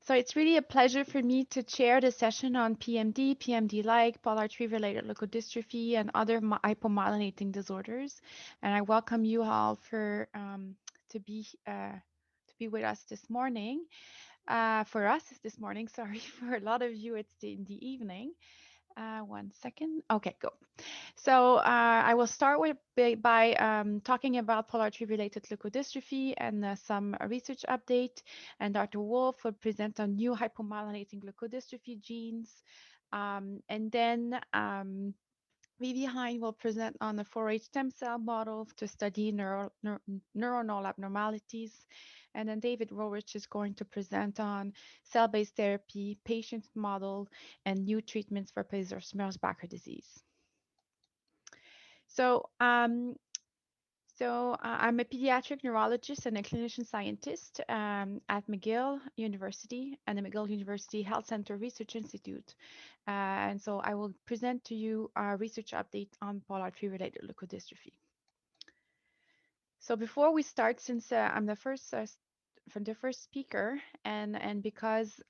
So it's really a pleasure for me to chair the session on PMD, PMD-like, polar-tree-related leukodystrophy, and other hypomyelinating disorders. And I welcome you all for to be with us this morning. For us, it's this morning. Sorry, for a lot of you, it's in the evening. 1 second. Okay, go. So I will start with by talking about polar-tree-related leukodystrophy and some research update. And Dr. Wolf will present on new hypomyelinating leukodystrophy genes. And then Behind will present on the 4-H stem cell model to study neuronal abnormalities. And then David Wowitch is going to present on cell-based therapy, patient model, and new treatments for Pfizer-Merzbacher disease. So, I'm a pediatric neurologist and a clinician scientist at McGill University and the McGill University Health Center Research Institute. And so I will present to you a research update on polar-tree-related leukodystrophy. So before we start, since I'm the first speaker, and because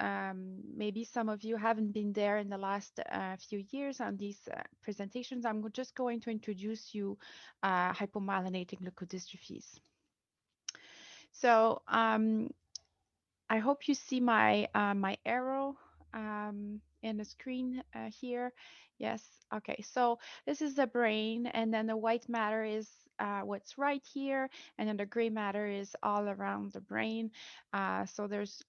maybe some of you haven't been there in the last few years on these presentations, I'm just going to introduce you hypomyelinating leukodystrophies. So I hope you see my my arrow in the screen here. Yes. Okay. So this is the brain, and then the white matter is what's right here, and then the gray matter is all around the brain. So there's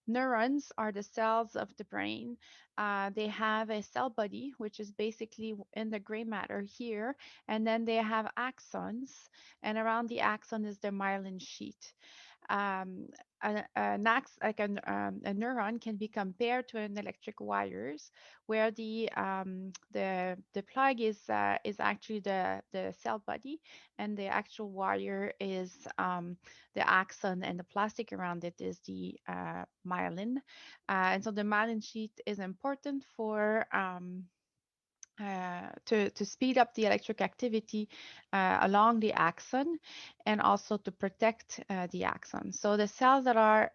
neurons are the cells of the brain. They have a cell body, which is basically in the gray matter here, and then they have axons, and around the axon is the myelin sheet. A neuron can be compared to an electric wires, where the plug is actually the cell body, and the actual wire is the axon, and the plastic around it is the myelin. And so the myelin sheet is important for to speed up the electric activity along the axon, and also to protect the axon. So the cells that are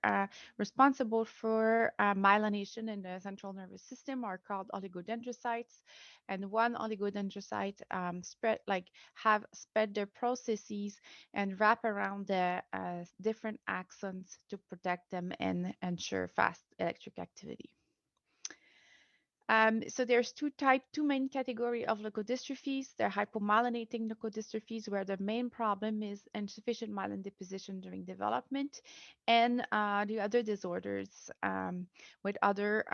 responsible for myelination in the central nervous system are called oligodendrocytes, and one oligodendrocyte have spread their processes and wrap around the different axons to protect them and ensure fast electric activity. So there's two main category of leukodystrophies. They're hypomyelinating leukodystrophies, where the main problem is insufficient myelin deposition during development, and the other disorders with other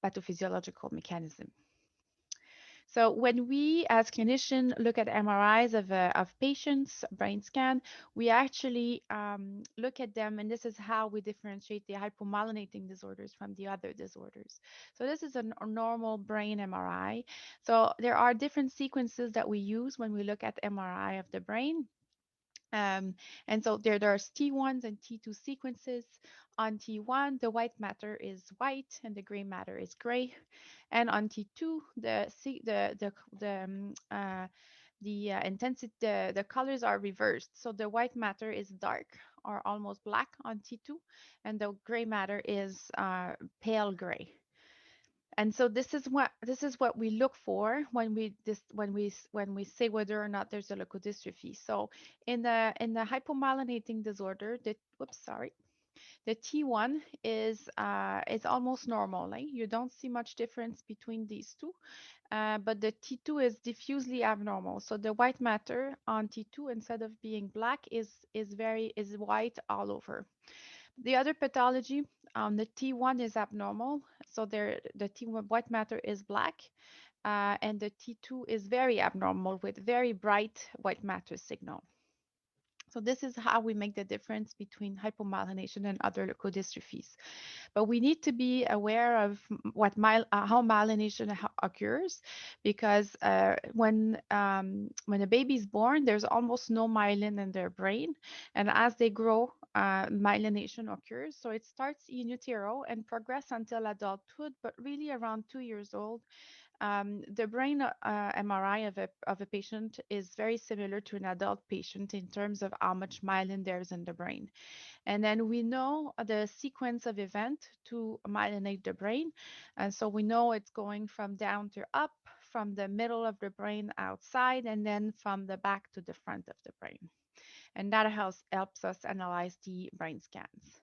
pathophysiological mechanism. So when we, as clinicians, look at MRIs of patients' brain scan, we actually look at them, and this is how we differentiate the hypomyelinating disorders from the other disorders. So this is a normal brain MRI. So there are different sequences that we use when we look at MRI of the brain. And so there's T1s and T2 sequences. On T1, the white matter is white and the gray matter is gray. And on T2, the colors are reversed. So the white matter is dark or almost black on T2, and the gray matter is pale gray. And so this is what we look for when we say whether or not there's a leukodystrophy. So in the hypomyelinating disorder, the T1 is almost normal. Like you don't see much difference between these two, but the T2 is diffusely abnormal. So the white matter on T2, instead of being black, is white all over. The other pathology, the T1 is abnormal, so the T1 white matter is black, and the T2 is very abnormal with very bright white matter signal. So this is how we make the difference between hypomyelination and other leukodystrophies. But we need to be aware of how myelination occurs, because when a baby is born, there's almost no myelin in their brain, and as they grow, myelination occurs. So it starts in utero and progress until adulthood, but really around 2 years old, The brain MRI of a patient is very similar to an adult patient in terms of how much myelin there is in the brain. And then we know the sequence of event to myelinate the brain. And so we know it's going from down to up, from the middle of the brain outside, and then from the back to the front of the brain. And that helps us analyze the brain scans.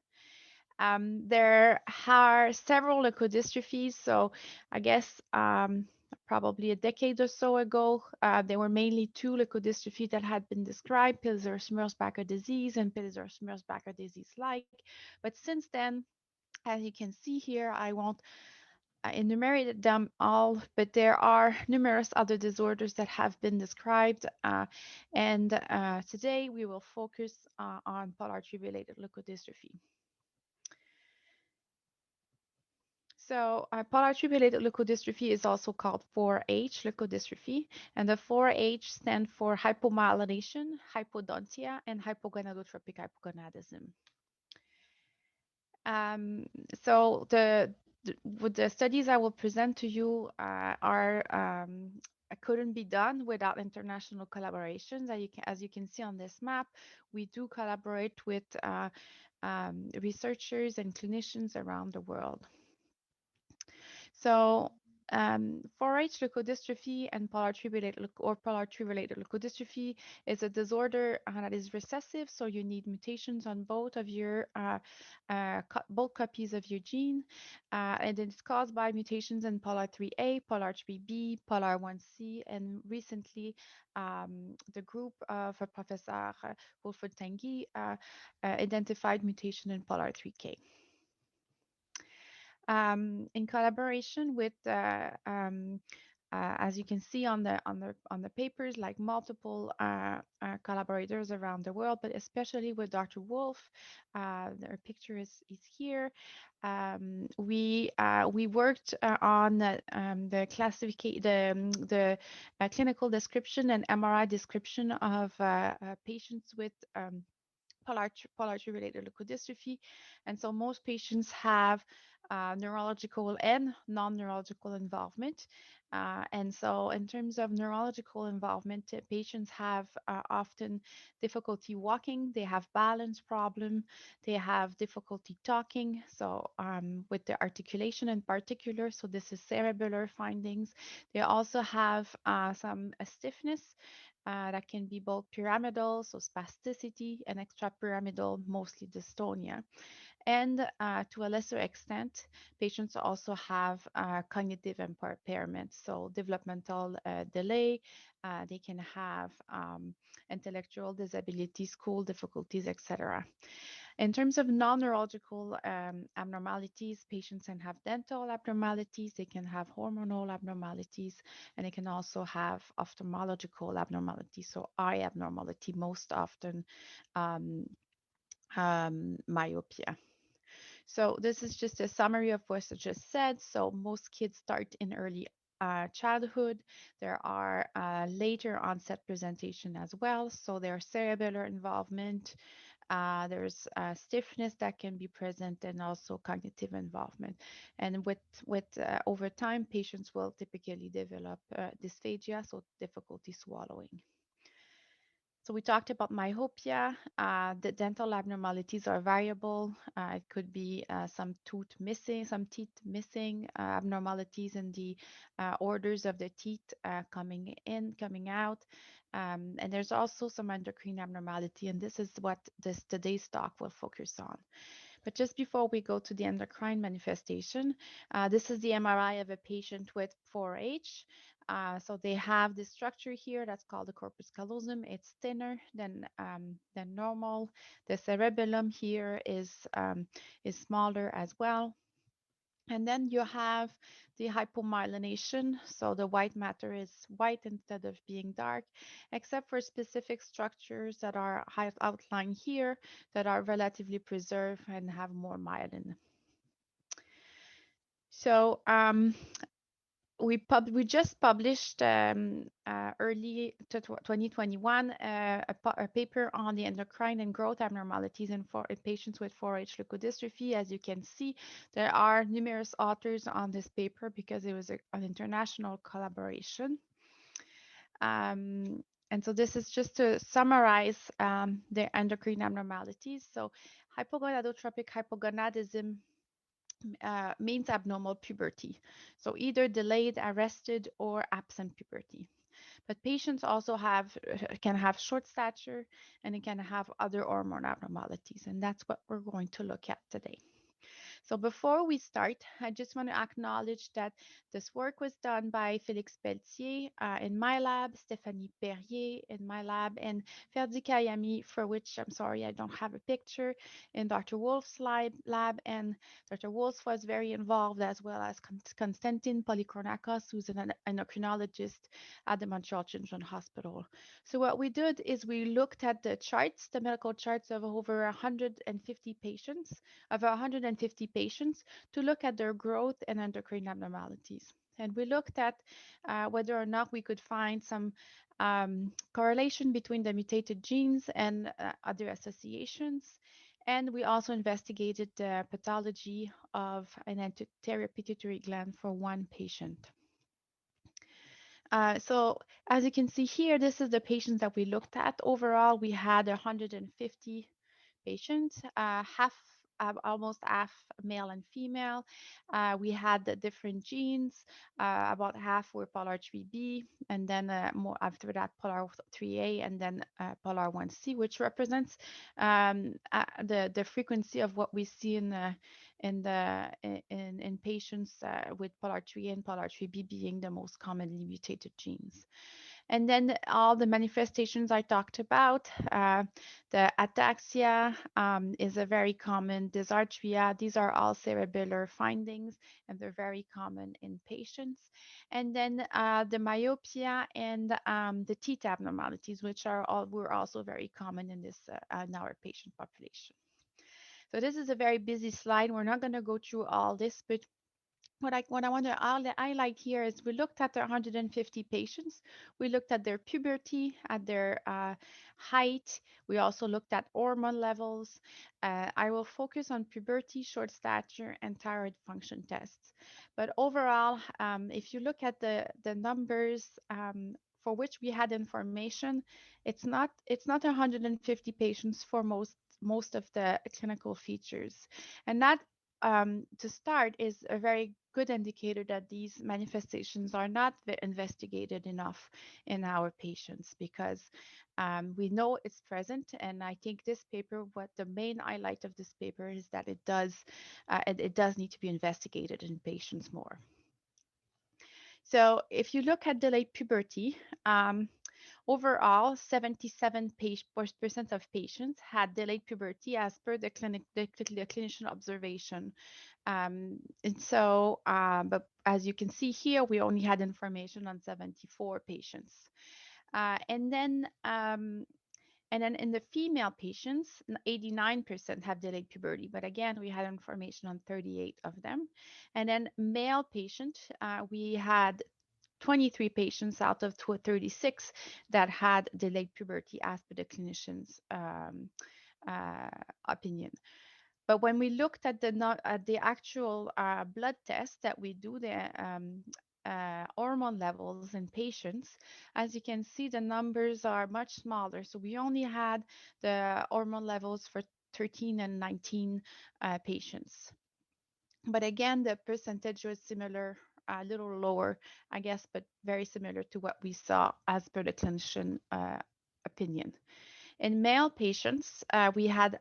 There are several leukodystrophies. So I guess probably a decade or so ago, there were mainly two leukodystrophies that had been described, Pillsbury-Merzbacher disease and Pillsbury-Merzbacher disease-like. But since then, as you can see here, I won't enumerate them all, but there are numerous other disorders that have been described. And today we will focus on polartree-related leukodystrophy. So polartree-related leukodystrophy is also called 4-H leukodystrophy, and the 4-H stand for hypomyelination, hypodontia, and hypogonadotropic hypogonadism. Um, so with the studies I will present to you couldn't be done without international collaborations. As you can see on this map, we do collaborate with researchers and clinicians around the world. So 4-H leukodystrophy and polartree-related leukodystrophy is a disorder that is recessive. So you need mutations on both of your both copies of your gene, and it's caused by mutations in polar3A, polar3B, polar1C, and recently the group of Professor Wolfentangi identified mutation in polar3K. In collaboration with, as you can see on the papers, like multiple collaborators around the world, but especially with Dr. Wolf. Their picture is here. We worked on the clinical description and MRI description of patients with polartree-related leukodystrophy. And so most patients have neurological and non-neurological involvement. And so in terms of neurological involvement, patients have often difficulty walking, they have balance problem, they have difficulty talking, so with the articulation in particular, so this is cerebellar findings. They also have some stiffness that can be both pyramidal, so spasticity, and extrapyramidal, mostly dystonia. And to a lesser extent, patients also have cognitive impairment, so developmental delay. They can have intellectual disability, school difficulties, etc. In terms of non-neurological abnormalities, patients can have dental abnormalities, they can have hormonal abnormalities, and they can also have ophthalmological abnormalities, so eye abnormality, most often myopia. So this is just a summary of what I just said. So most kids start in early childhood. There are later onset presentation as well. So there's cerebellar involvement. There's stiffness that can be present, and also cognitive involvement. And with over time, patients will typically develop dysphagia, so difficulty swallowing. So we talked about myopia. The dental abnormalities are variable. It could be some tooth missing, some teeth missing, abnormalities in the orders of the teeth coming in, coming out. And there's also some endocrine abnormality, and this is what today's talk will focus on. But just before we go to the endocrine manifestation, this is the MRI of a patient with 4-H. So they have this structure here that's called the corpus callosum. It's thinner than normal. The cerebellum here is smaller as well. And then you have the hypomyelination. So the white matter is white instead of being dark, except for specific structures that are outlined here that are relatively preserved and have more myelin. So we just published early to 2021 a paper on the endocrine and growth abnormalities in patients with 4H leukodystrophy. As you can see, there are numerous authors on this paper because it was an international collaboration. And so this is just to summarize the endocrine abnormalities. So hypogonadotrophic hypogonadism means abnormal puberty. So either delayed, arrested, or absent puberty. But patients also can have short stature, and it can have other hormone abnormalities, and that's what we're going to look at today. So before we start, I just want to acknowledge that this work was done by Félix Pelletier in my lab, Stéphanie Perrier in my lab, and Ferdi Kayami, for which I'm sorry I don't have a picture, in Dr. Wolf's lab. And Dr. Wolf was very involved, as well as Konstantin Polychronakos, who's an endocrinologist at the Montreal Children's Hospital. So what we did is we looked at the charts, the medical charts of over 150 patients, to look at their growth and endocrine abnormalities. And we looked at whether or not we could find some correlation between the mutated genes and other associations. And we also investigated the pathology of an anterior pituitary gland for one patient. So as you can see here, this is the patients that we looked at. Overall, we had 150 patients, almost half male and female. We had the different genes. About half were polar 3B, and then more after that polar 3A, and then polar 1C, which represents the frequency of what we see in patients with polar 3A and polar 3B being the most commonly mutated genes. And then all the manifestations I talked about, the ataxia is a very common dysarthria. These are all cerebellar findings, and they're very common in patients. And then the myopia and the teeth abnormalities, which were also very common in our patient population. So this is a very busy slide. We're not going to go through all this, but what I want to highlight here is we looked at the 150 patients. We looked at their puberty, at their height. We also looked at hormone levels. I will focus on puberty, short stature, and thyroid function tests. But overall, if you look at the numbers for which we had information, it's not 150 patients for most of the clinical features, and that to start is a very good indicator that these manifestations are not investigated enough in our patients, because we know it's present. And I think this paper, what the main highlight of this paper is that it does need to be investigated in patients more. So if you look at delayed puberty, overall, 77% of patients had delayed puberty as per the clinician observation. And so, but as you can see here, we only had information on 74 patients. And then in the female patients, 89% have delayed puberty. But again, we had information on 38 of them. And then male patient, we had 23 patients out of 36 that had delayed puberty as per the clinician's opinion. But when we looked at the actual blood test that we do, the hormone levels in patients, as you can see, the numbers are much smaller. So we only had the hormone levels for 13 and 19 patients. But again, the percentage was similar, a little lower, I guess, but very similar to what we saw as per the clinician opinion. In male patients, we had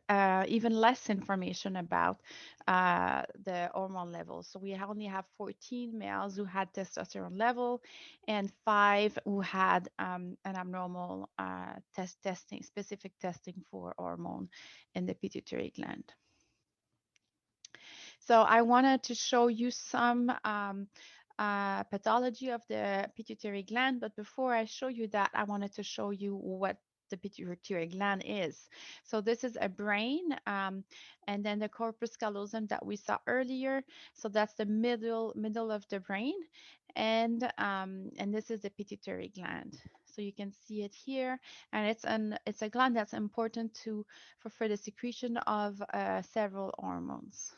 even less information about the hormone levels. So we only have 14 males who had testosterone level, and 5 who had an abnormal specific testing for hormone in the pituitary gland. So I wanted to show you some pathology of the pituitary gland, but before I show you that, I wanted to show you what the pituitary gland is. So this is a brain, and then the corpus callosum that we saw earlier. So that's the middle of the brain, and this is the pituitary gland. So you can see it here, and it's a gland that's important for the secretion of several hormones.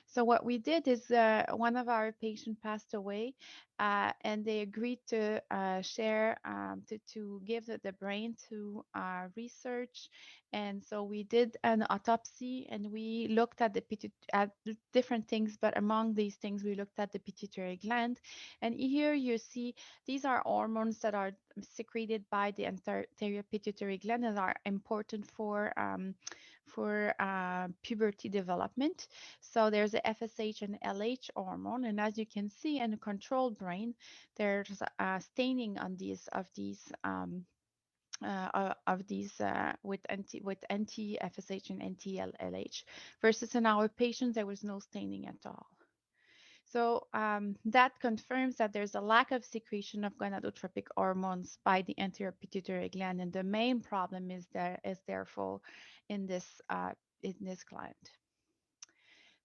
So what we did is one of our patients passed away, and they agreed to share to give the brain to research, and so we did an autopsy and we looked at at different things, but among these things we looked at the pituitary gland, and here you see these are hormones that are secreted by the anterior pituitary gland and are important for puberty development. So there's a FSH and LH hormone, and as you can see in a controlled brain, there's staining on these with anti FSH and anti LH, versus in our patients there was no staining at all. So that confirms that there's a lack of secretion of gonadotropic hormones by the anterior pituitary gland, and the main problem is therefore in this gland.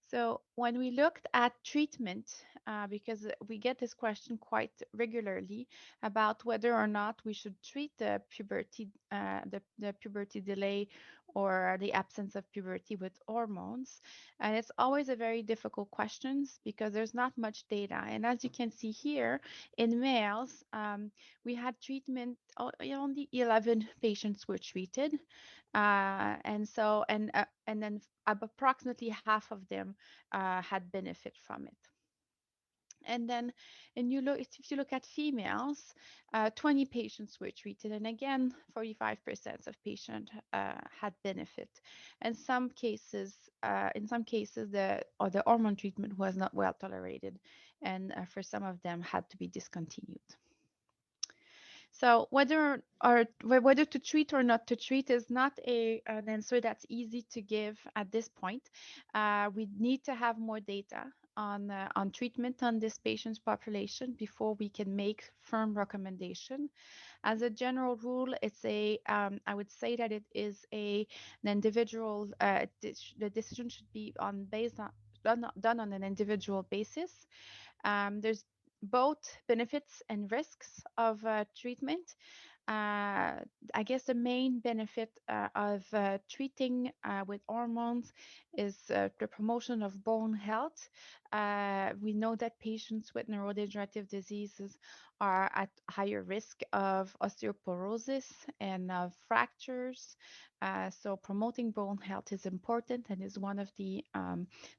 So when we looked at treatment, because we get this question quite regularly about whether or not we should treat the puberty delay or the absence of puberty with hormones, and it's always a very difficult question because there's not much data. And as you can see here, in males, we had treatment. Only 11 patients were treated, and then approximately half of them had benefit from it. And then, if you look at females, 20 patients were treated, and again, 45% of patients had benefit. In some cases, the hormone treatment was not well tolerated, and for some of them had to be discontinued. So whether to treat or not to treat is not an answer that's easy to give at this point. We need to have more data on treatment on this patient's population before we can make firm recommendation. As a general rule, I would say that it is an individual. The decision should be done on an individual basis. There's both benefits and risks of treatment. I guess the main benefit of treating with hormones is the promotion of bone health. We know that patients with neurodegenerative diseases are at higher risk of osteoporosis and of fractures. So promoting bone health is important and is one of the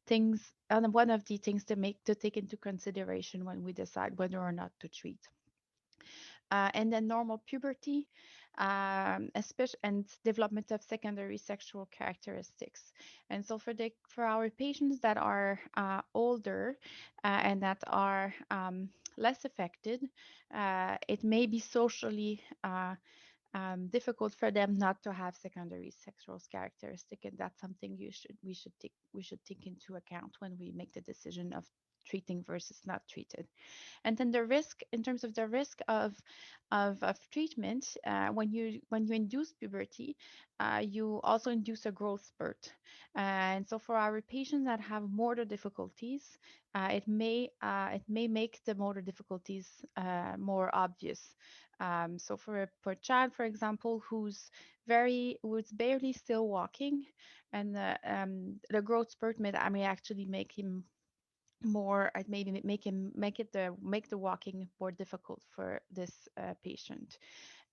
things to take into consideration when we decide whether or not to treat. And then normal puberty, especially and development of secondary sexual characteristics. And so for our patients that are older and that are less affected, it may be socially difficult for them not to have secondary sexual characteristic, and that's something we should take into account when we make the decision of treating versus not treated. And then the risk, in terms of the risk of treatment, when you induce puberty, you also induce a growth spurt. And so for our patients that have motor difficulties, it may make the motor difficulties more obvious. So for a child, for example, who's barely still walking, and the growth spurt may actually make him more, maybe make the walking more difficult for this patient.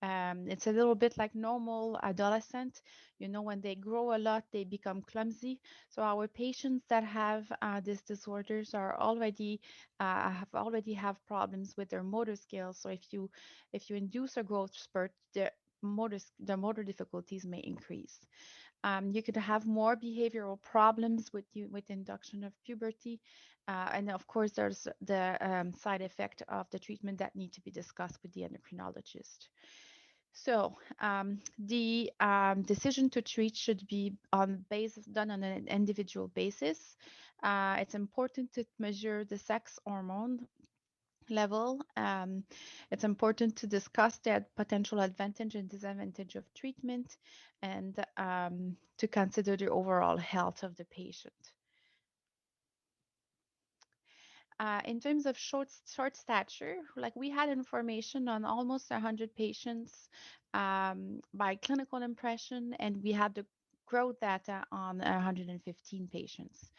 It's a little bit like normal adolescent. When they grow a lot, they become clumsy. So our patients that have these disorders have problems with their motor skills. So if you induce a growth spurt, the motor difficulties may increase. You could have more behavioral problems with induction of puberty, and of course, there's the side effect of the treatment that need to be discussed with the endocrinologist. So the decision to treat should be done on an individual basis. It's important to measure the sex hormone level. It's important to discuss the potential advantage and disadvantage of treatment and to consider the overall health of the patient. In terms of short stature, like we had information on almost 100 patients by clinical impression, and we had the growth data on 115 patients.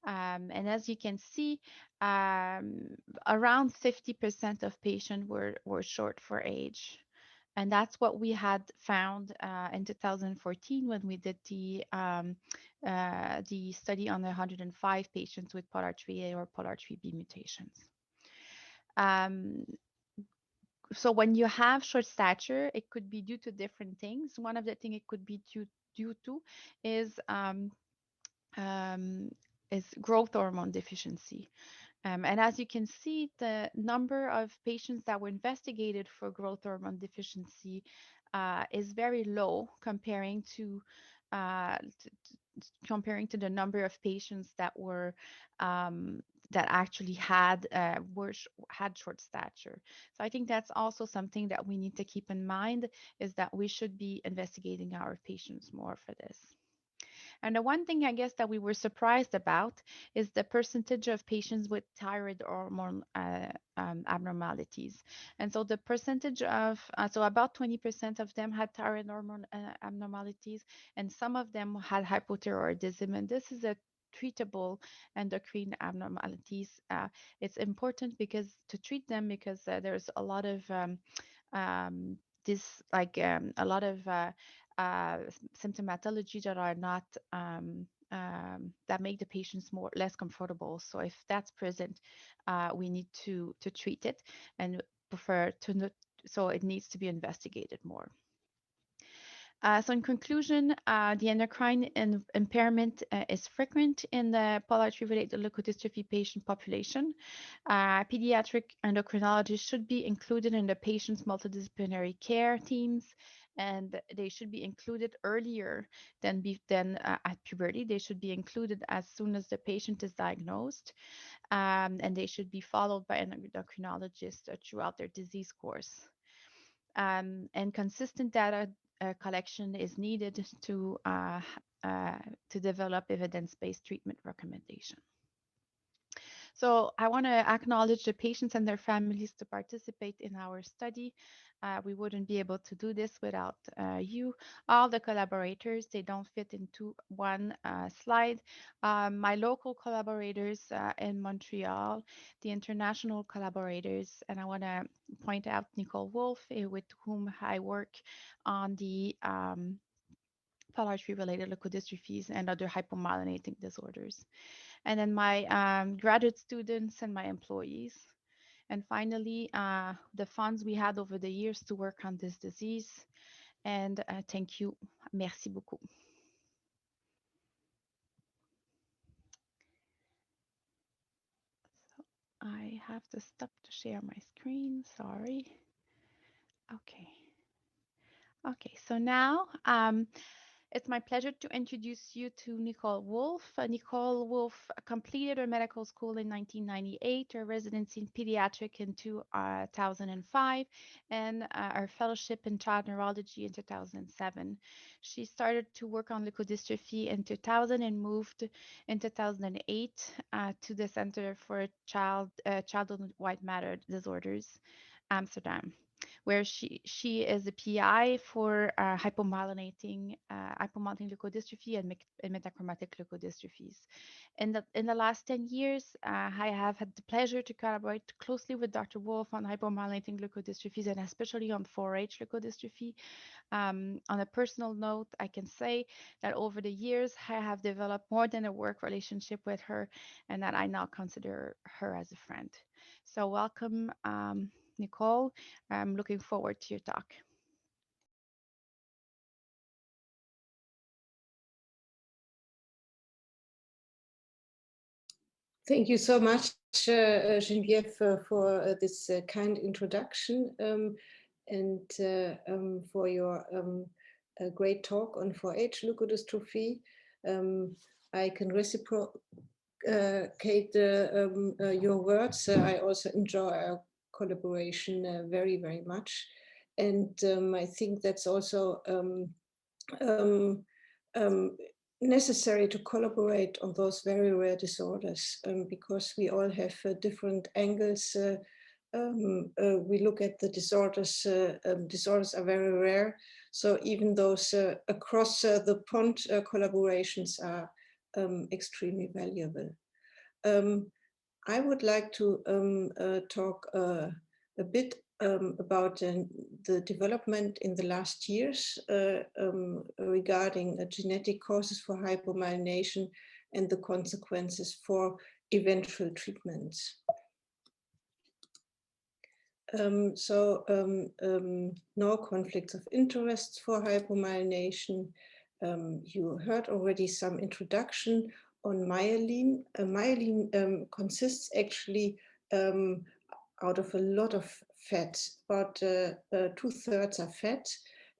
And as you can see, around 50% of patients were short for age. And that's what we had found in 2014 when we did the study on 105 patients with POLR3A or POLR3B mutations. So when you have short stature, it could be due to different things. One of the things it could be due to is growth hormone deficiency. And as you can see, the number of patients that were investigated for growth hormone deficiency is very low comparing to the number of patients that were that actually had short stature. So I think that's also something that we need to keep in mind, is that we should be investigating our patients more for this. And the one thing I guess that we were surprised about is the percentage of patients with thyroid hormone abnormalities. And so the percentage of, so about 20% of them had thyroid hormone abnormalities, and some of them had hypothyroidism. And this is a treatable endocrine abnormalities. It's important to treat them because there's a lot of a lot of symptomatology that are not that make the patients less comfortable. So if that's present, we need to treat it and prefer to not, so it needs to be investigated more. So in conclusion, the endocrine impairment is frequent in the POLR3-related leukodystrophy patient population. Pediatric endocrinologists should be included in the patient's multidisciplinary care teams, and they should be included earlier than at puberty. They should be included as soon as the patient is diagnosed, and they should be followed by an endocrinologist throughout their disease course. And consistent data collection is needed to develop evidence-based treatment recommendation. So I want to acknowledge the patients and their families to participate in our study. We wouldn't be able to do this without you. All the collaborators, they don't fit into one slide. My local collaborators in Montreal, the international collaborators, and I want to point out Nicole Wolf, with whom I work on the POLR3-related leukodystrophies and other hypomyelinating disorders. And then my graduate students and my employees. And finally, the funds we had over the years to work on this disease. And thank you. Merci beaucoup. So I have to stop to share my screen. Sorry. Okay. Okay, so now it's my pleasure to introduce you to Nicole Wolf. Nicole Wolf completed her medical school in 1998, her residency in pediatric in 2005, and her fellowship in child neurology in 2007. She started to work on leukodystrophy in 2000 and moved in 2008 to the Center for Childhood White Matter Disorders, Amsterdam, where she is a PI for hypomyelinating leukodystrophy and metachromatic leukodystrophies. In the last 10 years, I have had the pleasure to collaborate closely with Dr. Wolf on hypomyelinating leukodystrophies and especially on 4-H leukodystrophy. On a personal note, I can say that over the years, I have developed more than a work relationship with her, and that I now consider her as a friend. So welcome, Nicole. I'm looking forward to your talk. Thank you so much, Geneviève, for this kind introduction and for your great talk on 4-H leukodystrophy. I can reciprocate your words. I also enjoy collaboration very, very much. And I think that's also necessary to collaborate on those very rare disorders, because we all have different angles. We look at the disorders. Disorders are very rare, so even those across the pond collaborations are extremely valuable. I would like to talk a bit about the development in the last years regarding genetic causes for hypomyelination and the consequences for eventual treatments. No conflicts of interest for hypomyelination. You heard already some introduction on myelin. Myelin consists actually out of a lot of fat. About 2/3 are fat.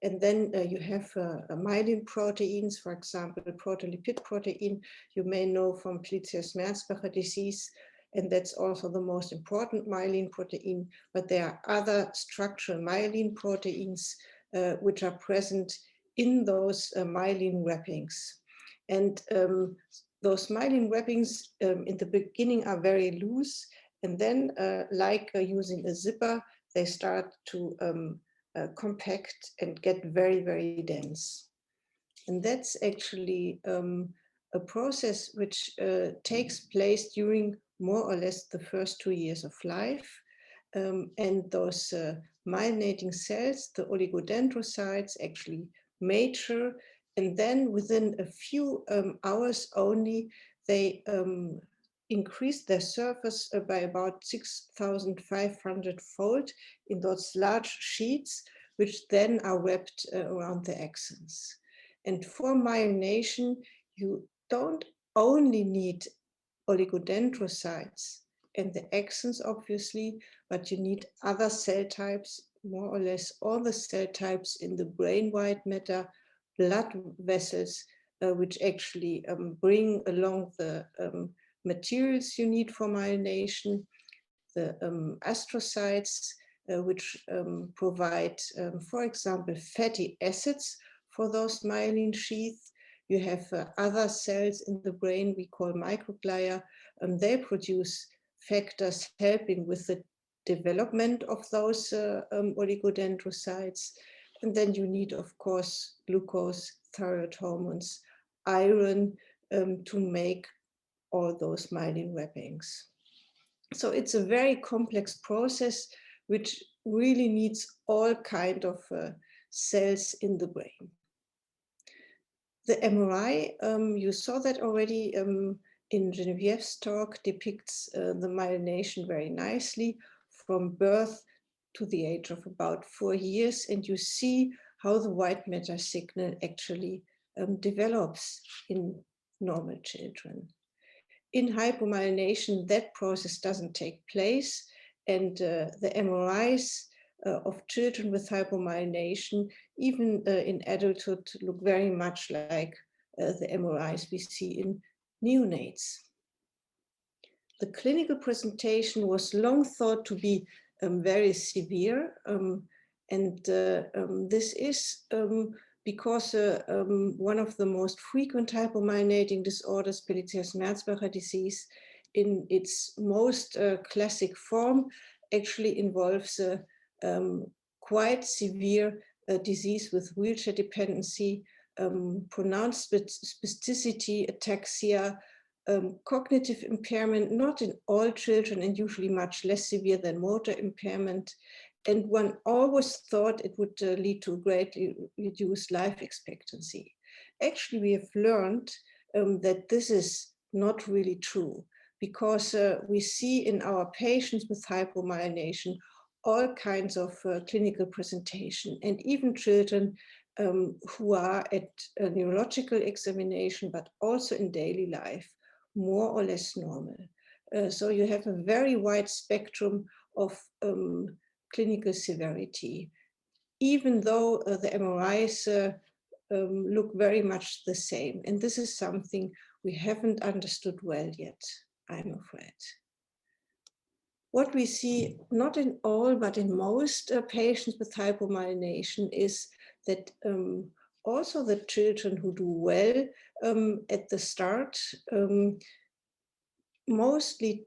And then you have myelin proteins, for example, proteolipid protein, you may know from Pituitary disease, and that's also the most important myelin protein. But there are other structural myelin proteins which are present in those myelin wrappings. And those myelin wrappings in the beginning are very loose, and then like using a zipper, they start to compact and get very, very dense. And that's actually a process which takes place during more or less the first 2 years of life. And those myelinating cells, the oligodendrocytes, actually mature. And then within a few hours only, they increase their surface by about 6,500 fold in those large sheets, which then are wrapped around the axons. And for myelination, you don't only need oligodendrocytes and the axons, obviously, but you need other cell types, more or less all the cell types in the brain white matter, blood vessels, which actually bring along the materials you need for myelination, the astrocytes, which provide, for example, fatty acids for those myelin sheaths. You have other cells in the brain we call microglia, and they produce factors helping with the development of those oligodendrocytes. And then you need, of course, glucose, thyroid hormones, iron to make all those myelin wrappings. So it's a very complex process which really needs all kinds of cells in the brain. The MRI, you saw that already in Genevieve's talk, depicts the myelination very nicely from birth to the age of about 4 years. And you see how the white matter signal actually develops in normal children. In hypomyelination, that process doesn't take place. And the MRIs of children with hypomyelination, even in adulthood, look very much like the MRIs we see in neonates. The clinical presentation was long thought to be very severe, and this is because one of the most frequent hypomyelinating disorders, Pituitary disease, in its most classic form, actually involves quite severe disease with wheelchair dependency, pronounced spasticity, ataxia, cognitive impairment, not in all children and usually much less severe than motor impairment. And one always thought it would lead to greatly reduced life expectancy. Actually, we have learned that this is not really true, because we see in our patients with hypomyelination all kinds of clinical presentation, and even children who are at a neurological examination, but also in daily life, more or less normal. So you have a very wide spectrum of clinical severity, even though the MRIs look very much the same. And this is something we haven't understood well yet, I'm afraid. what we see, not in all, but in most patients with hypomyelination, is that also the children who do well at the start mostly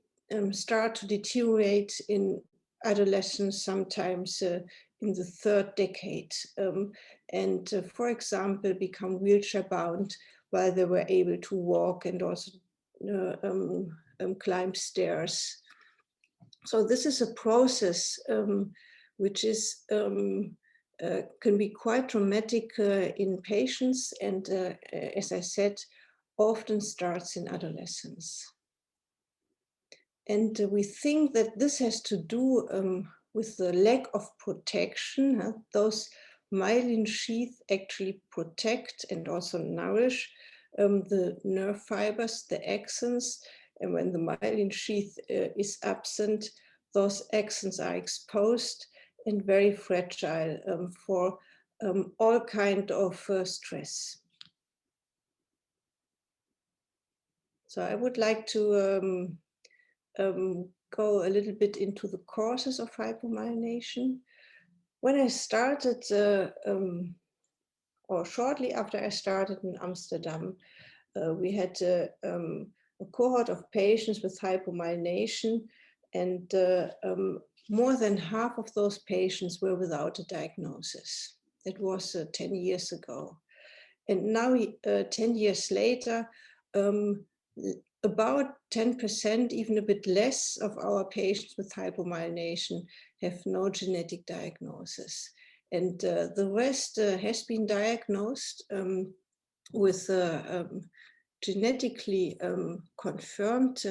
start to deteriorate in adolescence, sometimes in the third decade, and for example, become wheelchair bound while they were able to walk and also climb stairs. So this is a process which is can be quite traumatic in patients, and as I said, often starts in adolescence. And we think that this has to do with the lack of protection. Those myelin sheaths actually protect and also nourish the nerve fibers, the axons. And when the myelin sheath is absent, those axons are exposed and very fragile for all kind of stress. So I would like to go a little bit into the causes of hypomyelination. When I started, or shortly after I started in Amsterdam, we had a cohort of patients with hypomyelination, and more than half of those patients were without a diagnosis. That was 10 years ago. And now, 10 years later, about 10%, even a bit less, of our patients with hypomyelination have no genetic diagnosis. And the rest has been diagnosed with genetically confirmed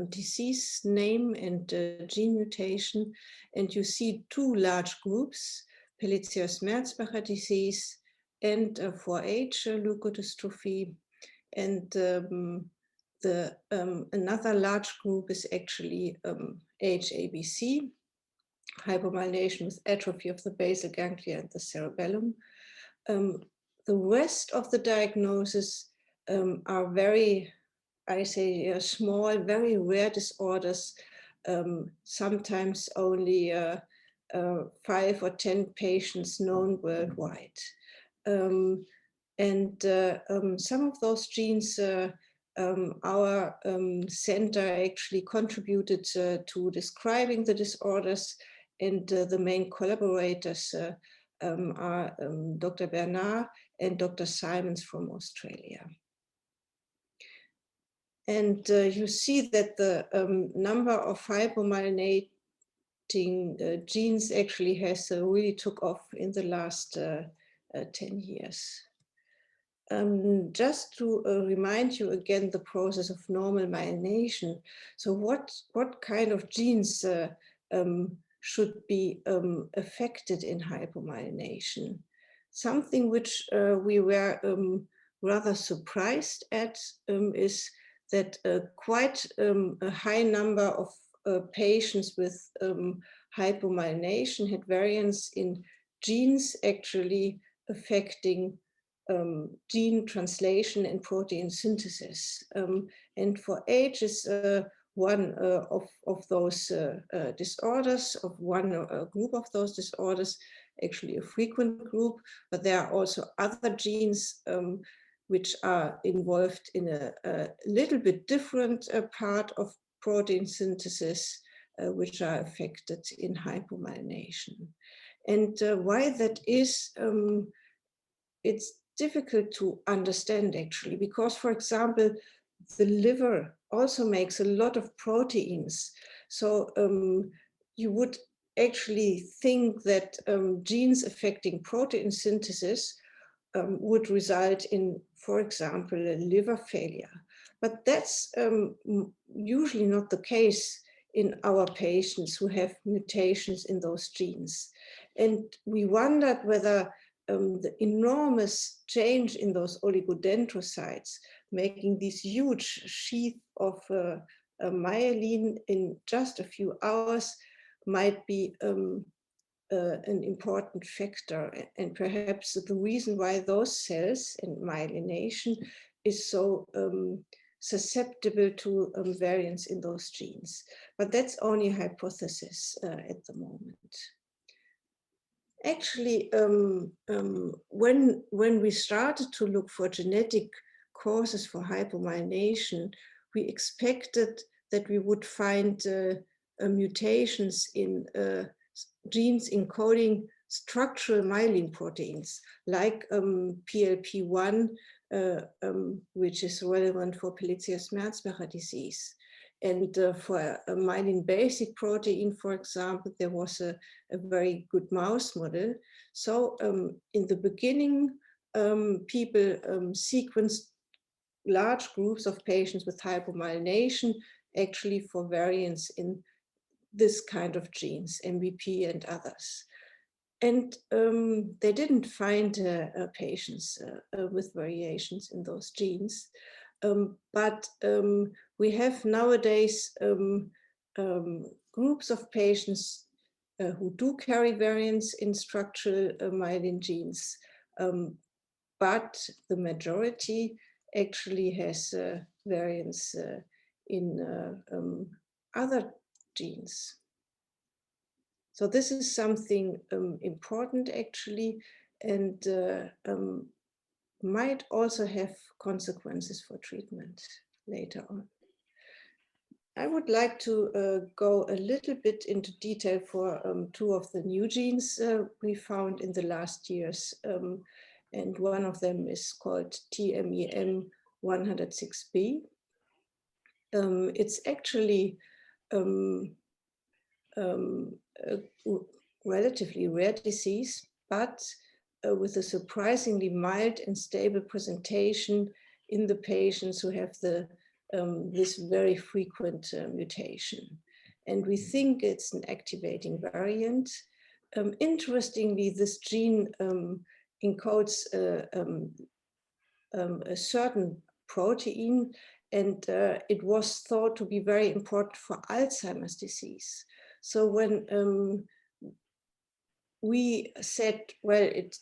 disease name and gene mutation. And you see two large groups, Pelizaeus-Merzbacher disease and 4H leukodystrophy. And another large group is actually HABC, hypomyelination with atrophy of the basal ganglia and the cerebellum. The rest of the diagnoses are very, I say, small, very rare disorders, sometimes only 5 or 10 patients known worldwide. And some of those genes, our center actually contributed to describing the disorders, and the main collaborators are Dr. Bernard and Dr. Simons from Australia. And you see that the number of hypomyelinating genes actually has really took off in the last 10 years. Just to remind you again the process of normal myelination. So what kind of genes should be affected in hypomyelination? Something which we were rather surprised at is that quite a high number of patients with hypomyelination had variants in genes actually affecting gene translation and protein synthesis. And 4H is one of those disorders, of one group of those disorders, actually a frequent group, but there are also other genes which are involved in a little bit different part of protein synthesis, which are affected in hypomyelination. And why that is, it's difficult to understand actually, because, for example, the liver also makes a lot of proteins. So you would actually think that genes affecting protein synthesis would result in, for example, a liver failure. But that's usually not the case in our patients who have mutations in those genes. And we wondered whether the enormous change in those oligodendrocytes, making this huge sheath of myelin in just a few hours, might be an important factor, and perhaps the reason why those cells and myelination is so susceptible to variants in those genes. But that's only a hypothesis at the moment. Actually, when we started to look for genetic causes for hypomyelination, we expected that we would find mutations in genes encoding structural myelin proteins, like PLP1, which is relevant for Pelizaeus-Merzbacher disease. And for a myelin basic protein, for example, there was a very good mouse model. So in the beginning, people sequenced large groups of patients with hypomyelination, actually for variants in this kind of genes, MVP and others. And they didn't find patients with variations in those genes. But we have nowadays groups of patients who do carry variants in structural myelin genes, but the majority actually has variants in other genes. So this is something important actually, and might also have consequences for treatment later on. I would like to go a little bit into detail for two of the new genes we found in the last years. And one of them is called TMEM106B. It's actually a relatively rare disease, but with a surprisingly mild and stable presentation in the patients who have this very frequent mutation. And we think it's an activating variant. Interestingly, this gene encodes a certain protein, and it was thought to be very important for Alzheimer's disease. So when we said, well, it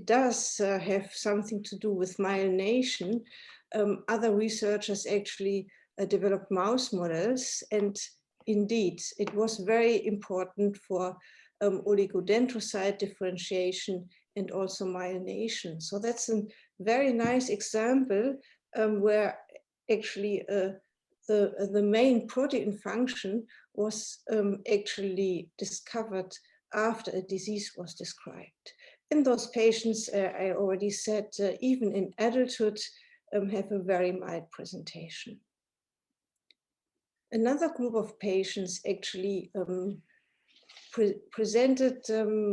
does have something to do with myelination, other researchers actually developed mouse models, and indeed, it was very important for oligodendrocyte differentiation and also myelination. So that's a very nice example where actually the main protein function was actually discovered after a disease was described. In those patients, I already said, even in adulthood, have a very mild presentation. Another group of patients actually presented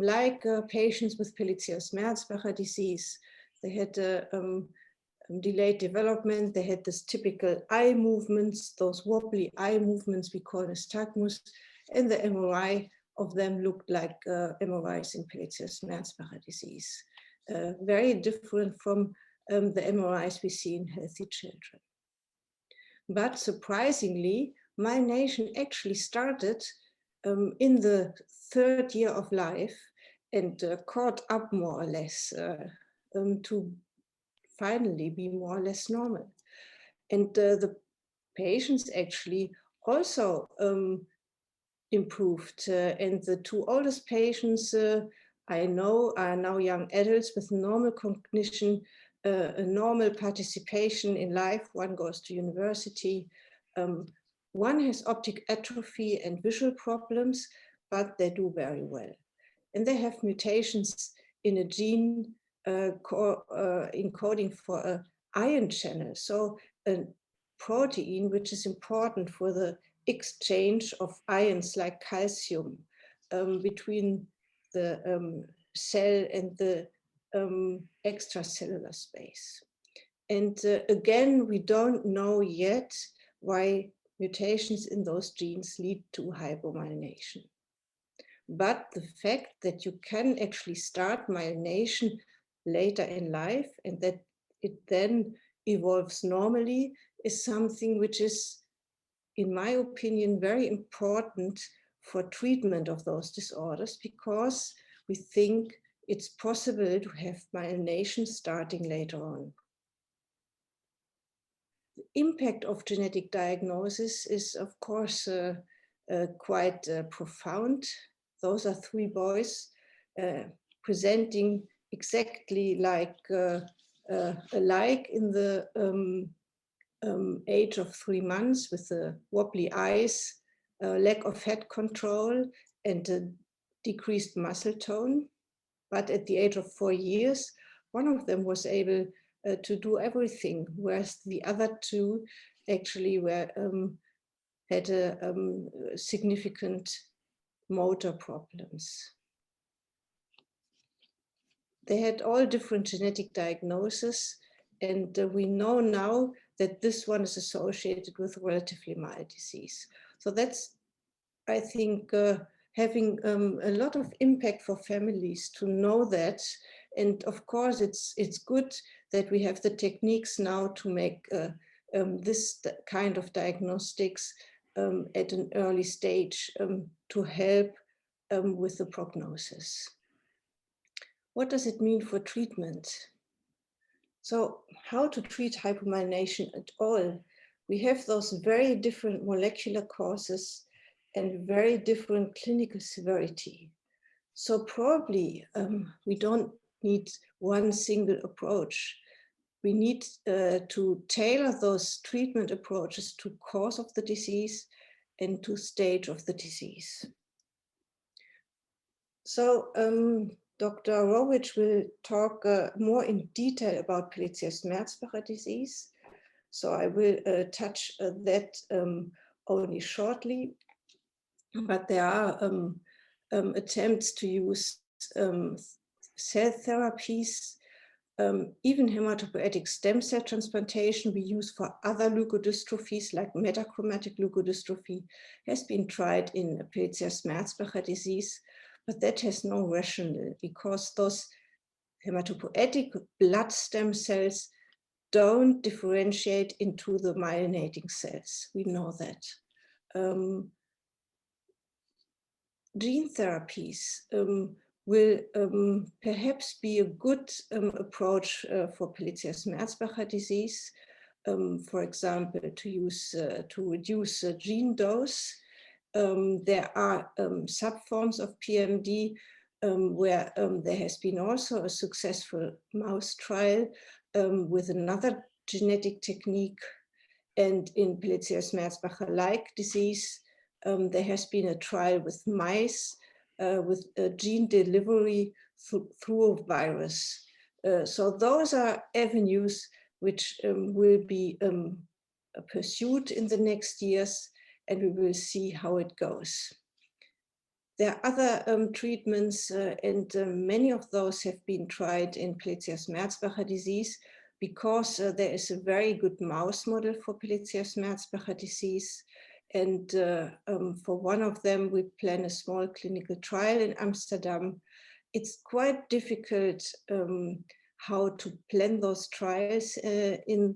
like patients with Pelizaeus-Merzbacher disease. They had delayed development. They had this typical eye movements, those wobbly eye movements we call nystagmus, and the MRI of them looked like MRIs in Pelizaeus-Merzbacher disease. Very different from the MRIs we see in healthy children. But surprisingly, myelination actually started in the third year of life and caught up more or less to finally be more or less normal. And the patients actually also improved. And the two oldest patients I know are now young adults with normal cognition, a normal participation in life. One goes to university. One has optic atrophy and visual problems, but they do very well. And they have mutations in a gene encoding for an ion channel. So a protein which is important for the exchange of ions like calcium between the cell and the extracellular space. And again, we don't know yet why mutations in those genes lead to hypomyelination. But the fact that you can actually start myelination later in life and that it then evolves normally is something which is, in my opinion, very important for treatment of those disorders, because we think it's possible to have myelination starting later on. impact of genetic diagnosis is, of course, quite profound. Those are three boys presenting exactly like alike in the age of 3 months, with the wobbly eyes, lack of head control, and decreased muscle tone. But at the age of 4 years, one of them was able to do everything, whereas the other two actually had significant motor problems. They had all different genetic diagnoses, and we know now that this one is associated with relatively mild disease. So that's, I think, having a lot of impact for families to know that. And of course, it's good that we have the techniques now to make this kind of diagnostics at an early stage to help with the prognosis. What does it mean for treatment? So how to treat hypomyelination at all? We have those very different molecular causes and very different clinical severity. So probably we don't need one single approach. We need to tailor those treatment approaches to cause of the disease and to stage of the disease. So Dr. Wowitch will talk more in detail about Pelizaeus-Merzbacher disease. So I will touch that only shortly, but there are attempts to use cell therapies, even hematopoietic stem cell transplantation we use for other leukodystrophies like metachromatic leukodystrophy has been tried in Pelizaeus-Merzbacher disease, but that has no rationale because those hematopoietic blood stem cells don't differentiate into the myelinating cells. We know that. Gene therapies will perhaps be a good approach for Pelizaeus-Merzbacher disease. For example, to reduce gene dose. There are subforms of PMD where there has been also a successful mouse trial with another genetic technique. And in Pelizaeus-Merzbacher-like disease, there has been a trial with mice with gene delivery through a virus. So those are avenues which will be pursued in the next years, and we will see how it goes. There are other treatments, and many of those have been tried in Pelizaeus-Merzbacher disease because there is a very good mouse model for Pelizaeus-Merzbacher disease. And for one of them, we plan a small clinical trial in Amsterdam. It's quite difficult how to plan those trials in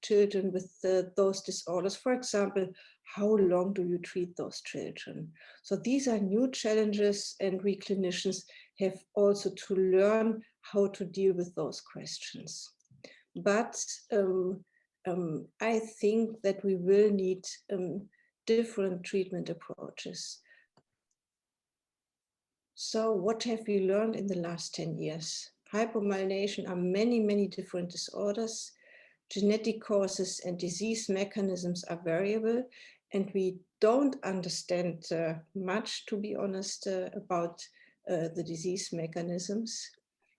children with those disorders. For example, how long do you treat those children? So these are new challenges, and we clinicians have also to learn how to deal with those questions. But I think that we will need different treatment approaches. So what have we learned in the last 10 years? Hypomyelination are many, many different disorders. Genetic causes and disease mechanisms are variable, and we don't understand much, to be honest, about the disease mechanisms.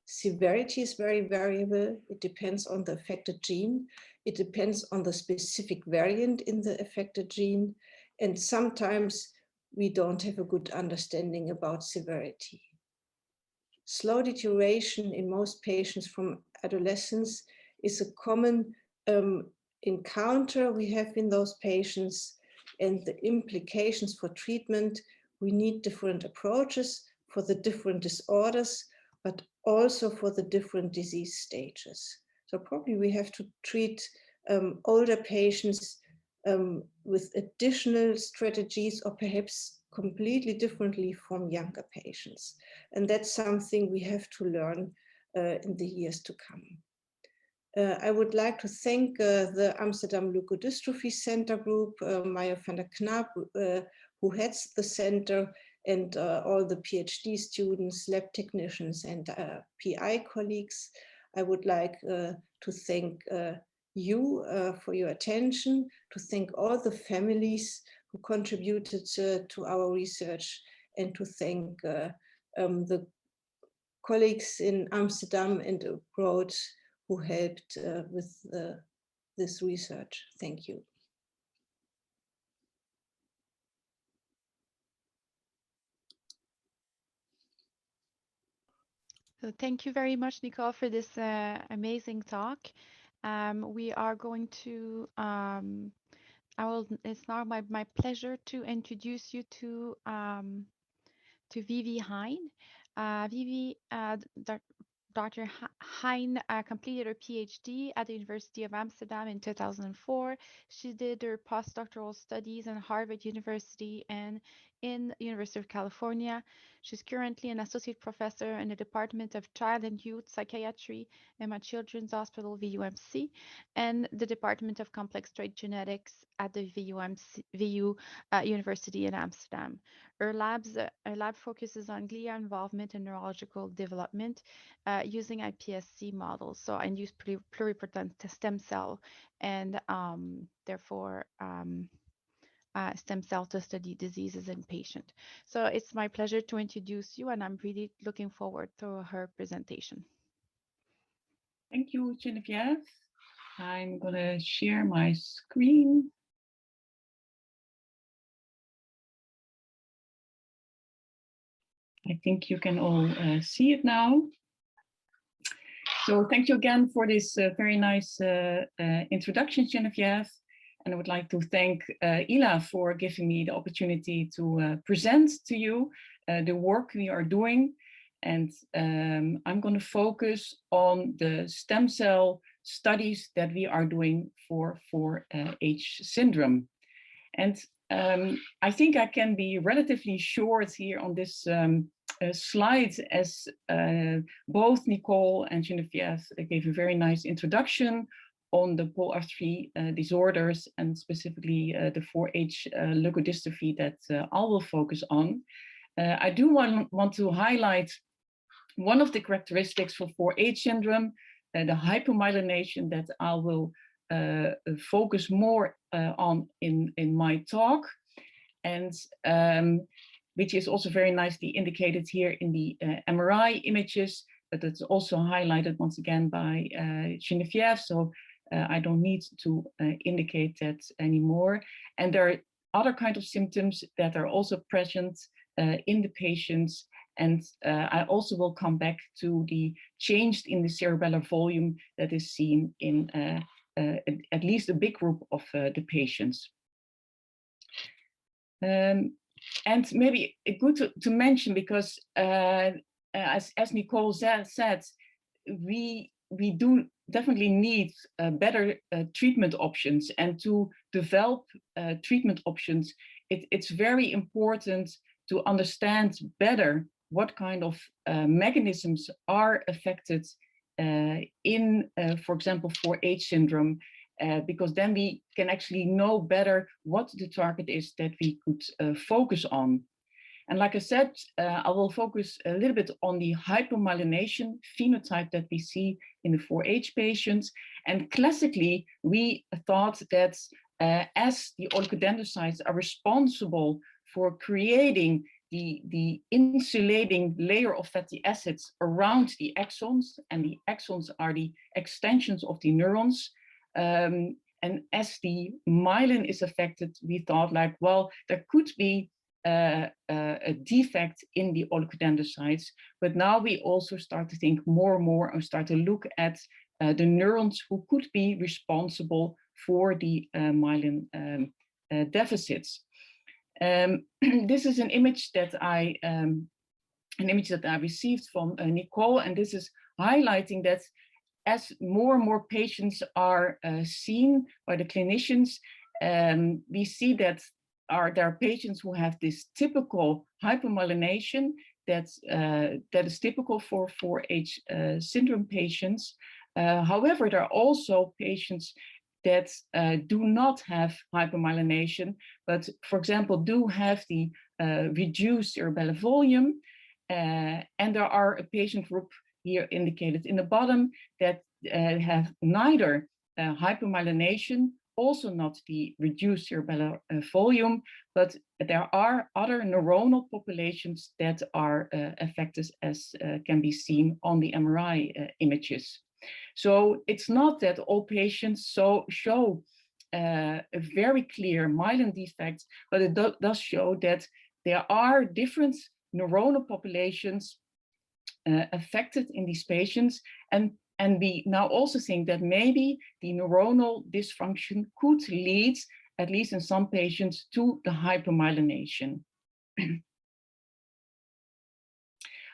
Severity is very variable. It depends on the affected gene. It depends on the specific variant in the affected gene. And sometimes we don't have a good understanding about severity. Slow deterioration in most patients from adolescence is a common encounter we have in those patients, and the implications for treatment. We need different approaches for the different disorders, but also for the different disease stages. So probably we have to treat older patients with additional strategies, or perhaps completely differently from younger patients. And that's something we have to learn in the years to come. I would like to thank the Amsterdam Leukodystrophy Center group, Maya van der Knaap, who heads the center, and all the PhD students, lab technicians, and PI colleagues. I would like to thank you for your attention, to thank all the families who contributed to our research, and to thank the colleagues in Amsterdam and abroad who helped with this research. Thank you. So thank you very much, Nicole, for this amazing talk. We are going to, it's now my pleasure to introduce you to Vivi Hein. Vivi, Dr. Hein completed her PhD at the University of Amsterdam in 2004. She did her postdoctoral studies in Harvard University and in the University of California. She's currently an associate professor in the Department of Child and Youth Psychiatry at Children's Hospital VUMC and the Department of Complex Trait Genetics at the VU University in Amsterdam. Her lab focuses on glia involvement and neurological development using iPSC models, so induced pluripotent stem cell, and therefore stem cell to study diseases in patients. So it's my pleasure to introduce you, and I'm really looking forward to her presentation. Thank you, Geneviève. I'm going to share my screen. I think you can all see it now. So thank you again for this very nice introduction, Geneviève. And I would like to thank ELA for giving me the opportunity to present to you the work we are doing. And I'm going to focus on the stem cell studies that we are doing for 4H syndrome. And I think I can be relatively short here on this slide, as both Nicole and Geneviève gave a very nice introduction on the POLR3 disorders, and specifically the 4H leukodystrophy that I will focus on. I do want to highlight one of the characteristics for 4H syndrome, the hypomyelination, that I will focus more on in my talk, and which is also very nicely indicated here in the MRI images, but it's also highlighted once again by Geneviève, so I don't need to indicate that anymore. And there are other kinds of symptoms that are also present in the patients, and I also will come back to the change in the cerebellar volume that is seen in at least a big group of the patients. And maybe good to mention, because as Nicole said, we do definitely need better treatment options, and to develop treatment options, it's very important to understand better what kind of mechanisms are affected in, for example, 4H syndrome, because then we can actually know better what the target is that we could focus on. And like I said, I will focus a little bit on the hypomyelination phenotype that we see in the 4H patients. And classically, we thought that as the oligodendrocytes are responsible for creating the insulating layer of fatty acids around the axons, and the axons are the extensions of the neurons. And as the myelin is affected, we thought, like, well, there could be a defect in the oligodendrocytes, but now we also start to think more and more and start to look at the neurons who could be responsible for the myelin deficits. This is an image that I received from Nicole, and this is highlighting that as more and more patients are seen by the clinicians, we see that there are patients who have this typical hypomyelination that is typical for 4H syndrome patients. However, there are also patients that do not have hypomyelination, but for example, do have the reduced cerebellar volume. And there are a patient group here indicated in the bottom that have neither hypomyelination, also not the reduced cerebellar volume, but there are other neuronal populations that are affected, as can be seen on the MRI images. So it's not that all patients show a very clear myelin defect, but it does show that there are different neuronal populations affected in these patients, and we now also think that maybe the neuronal dysfunction could lead, at least in some patients, to the hypomyelination.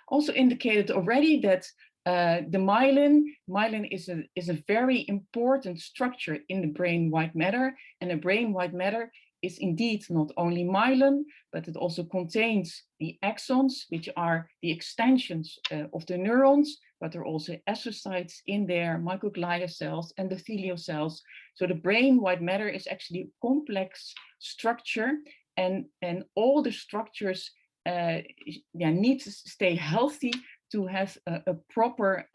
Also indicated already that the myelin is a very important structure in the brain white matter, and the brain white matter is indeed not only myelin, but it also contains the axons, which are the extensions of the neurons, but there are also astrocytes in there, microglia cells, endothelial cells. So the brain white matter is actually a complex structure, and all the structures need to stay healthy to have a proper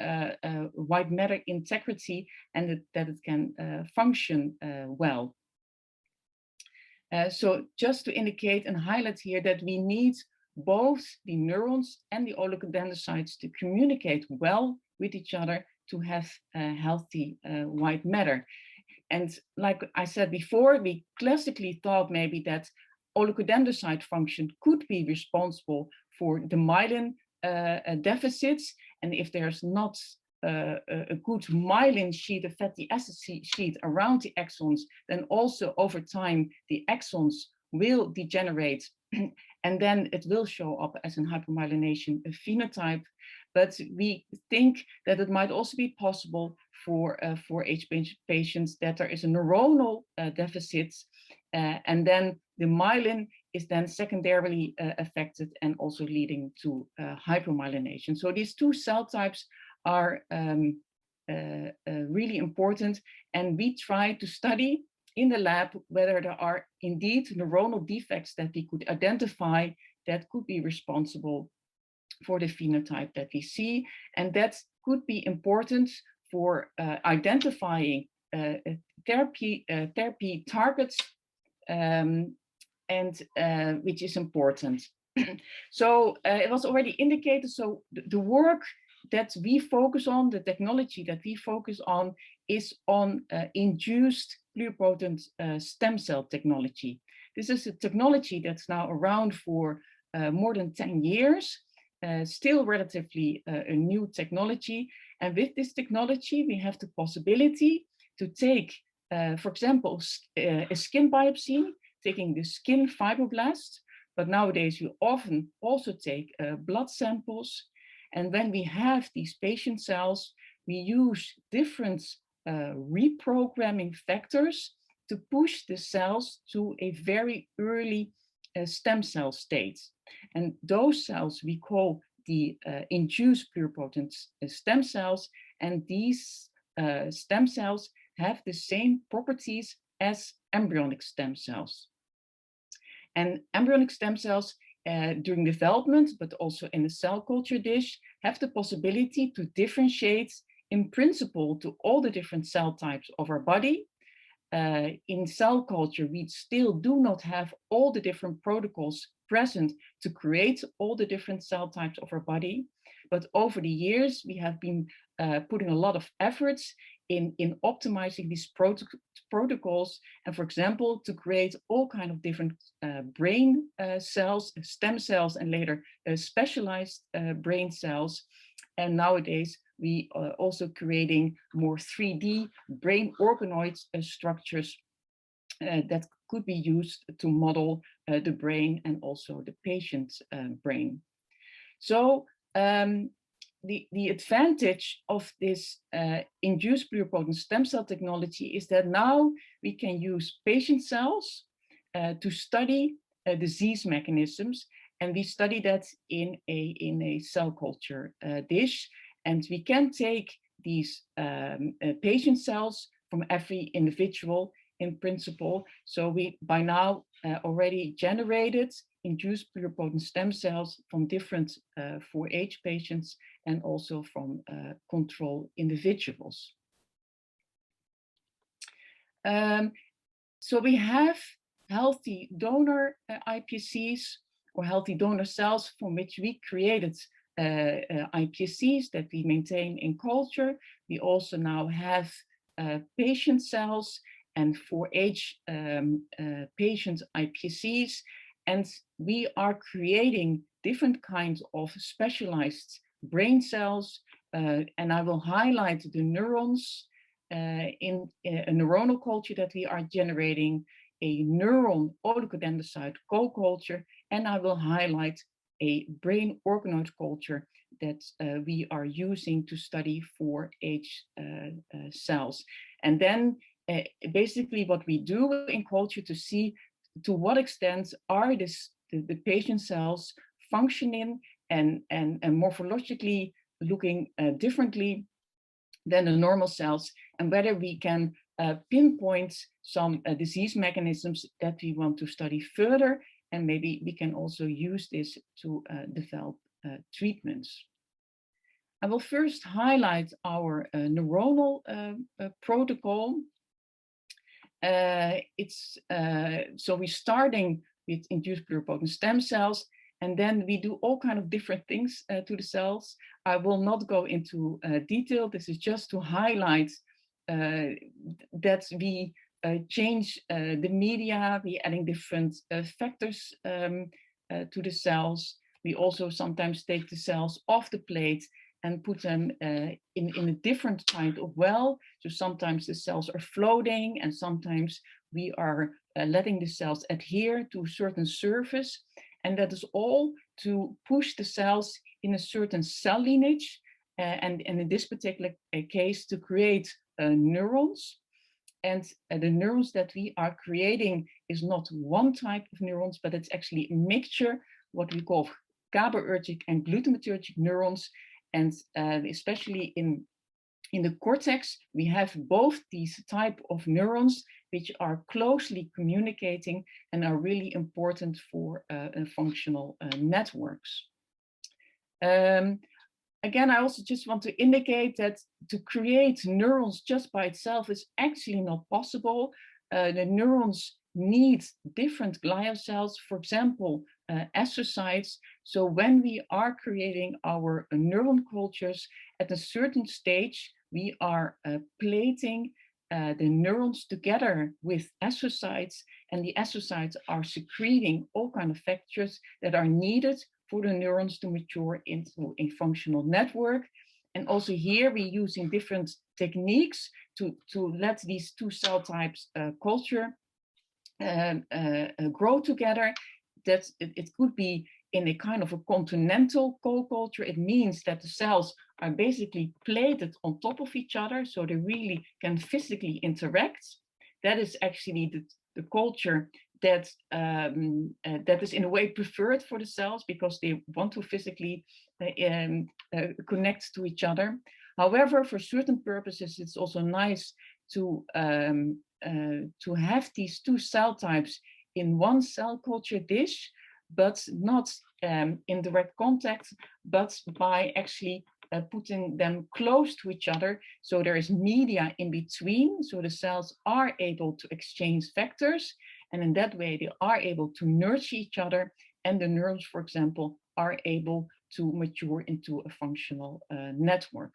white matter integrity, and that it can function well. So just to indicate and highlight here that we need both the neurons and the oligodendrocytes to communicate well with each other to have healthy white matter. And like I said before, we classically thought maybe that oligodendrocyte function could be responsible for the myelin deficits, and if there's not a good myelin sheet, a fatty acid sheet around the axons, then also over time the axons will degenerate, and then it will show up as an hypomyelination phenotype. But we think that it might also be possible for H patients that there is a neuronal deficit, and then the myelin is then secondarily affected and also leading to hypomyelination. So these two cell types are really important, and we try to study in the lab whether there are indeed neuronal defects that we could identify that could be responsible for the phenotype that we see, and that could be important for identifying therapy targets, and which is important. So it was already indicated, so the work that we focus on, the technology that we focus on, is on induced pluripotent stem cell technology. This is a technology that's now around for more than 10 years, still relatively a new technology. And with this technology, we have the possibility to take, for example, a skin biopsy, taking the skin fibroblasts, but nowadays you often also take blood samples. And when we have these patient cells, we use different reprogramming factors to push the cells to a very early stem cell state. And those cells we call the induced pluripotent stem cells, and these stem cells have the same properties as embryonic stem cells. And embryonic stem cells during development, but also in the cell culture dish, have the possibility to differentiate in principle to all the different cell types of our body. In cell culture, we still do not have all the different protocols present to create all the different cell types of our body. But over the years, we have been putting a lot of efforts in optimizing these protocols, and for example, to create all kinds of different brain cells, stem cells, and later specialized brain cells. And nowadays, we are also creating more 3D brain organoid structures that could be used to model the brain and also the patient's brain. So the advantage of this induced pluripotent stem cell technology is that now we can use patient cells to study disease mechanisms, and we study that in a cell culture dish. And we can take these patient cells from every individual in principle. So we by now already generated induced pluripotent stem cells from different 4H patients and also from control individuals. So we have healthy donor iPSCs or healthy donor cells from which we created iPSCs that we maintain in culture. We also now have patient cells and 4H patient iPSCs, and we are creating different kinds of specialized brain cells, and I will highlight the neurons in a neuronal culture that we are generating, a neuron oligodendrocyte co-culture, and I will highlight a brain organoid culture that we are using to study 4H cells. And then basically what we do in culture to see to what extent are the patient cells functioning and morphologically looking differently than the normal cells, and whether we can pinpoint some disease mechanisms that we want to study further, and maybe we can also use this to develop treatments. I will first highlight our neuronal protocol. So we're starting with induced pluripotent stem cells, and then we do all kinds of different things to the cells. I will not go into detail. This is just to highlight that we change the media, we're adding different factors to the cells. We also sometimes take the cells off the plate and put them in a different kind of well. So sometimes the cells are floating, and sometimes we are letting the cells adhere to a certain surface. And that is all to push the cells in a certain cell lineage, and in this particular case, to create neurons. And the neurons that we are creating is not one type of neurons, but it's actually a mixture, what we call Gabaergic and Glutamatergic neurons. And especially in the cortex, we have both these type of neurons, which are closely communicating and are really important for functional networks. Again, I also just want to indicate that to create neurons just by itself is actually not possible. The neurons need different glial cells, for example, astrocytes. So when we are creating our neuron cultures, at a certain stage, we are plating the neurons together with astrocytes, and the astrocytes are secreting all kinds of factors that are needed for the neurons to mature into a functional network. And also here we're using different techniques to let these two cell types culture grow together. That it could be in a kind of a continental co-culture. It means that the cells are basically plated on top of each other, so they really can physically interact. That is actually the culture that that is in a way preferred for the cells, because they want to physically connect to each other. However, for certain purposes, it's also nice to have these two cell types in one cell culture dish, but not in direct contact, but by actually putting them close to each other. So there is media in between, so the cells are able to exchange vectors, and in that way they are able to nurture each other, and the neurons, for example, are able to mature into a functional network.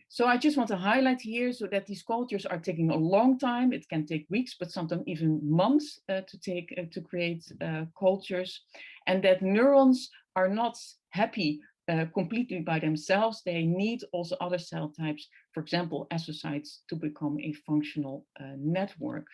So I just want to highlight here so that these cultures are taking a long time. It can take weeks, but sometimes even months to create cultures, and that neurons are not happy completely by themselves. They need also other cell types, for example, astrocytes, to become a functional network.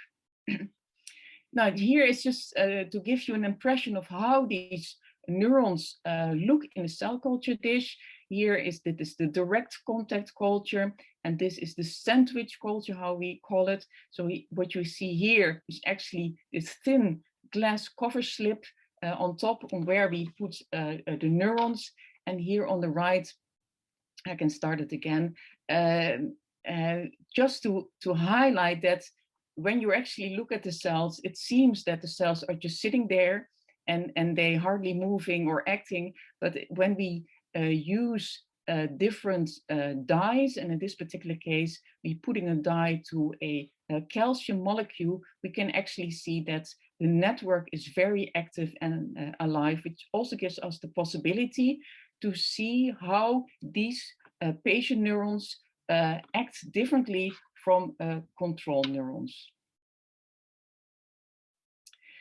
Now here is just to give you an impression of how these neurons look in a cell culture dish. Here is the direct contact culture, and this is the sandwich culture, how we call it. So what you see here is actually this thin glass cover slip on top, on where we put the neurons. And here on the right, I can start it again. Just to highlight that when you actually look at the cells, it seems that the cells are just sitting there and they hardly moving or acting. But when we use different dyes, and in this particular case, we putting a dye to a calcium molecule, we can actually see that the network is very active and alive, which also gives us the possibility to see how these patient neurons act differently from control neurons.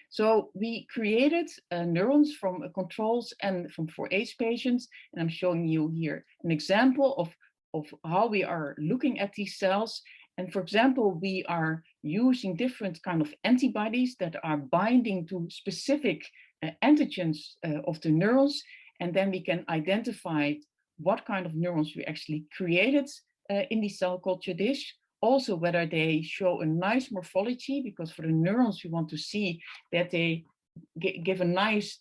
So we created neurons from controls and from 4H patients, and I'm showing you here an example of how we are looking at these cells. And for example, we are using different kind of antibodies that are binding to specific antigens of the neurons, and then we can identify what kind of neurons we actually created in the cell culture dish. Also, whether they show a nice morphology, because for the neurons, we want to see that they give a nice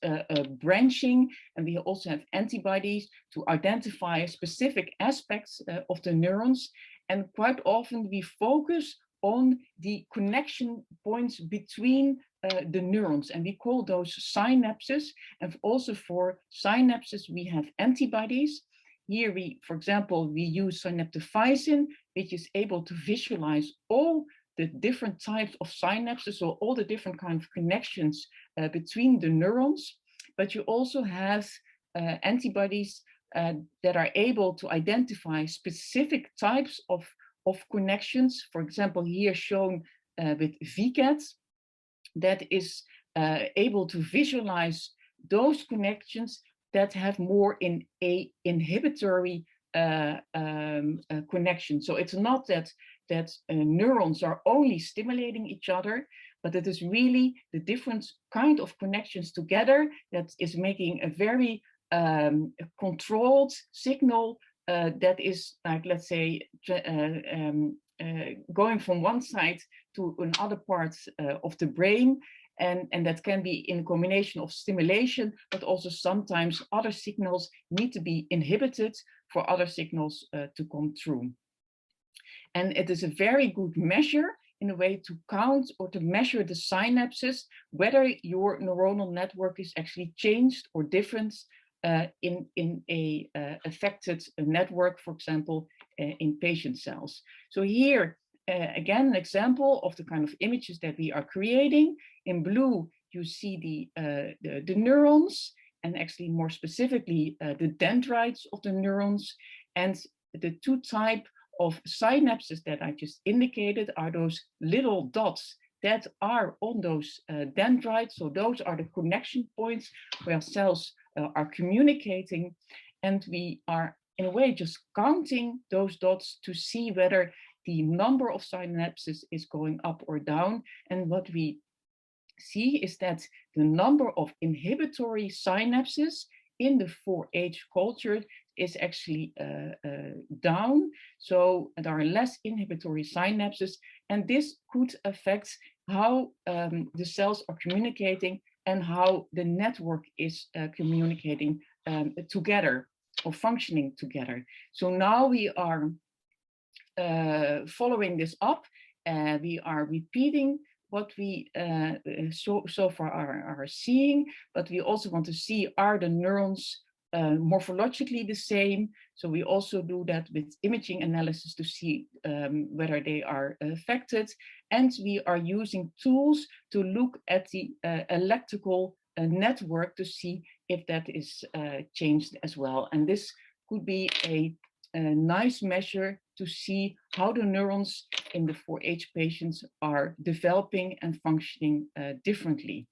branching, and we also have antibodies to identify specific aspects of the neurons. And quite often we focus on the connection points between the neurons, and we call those synapses. And also for synapses, we have antibodies. Here we, for example, we use synaptophysin, which is able to visualize all the different types of synapses, so all the different kinds of connections between the neurons. But you also have antibodies that are able to identify specific types of connections. For example, here shown with VCAT, that is able to visualize those connections that have more in a inhibitory connection. So it's not that neurons are only stimulating each other, but it is really the different kind of connections together that is making a very controlled signal that is, like, let's say, going from one side to another part of the brain. And that can be in combination of stimulation, but also sometimes other signals need to be inhibited for other signals to come through. And it is a very good measure in a way to count or to measure the synapses, whether your neuronal network is actually changed or different in a affected network, for example, in patient cells. So here, again, an example of the kind of images that we are creating. In blue, you see the neurons, and actually more specifically, the dendrites of the neurons. And the two types of synapses that I just indicated are those little dots that are on those dendrites. So those are the connection points where cells are communicating. And we are, in a way, just counting those dots to see whether the number of synapses is going up or down. And what we see is that the number of inhibitory synapses in the 4H culture is actually down. So there are less inhibitory synapses, and this could affect how the cells are communicating and how the network is communicating together or functioning together. So now we are following this up. We are repeating what we so far are seeing, but we also want to see, are the neurons morphologically the same? So we also do that with imaging analysis to see whether they are affected. And we are using tools to look at the electrical network to see if that is changed as well. And this could be a nice measure to see how the neurons in the 4H patients are developing and functioning differently.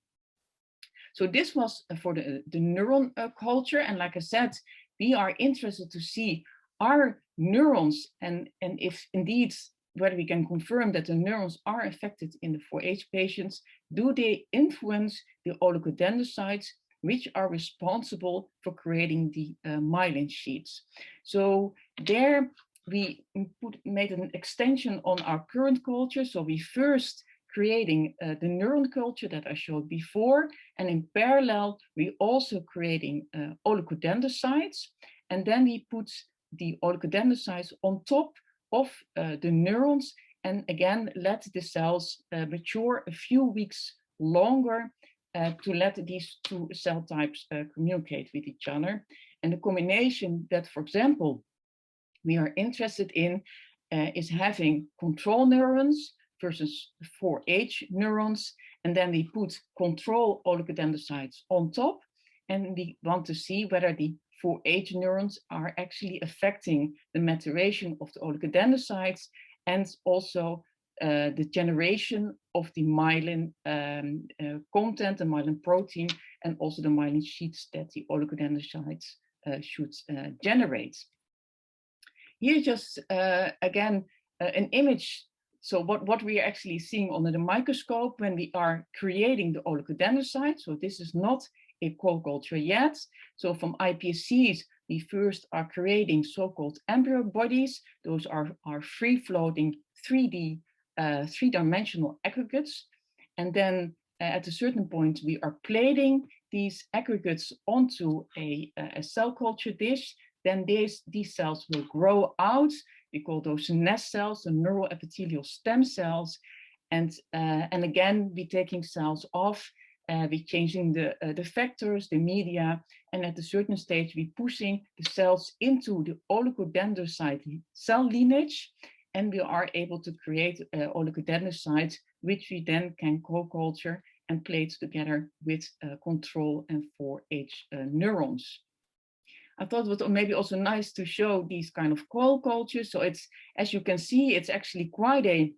So this was for the neuron culture. And like I said, we are interested to see, are neurons, and if indeed, whether we can confirm that the neurons are affected in the 4H patients, do they influence the oligodendrocytes, which are responsible for creating the myelin sheets. So there we made an extension on our current culture. So we first creating the neuron culture that I showed before, and in parallel, we also creating oligodendrocytes, and then we put the oligodendrocytes on top of the neurons, and again let the cells mature a few weeks longer to let these two cell types communicate with each other. And the combination that, for example, we are interested in is having control neurons versus 4H neurons, and then we put control oligodendrocytes on top, and we want to see whether the 4H neurons are actually affecting the maturation of the oligodendrocytes and also the generation of the myelin content, the myelin protein, and also the myelin sheets that the oligodendrocytes should generate. Here just again an image. So what we are actually seeing under the microscope when we are creating the oligodendrocytes. So this is not a co-culture yet. So from iPSCs, we first are creating so-called embryo bodies. Those are free-floating 3D, three-dimensional aggregates. And then at a certain point, we are plating these aggregates onto a cell culture dish. Then these cells will grow out. We call those nest cells, the neural epithelial stem cells. And again, we're taking cells off. We're changing the factors, the media, and at a certain stage, we're pushing the cells into the oligodendrocyte cell lineage, and we are able to create oligodendrocytes, which we then can co-culture and plate together with control and 4H neurons. I thought it was maybe also nice to show these kind of co-cultures. So it's, as you can see, it's actually quite a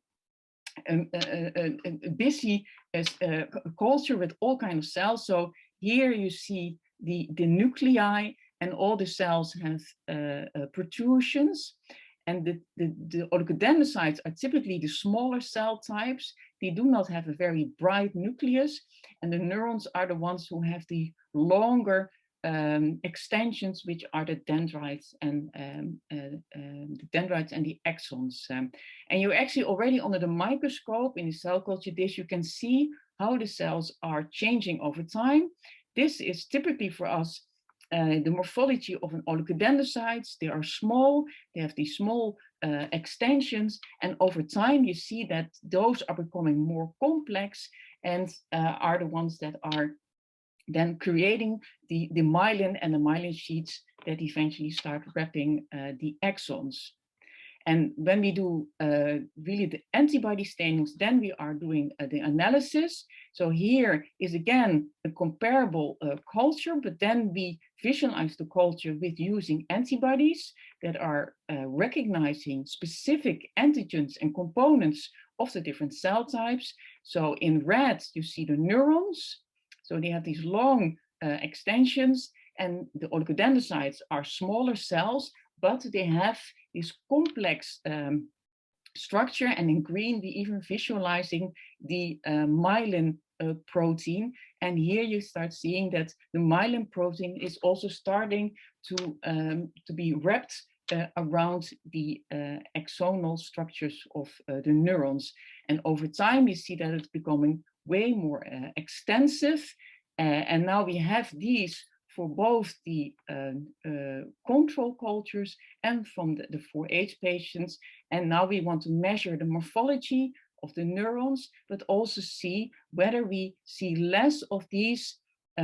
busy culture with all kinds of cells. So here you see the nuclei, and all the cells have protrusions. And the oligodendrocytes are typically the smaller cell types. They do not have a very bright nucleus, and the neurons are the ones who have the longer extensions, which are the dendrites and the axons. And you actually already under the microscope in the cell culture dish, you can see how the cells are changing over time. This is typically for us the morphology of an oligodendrocytes. They are small, they have these small extensions, and over time you see that those are becoming more complex and are the ones that are then creating the myelin and the myelin sheets that eventually start wrapping the axons. And when we do really the antibody stainings, then we are doing the analysis. So here is again a comparable culture, but then we visualize the culture with using antibodies that are recognizing specific antigens and components of the different cell types. So in red, you see the neurons. So they have these long extensions, and the oligodendrocytes are smaller cells, but they have this complex structure. And in green, we even visualizing the myelin protein. And here you start seeing that the myelin protein is also starting to be wrapped around the axonal structures of the neurons. And over time, you see that it's becoming way more extensive. And now we have these for both the control cultures and from the 4H patients. And now we want to measure the morphology of the neurons, but also see whether we see less of these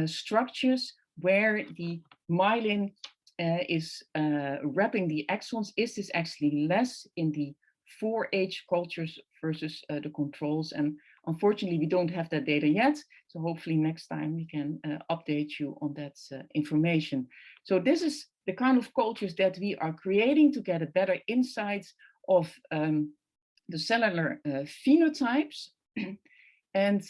structures where the myelin is wrapping the axons. Is this actually less in the 4H cultures versus the controls? And unfortunately, we don't have that data yet. So hopefully next time we can update you on that information. So this is the kind of cultures that we are creating to get a better insight of the cellular phenotypes. And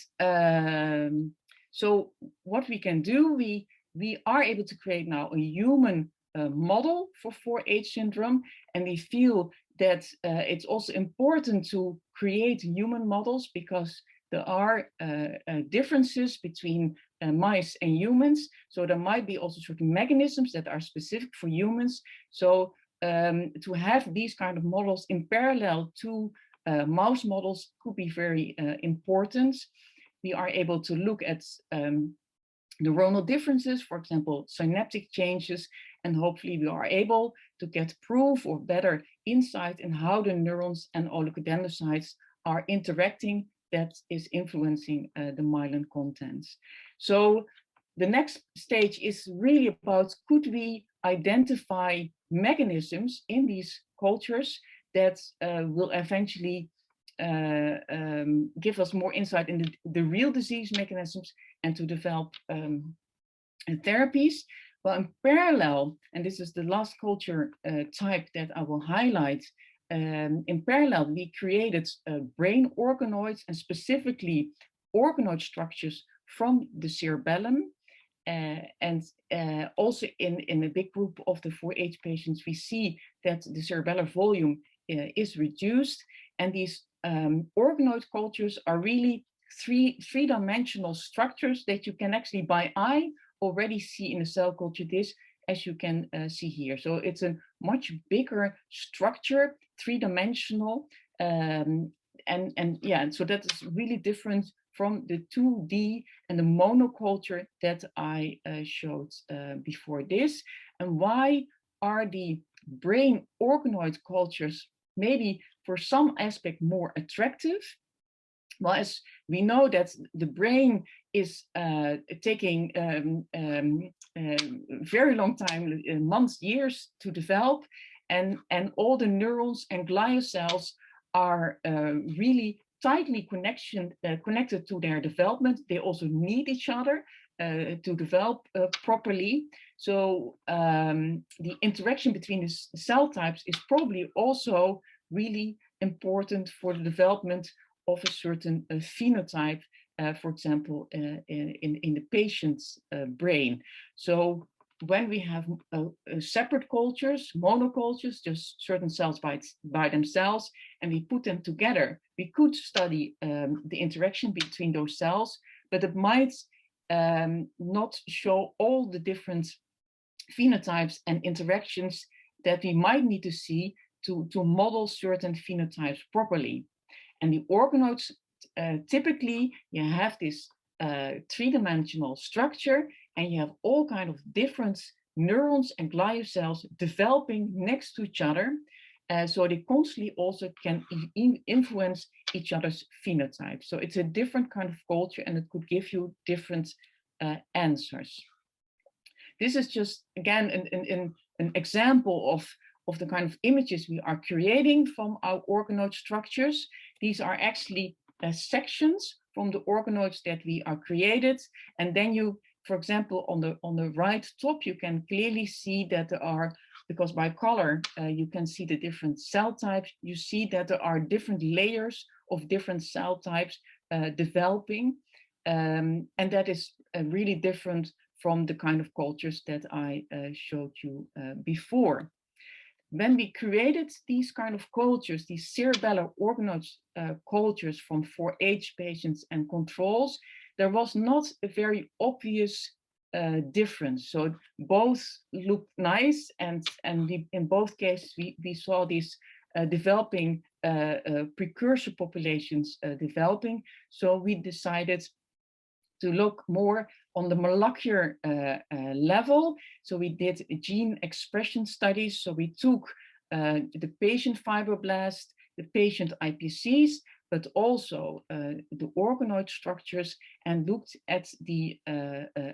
so what we can do, we are able to create now a human model for 4H syndrome, and we feel that it's also important to create human models because there are differences between mice and humans. So there might be also certain mechanisms that are specific for humans. So to have these kind of models in parallel to mouse models could be very important. We are able to look at neuronal differences, for example, synaptic changes, And hopefully we are able to get proof or better insight in how the neurons and oligodendrocytes are interacting that is influencing the myelin contents. So the next stage is really about, could we identify mechanisms in these cultures that will eventually give us more insight in the real disease mechanisms and to develop therapies. Well, in parallel, and this is the last culture type that I will highlight, in parallel, we created brain organoids and specifically organoid structures from the cerebellum. And also in a big group of the 4H patients, we see that the cerebellar volume is reduced. And these organoid cultures are really three-dimensional structures that you can actually by eye already see in the cell culture dish, as you can see here. So it's a much bigger structure, three-dimensional, and yeah, so that is really different from the 2D and the monoculture that I showed before this. And why are the brain organoid cultures maybe for some aspect more attractive? Well, as we know that the brain is taking very long time, months, years to develop, and all the neurons and glial cells are really tightly connected to their development. They also need each other to develop properly. So the interaction between the cell types is probably also really important for the development of a certain phenotype, for example, in the patient's brain. So when we have separate cultures, monocultures, just certain cells by themselves, and we put them together, we could study the interaction between those cells, but it might not show all the different phenotypes and interactions that we might need to see to model certain phenotypes properly. And the organoids, typically, you have this three-dimensional structure, and you have all kind of different neurons and glial cells developing next to each other. So they constantly also can influence each other's phenotype. So it's a different kind of culture, and it could give you different answers. This is just, again, an example of the kind of images we are creating from our organoid structures. These are actually sections from the organoids that we are created. And then you, for example, on the right top, you can clearly see that there are, because by color, you can see the different cell types. You see that there are different layers of different cell types developing. And that is really different from the kind of cultures that I showed you before. When we created these kind of cultures, these cerebellar organoid cultures from 4H patients and controls, there was not a very obvious difference. So both looked nice, and in both cases we saw these developing precursor populations developing. So we decided to look more on the molecular level. So we did gene expression studies. So we took the patient fibroblast, the patient iPSCs, but also the organoid structures, and looked at the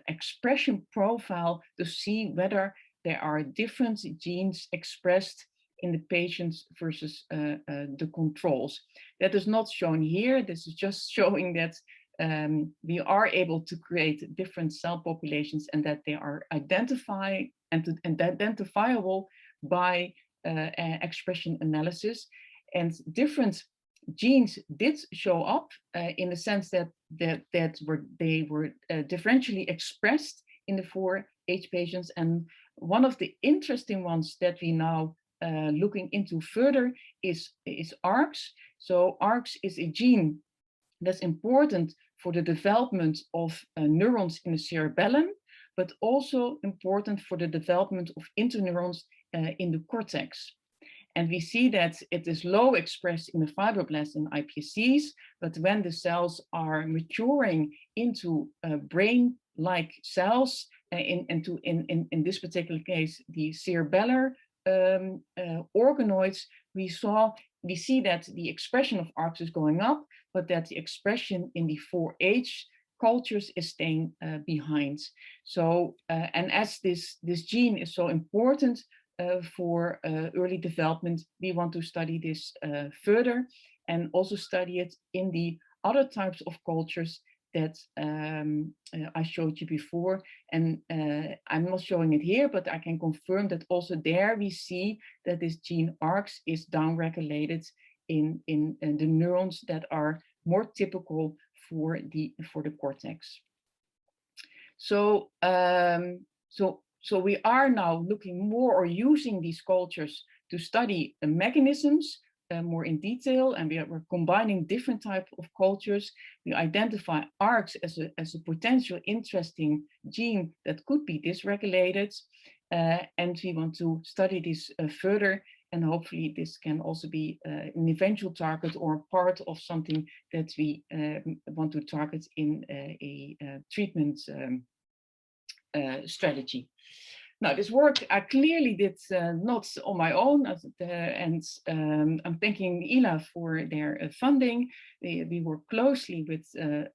expression profile to see whether there are different genes expressed in the patients versus the controls. That is not shown here. This is just showing that we are able to create different cell populations, and that they are identifiable by expression analysis. And different genes did show up in the sense that they were differentially expressed in the 4H patients. And one of the interesting ones that we now looking into further is ARCS. So ARCS is a gene that's important for the development of neurons in the cerebellum, but also important for the development of interneurons in the cortex. And we see that it is low expressed in the fibroblasts and iPSCs, but when the cells are maturing into brain-like cells, in this particular case, the cerebellar organoids, we see that the expression of ARCs is going up, but that the expression in the 4H cultures is staying behind. So, and as this gene is so important for early development, we want to study this further and also study it in the other types of cultures that I showed you before. And I'm not showing it here, but I can confirm that also there we see that this gene ARCs is downregulated in the neurons that are more typical for the cortex. So, so we are now looking more or using these cultures to study the mechanisms more in detail, and we're combining different types of cultures. We identify ARCs as a potential interesting gene that could be dysregulated, and we want to study this further, and hopefully this can also be an eventual target or part of something that we want to target in a treatment strategy. Now, this work I clearly did not on my own, and I'm thanking ELA for their funding. We work closely with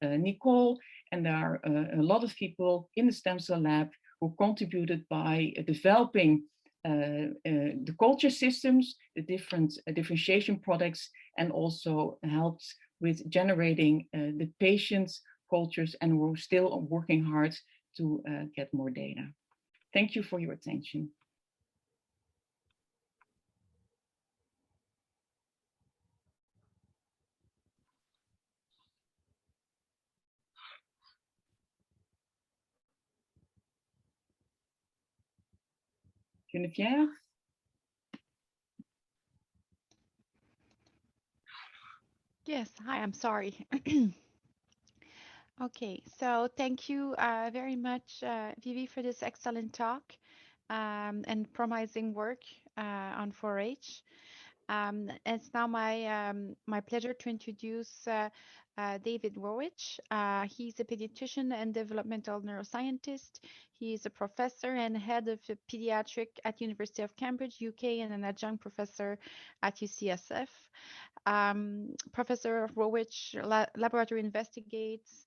Nicole, and there are a lot of people in the stem cell lab who contributed by developing the culture systems, the different differentiation products, and also helped with generating the patient's cultures, and we're still working hard to get more data. Thank you for your attention. Geneviève? Yes, hi, I'm sorry. Okay, so thank you very much, Vivi, for this excellent talk and promising work on 4H. It's now my pleasure to introduce David Wowitch. He's a pediatrician and developmental neuroscientist. He's a professor and head of pediatric at University of Cambridge, UK, and an adjunct professor at UCSF. Professor Wowitch laboratory investigates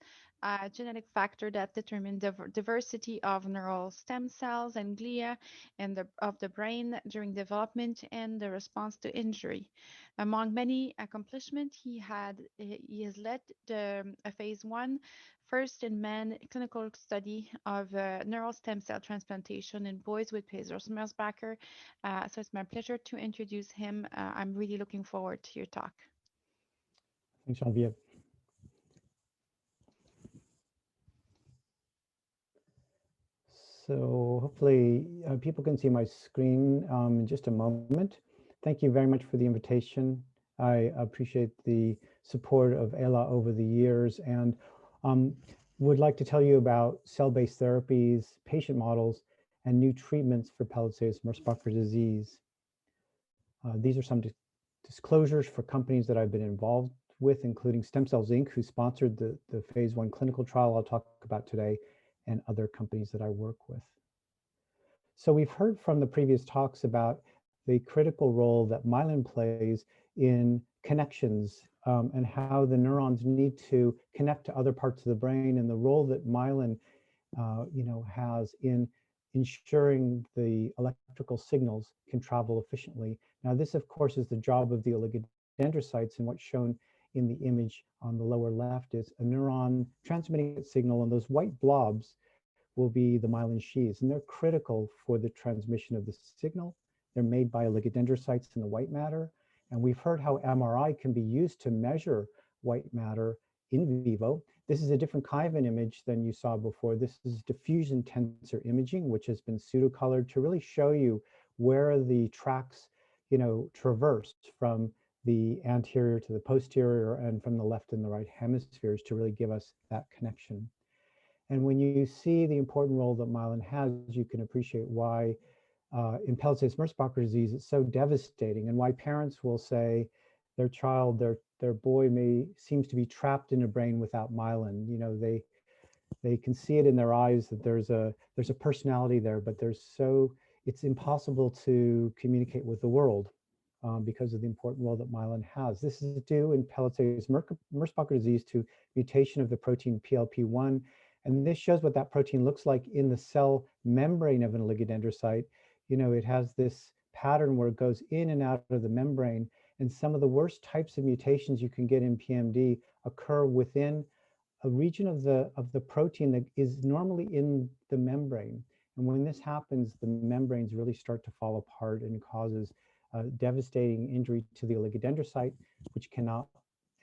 genetic factor that determine the diversity of neural stem cells and glia of the brain during development and the response to injury. Among many accomplishments, he has led a phase 1 first-in-man clinical study of neural stem cell transplantation in boys with Peyer's-Merzbacher. So it's my pleasure to introduce him. I'm really looking forward to your talk. Thanks, Geneviève. So hopefully people can see my screen in just a moment. Thank you very much for the invitation. I appreciate the support of ELA over the years, and would like to tell you about cell-based therapies, patient models, and new treatments for Peyer's-Merzbacher disease. These are some disclosures for companies that I've been involved with, including Stem Cells Inc., who sponsored the phase 1 clinical trial I'll talk about today, and other companies that I work with. So we've heard from the previous talks about the critical role that myelin plays in connections and how the neurons need to connect to other parts of the brain, and the role that myelin has in ensuring the electrical signals can travel efficiently. Now, this, of course, is the job of the oligodendrocytes, and what's shown in the image on the lower left is a neuron transmitting its signal, and those white blobs will be the myelin sheaths, and they're critical for the transmission of the signal. They're made by oligodendrocytes in the white matter, and we've heard how MRI can be used to measure white matter in vivo. This is a different kind of an image than you saw before. This is diffusion tensor imaging, which has been pseudocolored to really show you where the tracks, traverse from the anterior to the posterior and from the left and the right hemispheres to really give us that connection. And when you see the important role that myelin has, you can appreciate why in Peyer's-Merzbacher disease it's so devastating, and why parents will say their child, their boy seems to be trapped in a brain without myelin. They can see it in their eyes that there's a personality there, but it's impossible to communicate with the world because of the important role that myelin has. This is due in Pelletier Merzbacher disease to mutation of the protein PLP1. And this shows what that protein looks like in the cell membrane of an oligodendrocyte. You know, it has this pattern where it goes in and out of the membrane. And some of the worst types of mutations you can get in PMD occur within a region of the protein that is normally in the membrane. And when this happens, the membranes really start to fall apart and causes devastating injury to the oligodendrocyte, which cannot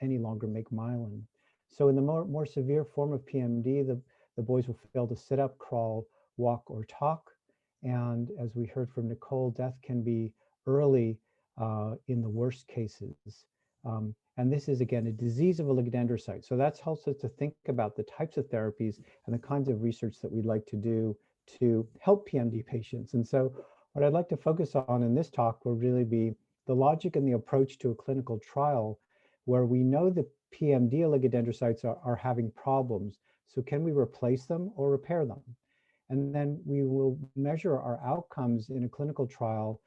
any longer make myelin. So in the more severe form of PMD, the boys will fail to sit up, crawl, walk, or talk. And as we heard from Nicole, death can be early in the worst cases. And this is, again, a disease of oligodendrocytes. So that helps us to think about the types of therapies and the kinds of research that we'd like to do to help PMD patients. And so what I'd like to focus on in this talk will really be the logic and the approach to a clinical trial where we know that PMD oligodendrocytes are having problems. So can we replace them or repair them? And then we will measure our outcomes in a clinical trial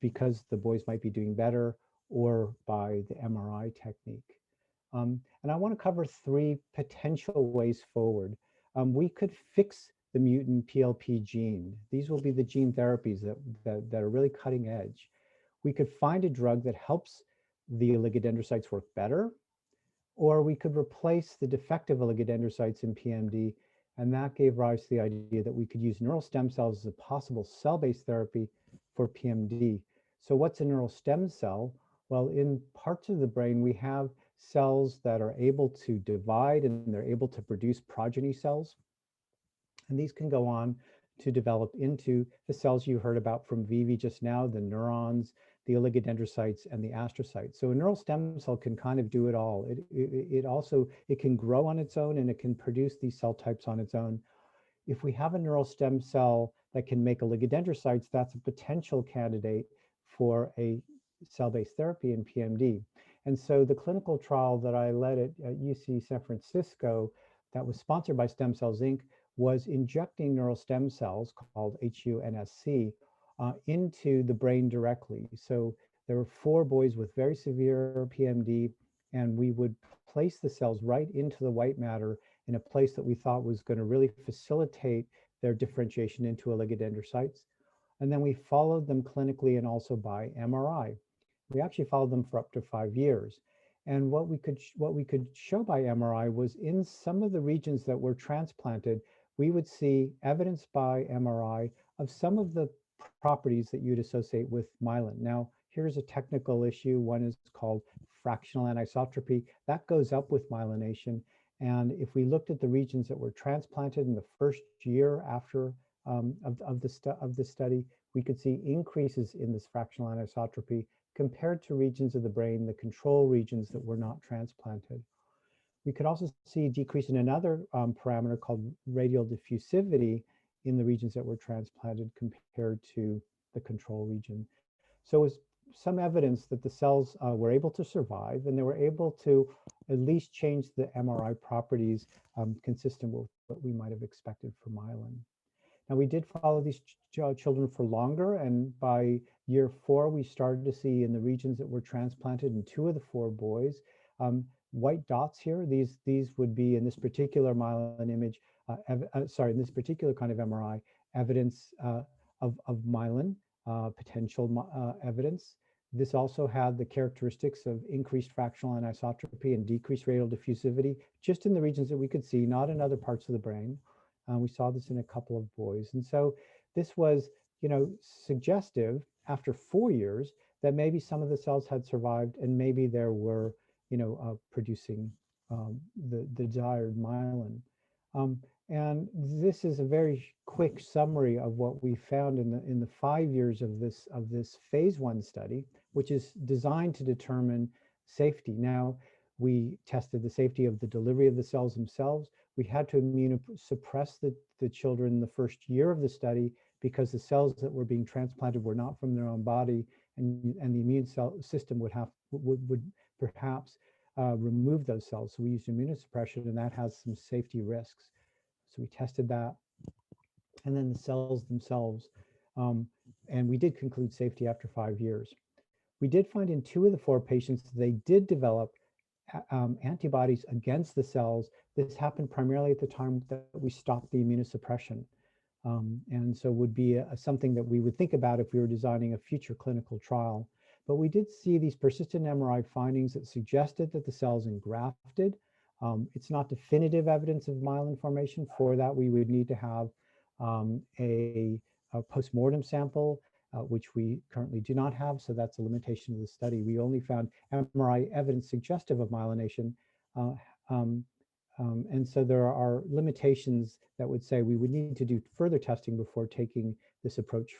because the boys might be doing better or by the MRI technique. And I want to cover three potential ways forward. We could fix the mutant PLP gene. These will be the gene therapies that are really cutting edge. We could find a drug that helps the oligodendrocytes work better, or we could replace the defective oligodendrocytes in PMD, and that gave rise to the idea that we could use neural stem cells as a possible cell-based therapy for PMD. So what's a neural stem cell? Well, in parts of the brain, we have cells that are able to divide and they're able to produce progeny cells. And these can go on to develop into the cells you heard about from Vivi just now, the neurons, the oligodendrocytes, and the astrocytes. So a neural stem cell can kind of do it all. It can grow on its own and it can produce these cell types on its own. If we have a neural stem cell that can make oligodendrocytes, that's a potential candidate for a cell-based therapy in PMD. And so the clinical trial that I led at UC San Francisco that was sponsored by Stem Cells Inc. was injecting neural stem cells called HUNSC into the brain directly. So there were 4 boys with very severe PMD, and we would place the cells right into the white matter in a place that we thought was going to really facilitate their differentiation into oligodendrocytes. And then we followed them clinically and also by MRI. We actually followed them for up to 5 years. And what we could show by MRI was in some of the regions that were transplanted, we would see evidence by MRI of some of the properties that you'd associate with myelin. Now, here's a technical issue. One is called fractional anisotropy. That goes up with myelination. And if we looked at the regions that were transplanted in the first year after of the study, we could see increases in this fractional anisotropy compared to regions of the brain, the control regions that were not transplanted. We could also see a decrease in another parameter called radial diffusivity in the regions that were transplanted compared to the control region. So it was some evidence that the cells were able to survive and they were able to at least change the MRI properties consistent with what we might have expected for myelin. Now, we did follow these children for longer, and by year 4, we started to see in the regions that were transplanted in 2 of the 4 boys, white dots here. These would be in this particular myelin image, in this particular kind of MRI, evidence of myelin, potential evidence. This also had the characteristics of increased fractional anisotropy and decreased radial diffusivity, just in the regions that we could see, not in other parts of the brain. We saw this in a couple of boys. And so this was, suggestive after 4 years that maybe some of the cells had survived and maybe there were, producing the desired myelin. And this is a very quick summary of what we found in the 5 years of this phase 1 study, which is designed to determine safety. Now, we tested the safety of the delivery of the cells themselves. We had to immunosuppress the children the first year of the study because the cells that were being transplanted were not from their own body, and the immune system would perhaps remove those cells. So we used immunosuppression, and that has some safety risks. So we tested that. And then the cells themselves. And we did conclude safety after 5 years. We did find in 2 of the 4 patients, they did develop antibodies against the cells. This happened primarily at the time that we stopped the immunosuppression. And so would be something that we would think about if we were designing a future clinical trial. But we did see these persistent MRI findings that suggested that the cells engrafted. It's not definitive evidence of myelin formation. For that, we would need to have a postmortem sample, which we currently do not have. So that's a limitation of the study. We only found MRI evidence suggestive of myelination. And so there are limitations that would say we would need to do further testing before taking this approach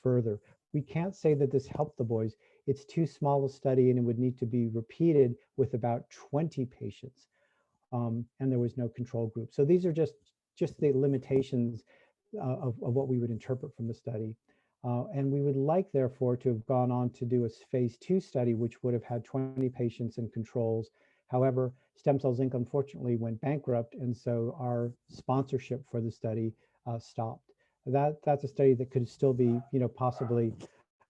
further. We can't say that this helped the boys. It's too small a study and it would need to be repeated with about 20 patients. And there was no control group. So these are just the limitations of what we would interpret from the study. And we would like, therefore, to have gone on to do a phase 2 study, which would have had 20 patients and controls. However, Stem Cells Inc. unfortunately went bankrupt, and so our sponsorship for the study stopped. That's a study that could still be, possibly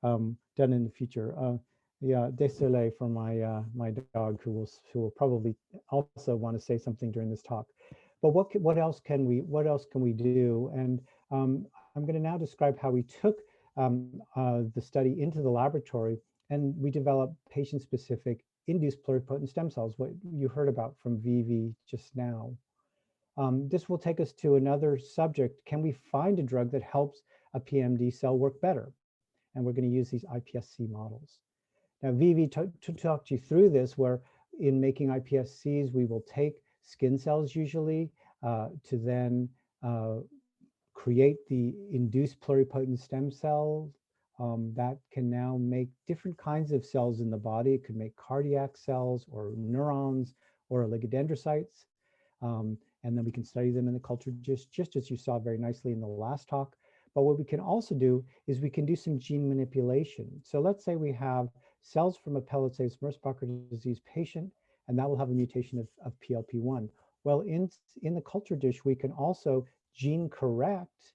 done in the future. Yeah, désolé for my dog, who will probably also want to say something during this talk. But what else can we do? And I'm going to now describe how we took the study into the laboratory, and we developed patient-specific induced pluripotent stem cells, what you heard about from Vivi just now. This will take us to another subject. Can we find a drug that helps a PMD cell work better? And we're going to use these iPSC models. Now, Vivi talked you through this, where in making iPSCs, we will take skin cells usually to then create the induced pluripotent stem cells that can now make different kinds of cells in the body. It could make cardiac cells or neurons or oligodendrocytes. And then we can study them in the culture just as you saw very nicely in the last talk. But what we can also do is we can do some gene manipulation. So let's say we have cells from a Pellets-Merzbacher disease patient, and that will have a mutation of PLP1. Well, in the culture dish, we can also gene correct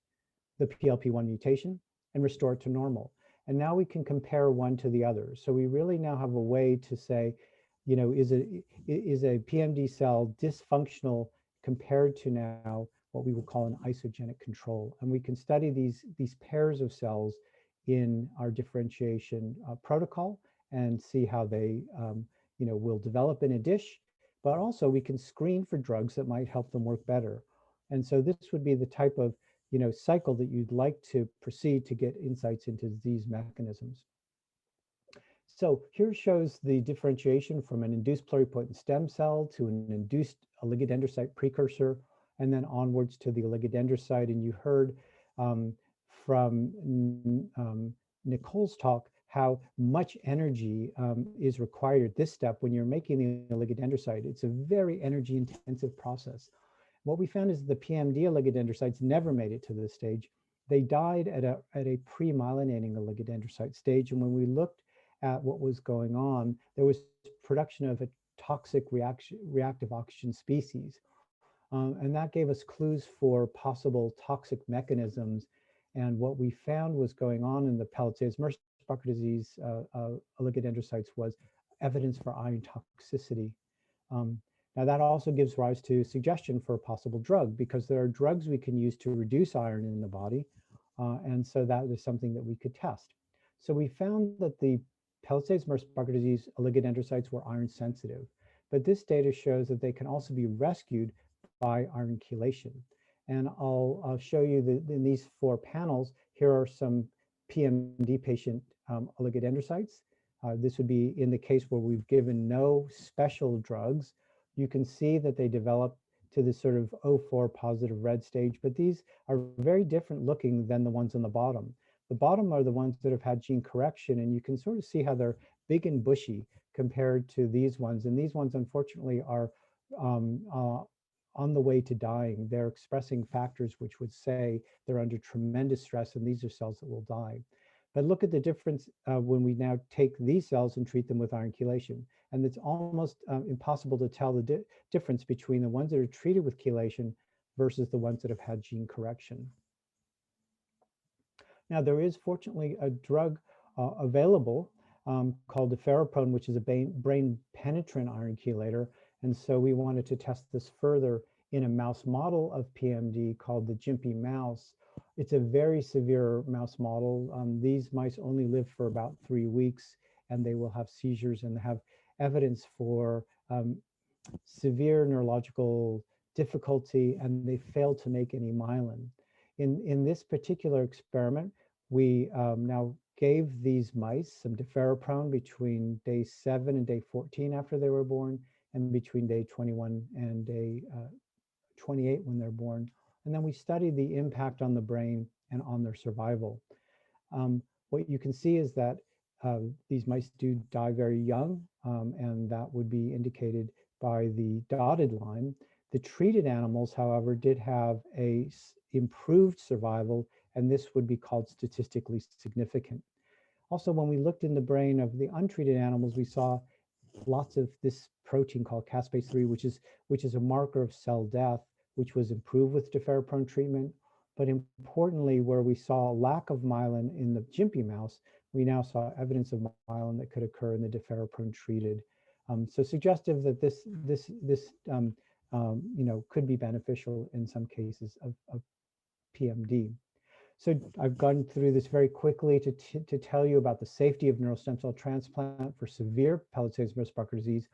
the PLP1 mutation and restore it to normal. And now we can compare one to the other. So we really now have a way to say, is a PMD cell dysfunctional compared to now what we will call an isogenic control. And we can study these pairs of cells in our differentiation protocol and see how they will develop in a dish. But also we can screen for drugs that might help them work better. And so this would be the type of cycle that you'd like to proceed to get insights into these mechanisms. So here shows the differentiation from an induced pluripotent stem cell to an induced oligodendrocyte precursor, and then onwards to the oligodendrocyte. And you heard from Nicole's talk how much energy is required at this step when you're making the oligodendrocyte. It's a very energy intensive process. What we found is the PMD oligodendrocytes never made it to this stage. They died at a pre-myelinating oligodendrocyte stage. And when we looked at what was going on, there was production of a toxic reactive oxygen species. And that gave us clues for possible toxic mechanisms. And what we found was going on in the Pellets-Merzbacher disease oligodendrocytes was evidence for iron toxicity. Now that also gives rise to suggestion for a possible drug, because there are drugs we can use to reduce iron in the body. And so that is something that we could test. So we found that the Pellets-Merzbacher disease oligodendrocytes were iron sensitive, but this data shows that they can also be rescued by iron chelation. And I'll show you that in these 4 panels, here are some PMD patient oligodendrocytes. This would be in the case where we've given no special drugs. You can see that they develop to this sort of O4 positive red stage, but these are very different looking than the ones on the bottom. The bottom are the ones that have had gene correction, and you can sort of see how they're big and bushy compared to these ones. And these ones, unfortunately, are on the way to dying. They're expressing factors which would say they're under tremendous stress, and these are cells that will die. But look at the difference when we now take these cells and treat them with iron chelation. And it's almost impossible to tell the difference between the ones that are treated with chelation versus the ones that have had gene correction. Now, there is fortunately a drug available called Deferoprone, which is a brain penetrant iron chelator. And so we wanted to test this further in a mouse model of PMD called the Jimpy Mouse. It's a very severe mouse model. These mice only live for about 3 weeks, and they will have seizures and have evidence for severe neurological difficulty, and they fail to make any myelin. In this particular experiment, we now gave these mice some Deferoprone between day 7 and day 14 after they were born, and between day 21 and day 28 when they're born. And then we studied the impact on the brain and on their survival. What you can see is that these mice do die very young, and that would be indicated by the dotted line. The treated animals, however, did have a improved survival, and this would be called statistically significant. Also, when we looked in the brain of the untreated animals, we saw lots of this protein called caspase-3, which is a marker of cell death, which was improved with Deferoprone treatment. But importantly, where we saw a lack of myelin in the Jimpy mouse, we now saw evidence of myelin that could occur in the Deferoprone treated. So suggestive that this could be beneficial in some cases of PMD. So I've gone through this very quickly to tell you about the safety of neural stem cell transplant for severe Pelizaeus-Merzbacher disease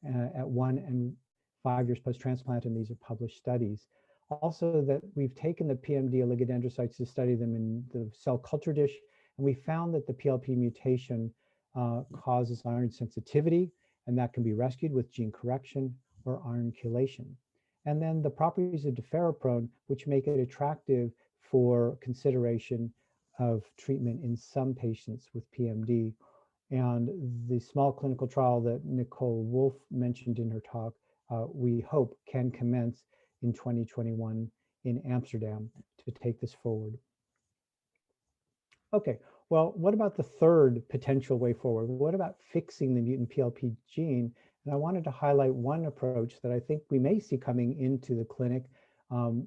at 1 and 5 years post-transplant, and these are published studies. Also, that we've taken the PMD oligodendrocytes to study them in the cell culture dish, and we found that the PLP mutation causes iron sensitivity, and that can be rescued with gene correction or iron chelation. And then the properties of Deferoprone, which make it attractive for consideration of treatment in some patients with PMD. And the small clinical trial that Nicole Wolf mentioned in her talk, we hope can commence in 2021 in Amsterdam to take this forward. Okay, well, what about the third potential way forward? What about fixing the mutant PLP gene? And I wanted to highlight one approach that I think we may see coming into the clinic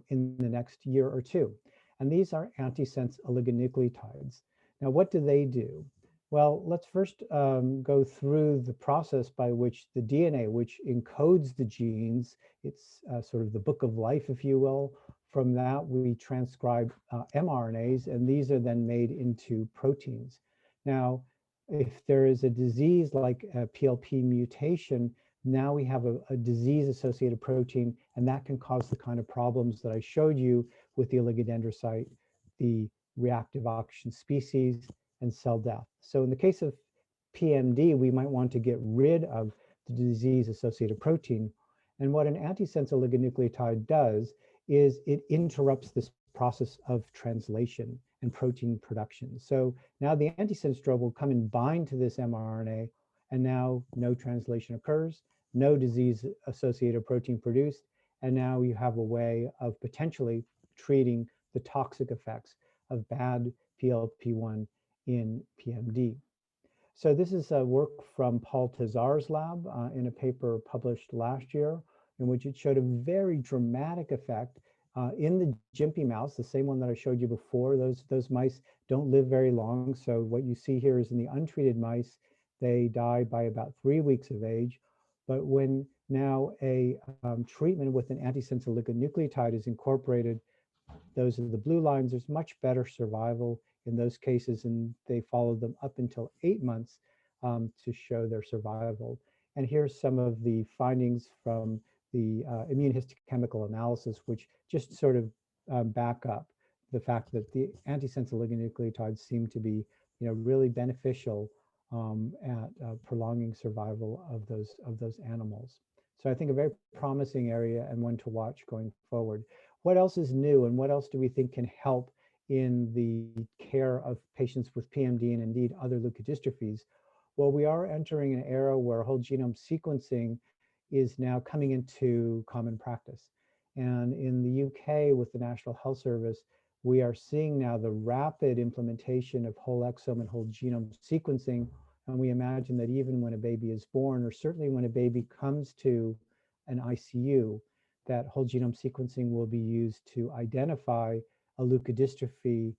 in the next year or two. And these are antisense oligonucleotides. Now, what do they do? Well, let's first go through the process by which the DNA, which encodes the genes, it's sort of the book of life, if you will. From that, we transcribe mRNAs, and these are then made into proteins. Now, if there is a disease like a PLP mutation, now we have a disease-associated protein, and that can cause the kind of problems that I showed you with the oligodendrocyte, the reactive oxygen species, and cell death. So in the case of PMD, we might want to get rid of the disease-associated protein. And what an antisense oligonucleotide does is it interrupts this process of translation and protein production. So now the antisense drug will come and bind to this mRNA, and now no translation occurs, no disease-associated protein produced, and now you have a way of potentially treating the toxic effects of bad PLP1 in PMD. So this is work from Paul Tazar's lab in a paper published last year, in which it showed a very dramatic effect in the Jimpy mouse, the same one that I showed you before. Those mice don't live very long. So what you see here is in the untreated mice, they die by about 3 weeks of age. But when now a treatment with an antisense oligonucleotide is incorporated, those are the blue lines, there's much better survival in those cases, and they followed them up until 8 months to show their survival. And here's some of the findings from the immune histochemical analysis, which just sort of back up the fact that the antisense oligonucleotides seem to be, really beneficial at prolonging survival of those animals. So I think a very promising area and one to watch going forward. What else is new, and what else do we think can help in the care of patients with PMD and indeed other leukodystrophies? Well, we are entering an era where whole genome sequencing is now coming into common practice. And in the UK with the National Health Service, we are seeing now the rapid implementation of whole exome and whole genome sequencing. And we imagine that even when a baby is born, or certainly when a baby comes to an ICU, that whole genome sequencing will be used to identify a leukodystrophy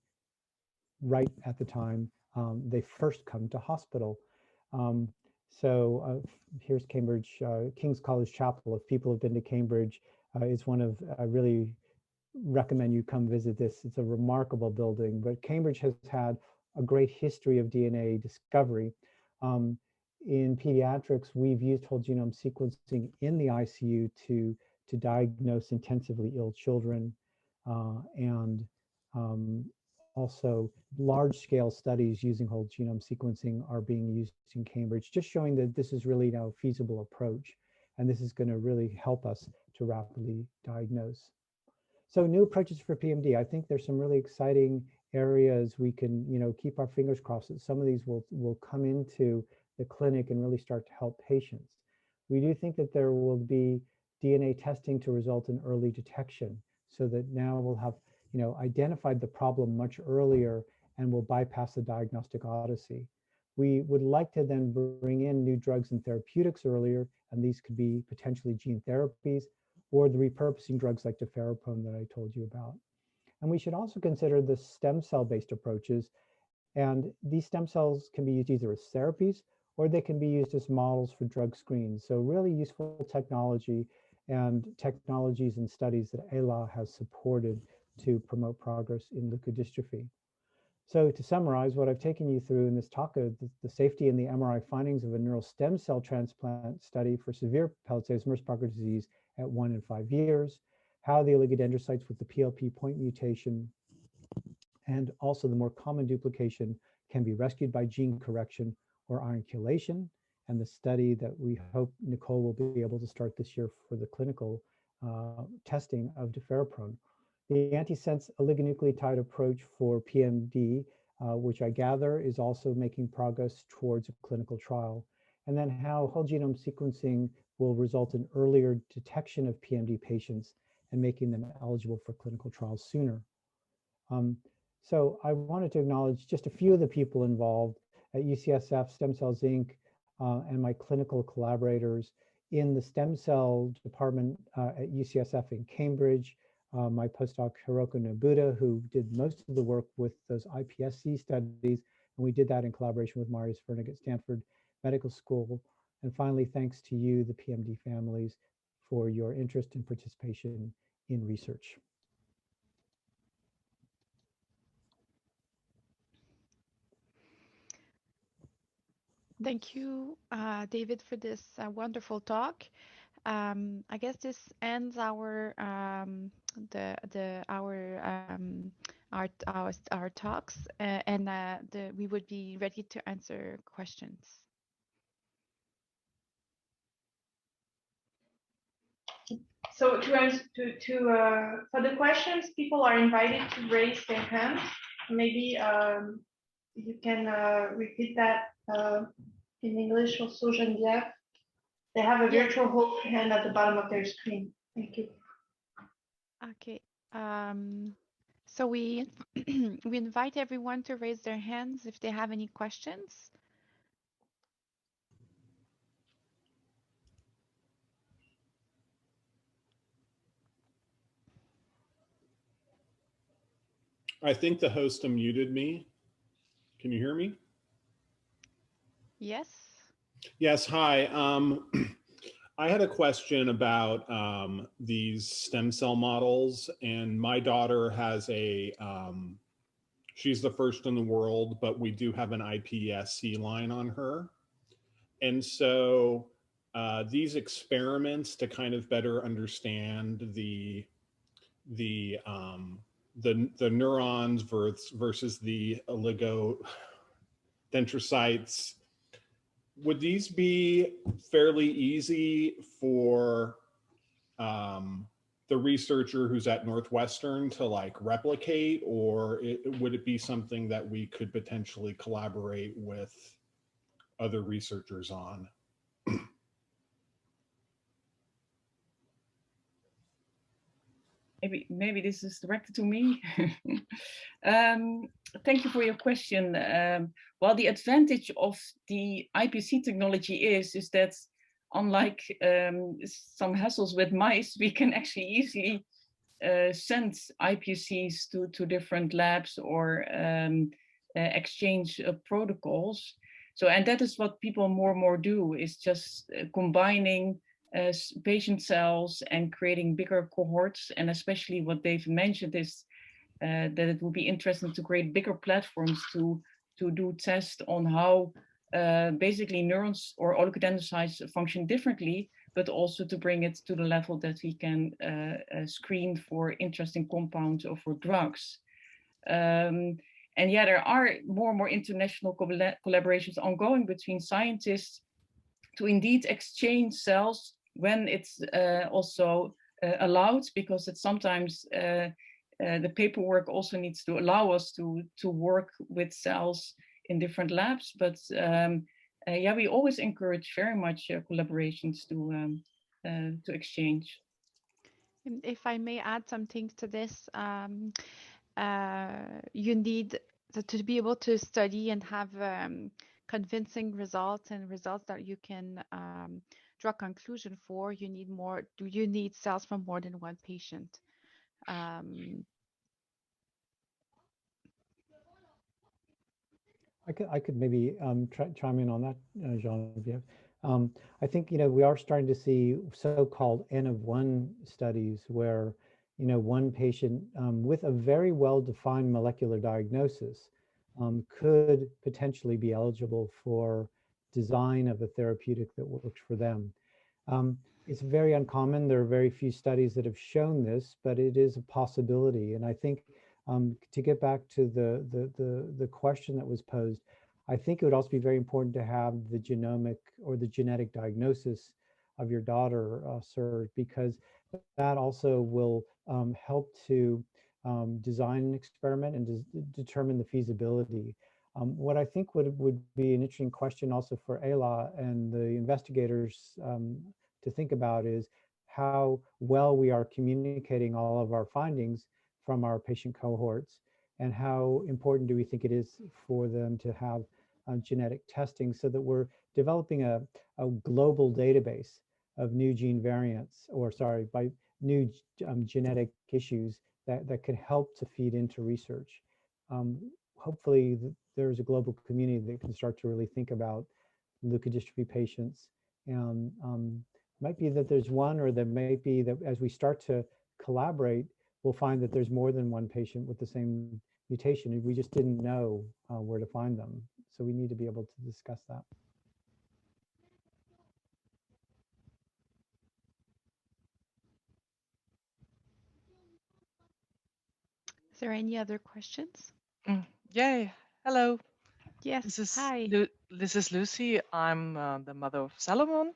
right at the time they first come to hospital. Here's Cambridge, King's College Chapel. If people have been to Cambridge, it's one of, I really recommend you come visit this. It's a remarkable building, but Cambridge has had a great history of DNA discovery. In pediatrics, we've used whole genome sequencing in the ICU to diagnose intensively ill children, and also large-scale studies using whole genome sequencing are being used in Cambridge, just showing that this is really now a feasible approach, and this is going to really help us to rapidly diagnose. So new approaches for PMD. I think there's some really exciting areas we can, keep our fingers crossed that some of these will come into the clinic and really start to help patients. We do think that there will be DNA testing to result in early detection, so that now we'll have, identified the problem much earlier and will bypass the diagnostic odyssey. We would like to then bring in new drugs and therapeutics earlier, and these could be potentially gene therapies or the repurposing drugs like Deferapone that I told you about. And we should also consider the stem cell-based approaches. And these stem cells can be used either as therapies or they can be used as models for drug screens. So really useful technology and technologies and studies that ELA has supported to promote progress in leukodystrophy. So to summarize, what I've taken you through in this talk of the safety and the MRI findings of a neural stem cell transplant study for severe Pelizaeus-Merzbacher disease at 1 and 5 years, how the oligodendrocytes with the PLP point mutation and also the more common duplication can be rescued by gene correction or iron chelation, and the study that we hope Nicole will be able to start this year for the clinical testing of Deferapone. The antisense oligonucleotide approach for PMD, which I gather is also making progress towards a clinical trial, and then how whole genome sequencing will result in earlier detection of PMD patients and making them eligible for clinical trials sooner. So I wanted to acknowledge just a few of the people involved at UCSF, Stem Cells Inc., and my clinical collaborators in the stem cell department at UCSF in Cambridge, my postdoc Hiroko Nobuda, who did most of the work with those iPSC studies, and we did that in collaboration with Marius Vernig at Stanford Medical School. And finally, thanks to you, the PMD families, for your interest and participation in research. Thank you, David, for this wonderful talk. I guess this ends our our talks, and we would be ready to answer questions. So for the questions, people are invited to raise their hands. Maybe you can repeat that in English also, Geneviève. They have a virtual hold hand at the bottom of their screen. Thank you. Okay. So we we invite everyone to raise their hands if they have any questions. I think the host unmuted me. Can you hear me? Yes. Yes, hi. I had a question about these stem cell models, and my daughter has she's the first in the world, but we do have an iPSC line on her. And so these experiments to kind of better understand the neurons versus the oligodendrocytes, would these be fairly easy for the researcher who's at Northwestern to like replicate, or would it be something that we could potentially collaborate with other researchers on? Maybe this is directed to me. Thank you for your question. Well, the advantage of the iPSC technology is that unlike some hassles with mice, we can actually easily send iPSCs to different labs or exchange protocols. So, and that is what people more and more do, is just combining patient cells and creating bigger cohorts. And especially what Dave mentioned is that it would be interesting to create bigger platforms to do tests on how basically neurons or oligodendrocytes function differently, but also to bring it to the level that we can screen for interesting compounds or for drugs. And yeah, there are more and more international collaborations ongoing between scientists to indeed exchange cells when it's also allowed, because it's sometimes the paperwork also needs to allow us to work with cells in different labs. But yeah, we always encourage very much collaborations to exchange. If I may add some things to this, you need to be able to study and have convincing results and results that you can draw conclusion for. You need more. Do you need cells from more than one patient? I could maybe chime in on that, Geneviève. I think, we are starting to see so-called N of 1 studies where, one patient with a very well-defined molecular diagnosis could potentially be eligible for design of a therapeutic that works for them. It's very uncommon. There are very few studies that have shown this, but it is a possibility. And I think to get back to the question that was posed, I think it would also be very important to have the genomic or the genetic diagnosis of your daughter served, because that also will help to design an experiment and determine the feasibility. What I think would be an interesting question also for ELA and the investigators to think about is how well we are communicating all of our findings from our patient cohorts, and how important do we think it is for them to have genetic testing, so that we're developing a global database of new gene variants, or sorry, by new genetic issues that could help to feed into research. Hopefully there's a global community that can start to really think about leukodystrophy patients, and might be that there's one, or there may be that as we start to collaborate, we'll find that there's more than one patient with the same mutation, and we just didn't know where to find them. So we need to be able to discuss that. Is there any other questions? Yay, hello. Yes, hi. This is Lucy. I'm the mother of Salomon.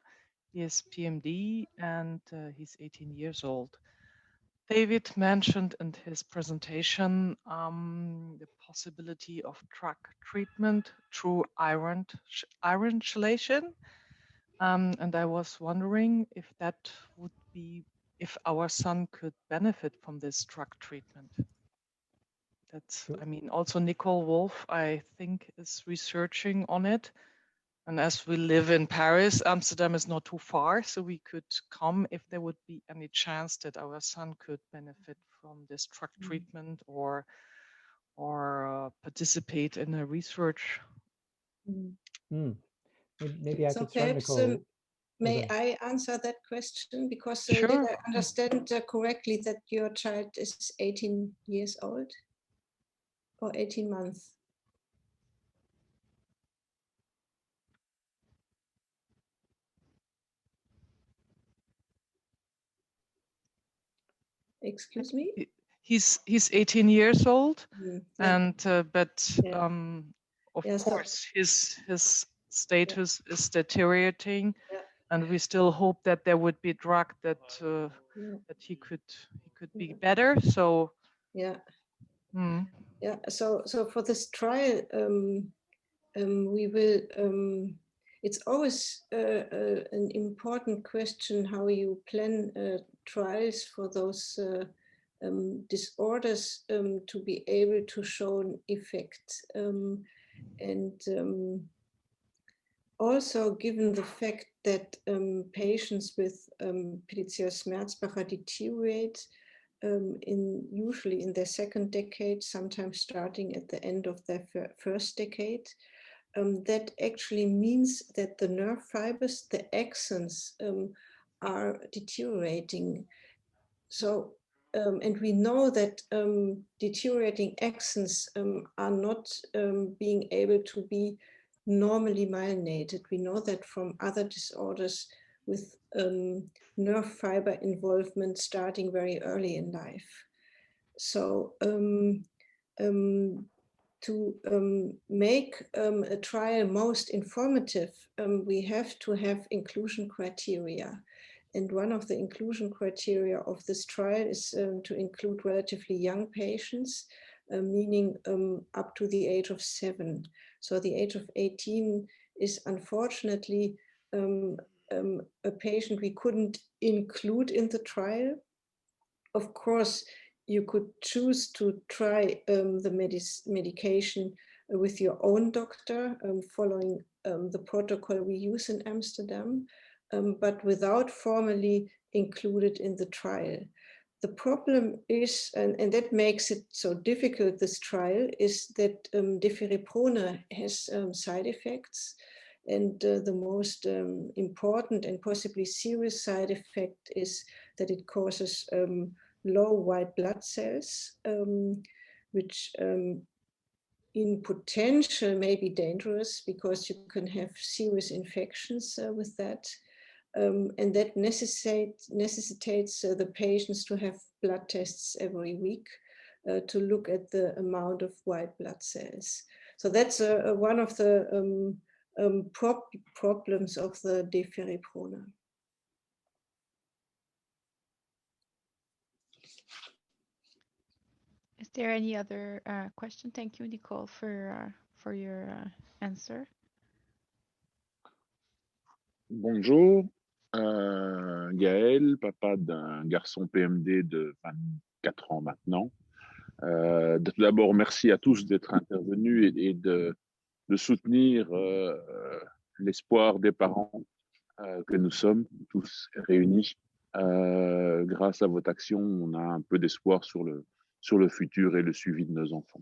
He is PMD and he's 18 years old. David mentioned in his presentation the possibility of drug treatment through iron chelation. And I was wondering if that would be, if our son could benefit from this drug treatment. That's, I mean, also Nicole Wolf, I think, is researching on it. And as we live in Paris, Amsterdam is not too far, so we could come if there would be any chance that our son could benefit from this drug treatment or participate in a research. Maybe I So could start, perhaps, Nicole. may I answer that question? Because Sure. did I understand correctly that your child is 18 years old or 18 months? Excuse me? He's 18 years old, Yeah. and but Yeah. of Yeah, so- course his status is deteriorating, Yeah. and we still hope that there would be a drug that that he could be better. So yeah. Yeah. So for this trial, we will. It's always an important question how you plan trials for those disorders to be able to show an effect. also, given the fact that patients with Pituitary deteriorate usually in their second decade, sometimes starting at the end of their first decade, that actually means that the nerve fibers, the axons, are deteriorating. So, and we know that deteriorating axons are not being able to be normally myelinated. We know that from other disorders with nerve fiber involvement starting very early in life. So to make a trial most informative, we have to have inclusion criteria. And one of the inclusion criteria of this trial is to include relatively young patients, meaning up to the age of 7. So the age of 18 is unfortunately a patient we couldn't include in the trial. Of course, you could choose to try the medication with your own doctor, following the protocol we use in Amsterdam, but without formally included in the trial. The problem is, and that makes it so difficult, this trial, is that Deferriprone has side effects. And the most important and possibly serious side effect is that it causes low white blood cells, which in potential may be dangerous because you can have serious infections with that. And that necessitates the patients to have blood tests every week to look at the amount of white blood cells. So that's one of the problems of the Deferriprone. Is there any other question? Thank you, Nicole, for your answer. Bonjour, Gaël, papa d'un garçon PMD de 24 ans maintenant. Tout d'abord, merci à tous d'être intervenus et de soutenir l'espoir des parents que nous sommes tous réunis. Grâce à votre action, on a un peu d'espoir sur le futur et le suivi de nos enfants.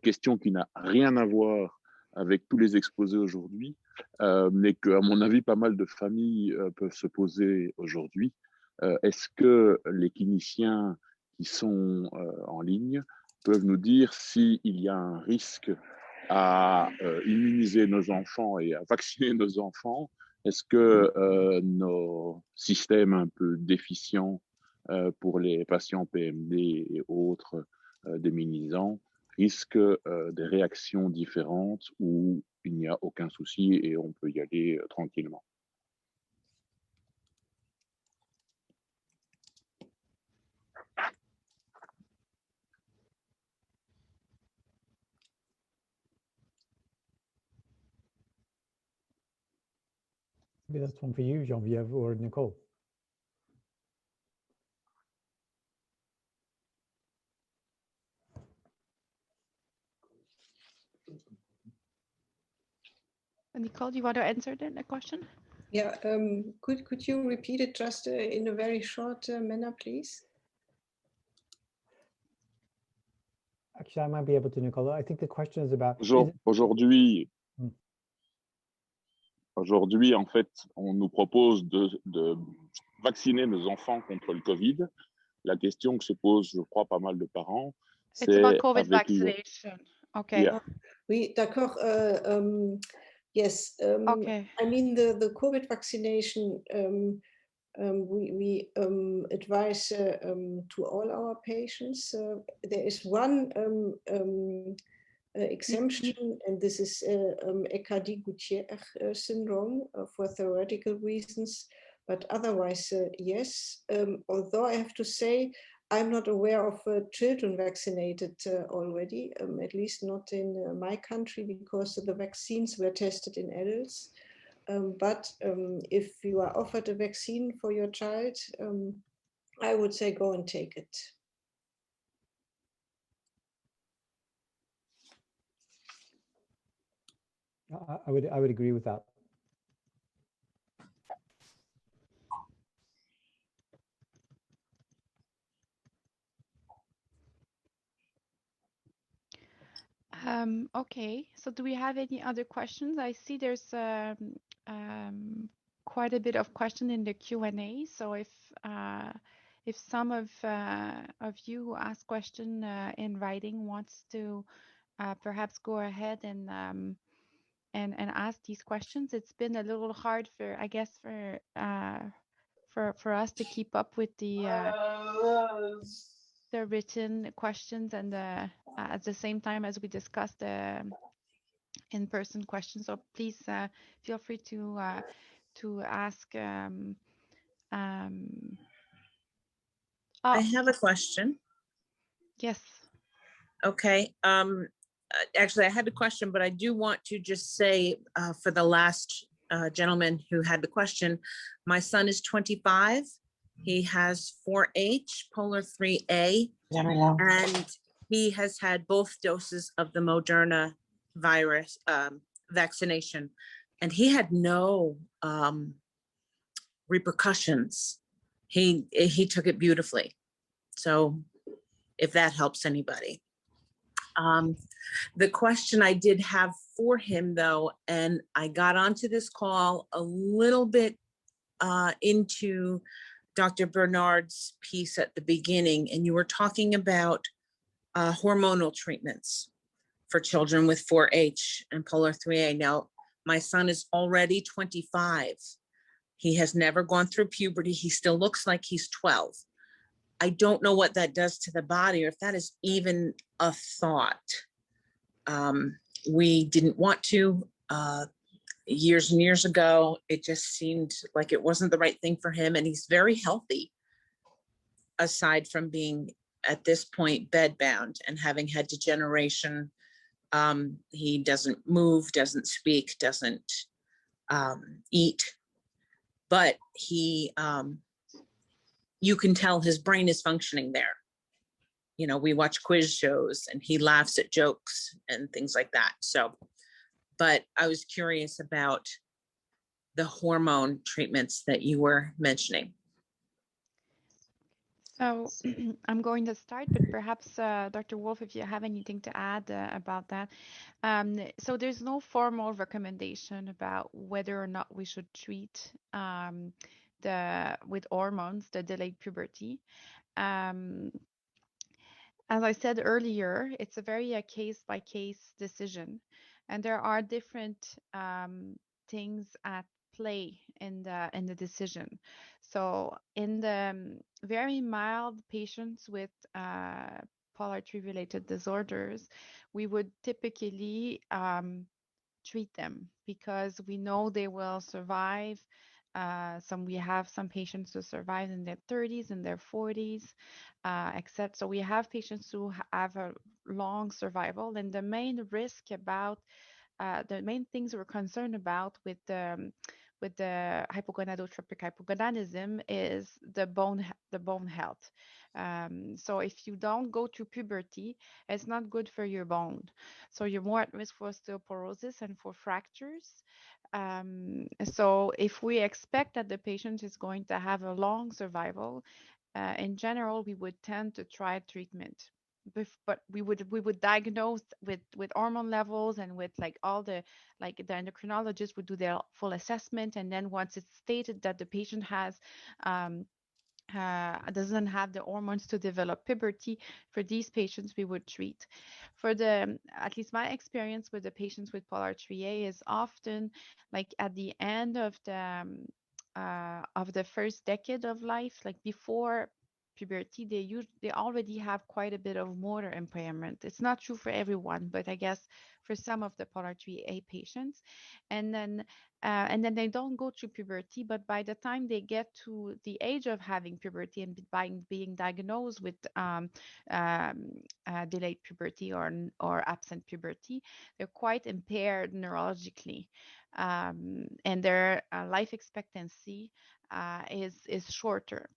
Question qui n'a rien à voir avec tous les exposés aujourd'hui, mais qu'à mon avis, pas mal de familles peuvent se poser aujourd'hui. Est-ce que les cliniciens qui sont en ligne peuvent nous dire s'il y a un risque à immuniser nos enfants et à vacciner nos enfants? Est-ce que nos systèmes un peu déficients pour les patients PMD et autres déminimisants risquent des réactions différentes ou il n'y a aucun souci et on peut y aller tranquillement? Maybe that's one for you, Geneviève or Nicole. Nicole, do you want to answer that question? Yeah, could you repeat it just in a very short manner, please? Actually, I might be able to, Nicole. I think the question is about... Aujourd'hui, en fait, on nous propose de vacciner nos enfants contre le Covid. La question que se pose, je crois, pas mal de parents, c'est... It's about COVID vaccination. Okay. Yeah. Oui, d'accord. Yes. Okay. I mean, the COVID vaccination, we advise to all our patients. There is one exemption, and this is Aicardi-Gouttières syndrome for theoretical reasons, but otherwise, yes. Although I have to say, I'm not aware of children vaccinated already, at least not in my country, because the vaccines were tested in adults. But if you are offered a vaccine for your child, I would say go and take it. I would agree with that. Okay, so do we have any other questions? I see there's quite a bit of question in the Q&A. So if some of you who ask question in writing wants to perhaps go ahead and ask these questions, it's been a little hard for, I guess, for us to keep up with the written questions and at the same time as we discuss the in-person questions. So please feel free to ask. I have a question. Yes. Okay. Actually, I had a question, but I do want to just say for the last gentleman who had the question, my son is 25. He has 4H, polar 3A, and he has had both doses of the Moderna virus vaccination, and he had no repercussions. He took it beautifully. So if that helps anybody. The question I did have for him though, and I got onto this call a little bit into Dr. Bernard's piece at the beginning, and you were talking about hormonal treatments for children with 4H and polar 3A. Now, my son is already 25. He has never gone through puberty. He still looks like he's 12. I don't know what that does to the body or if that is even a thought. We didn't want to. Years and years ago, it just seemed like it wasn't the right thing for him, and he's very healthy, aside from being at this point bedbound and having had degeneration. He doesn't move, doesn't speak, doesn't eat, but he, you can tell his brain is functioning there. You know, we watch quiz shows and he laughs at jokes and things like that. So, but I was curious about the hormone treatments that you were mentioning. So I'm going to start, but perhaps Dr. Wolf, if you have anything to add about that. So there's no formal recommendation about whether or not we should treat with hormones the delayed puberty. As I said earlier, it's a very case-by-case decision, and there are different things at play in the decision. So in the very mild patients with polar-3 related disorders, we would typically treat them because we know they will survive. We have some patients who survive in their 30s and their 40s, except so we have patients who have a long survival. And the main risk about the main things we're concerned about with the hypogonadotropic hypogonadism is the bone health. So if you don't go through puberty, it's not good for your bone. So you're more at risk for osteoporosis and for fractures. So if we expect that the patient is going to have a long survival, in general, we would tend to try treatment. But we would diagnose with hormone levels and with the endocrinologist would do their full assessment, and then once it's stated that the patient has doesn't have the hormones to develop puberty, for these patients we would treat. For at least my experience with the patients with polar 3A is often like at the end of the first decade of life, like before puberty, they already have quite a bit of motor impairment. It's not true for everyone, but I guess for some of the polar 3A patients, and then they don't go through puberty, but by the time they get to the age of having puberty and being diagnosed with delayed puberty or absent puberty, they're quite impaired neurologically, and their life expectancy is shorter.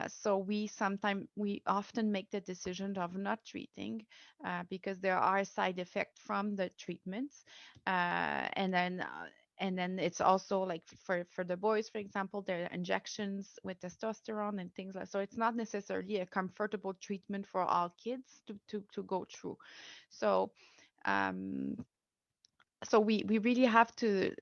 So we often make the decision of not treating because there are side effects from the treatments, and then it's also like for the boys, for example, there are injections with testosterone and things like. So it's not necessarily a comfortable treatment for all kids to go through. So so we really have to,